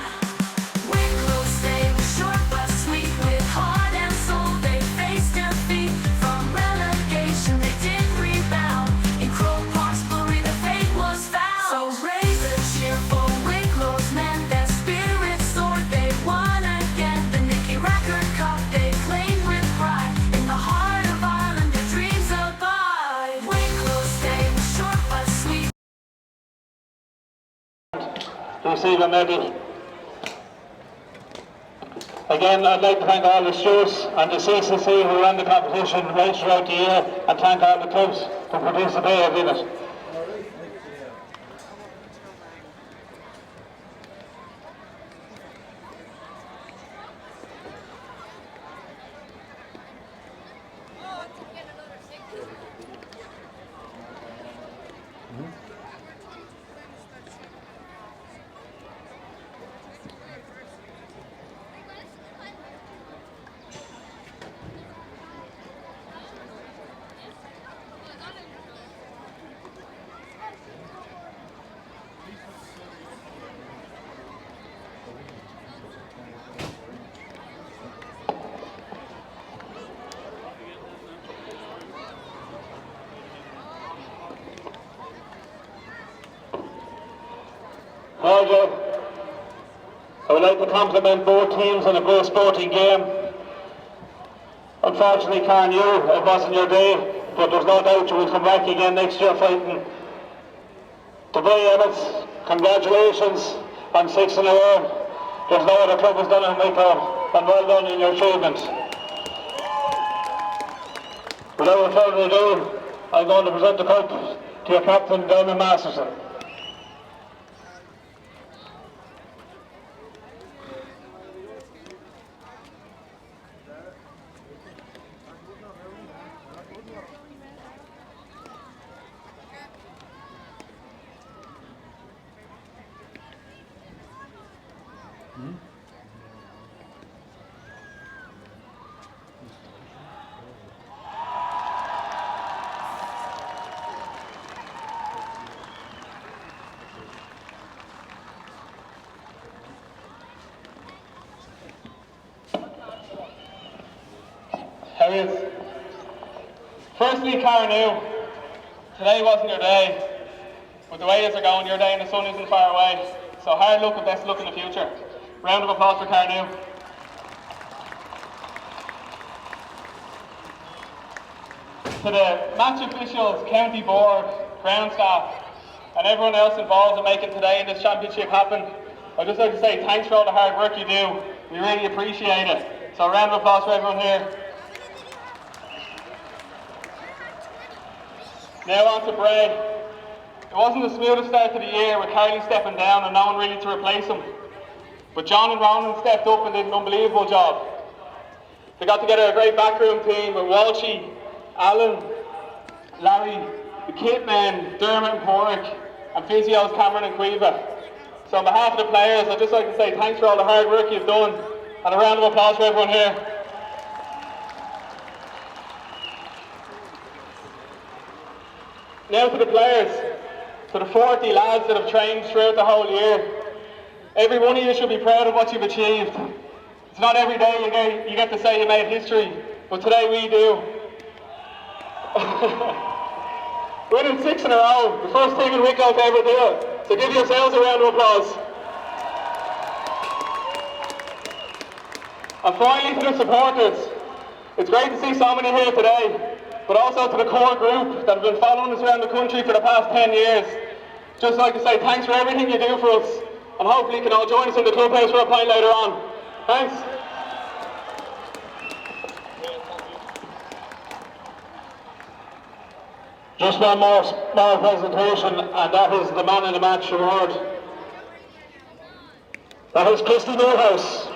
Wicklow stayed short but sweet, with heart and soul they faced defeat. From relegation they didn't rebound. In Croke Park's glory the fate was found. So raise a cheer for Wicklow's men, their spirits soared, they won again. The Nicky Record Cup they claimed with pride. In the heart of Ireland their dreams abide. Wicklow stayed short but sweet. To receive a medal. Again, I'd like to thank all the stewards and the CCC who ran the competition right throughout the year, and thank all the clubs who participated in it. I would like to compliment both teams on a good sporting game. Unfortunately, Carnew, it wasn't your day, but there's no doubt you will come back again next year fighting. To Bray Emmets, congratulations on 6 in a row. There's no other club has done it in Wicklow, and well done in your achievement. Without further ado, I'm going to present the cup to your captain, Donald Masterson. Harriet. Firstly, Carnew, today wasn't your day, but the way are going, your day and the sun isn't far away. So hard luck and best luck in the future. Round of applause for Carnew. To the match officials, county board, ground staff, and everyone else involved in making today and this championship happen, I'd just like to say thanks for all the hard work you do. We really appreciate it. So a round of applause for everyone here. Now on to Bray. It wasn't the smoothest start to the year with Carly stepping down and no one really to replace him. But John and Ronan stepped up and did an unbelievable job. They got together a great backroom team with Walshy, Alan, Larry, the kit men, Dermot and Porrick, and physios Cameron and Cueva. So on behalf of the players, I'd just like to say thanks for all the hard work you've done, and a round of applause for everyone here. Now to the players, to the 40 lads that have trained throughout the whole year. Every one of you should be proud of what you've achieved. It's not every day you get to say you made history, but today we do. Winning 6 in a row, the first team in Wicklow to ever do it. So give yourselves a round of applause. And finally to the supporters, it's great to see so many here today, but also to the core group that have been following us around the country for the past 10 years. Just like to say thanks for everything you do for us, and hopefully you can all join us in the clubhouse for a pint later on. Thanks. Just one more small presentation, and that is the Man in the Match award. That is Christy Moorhouse.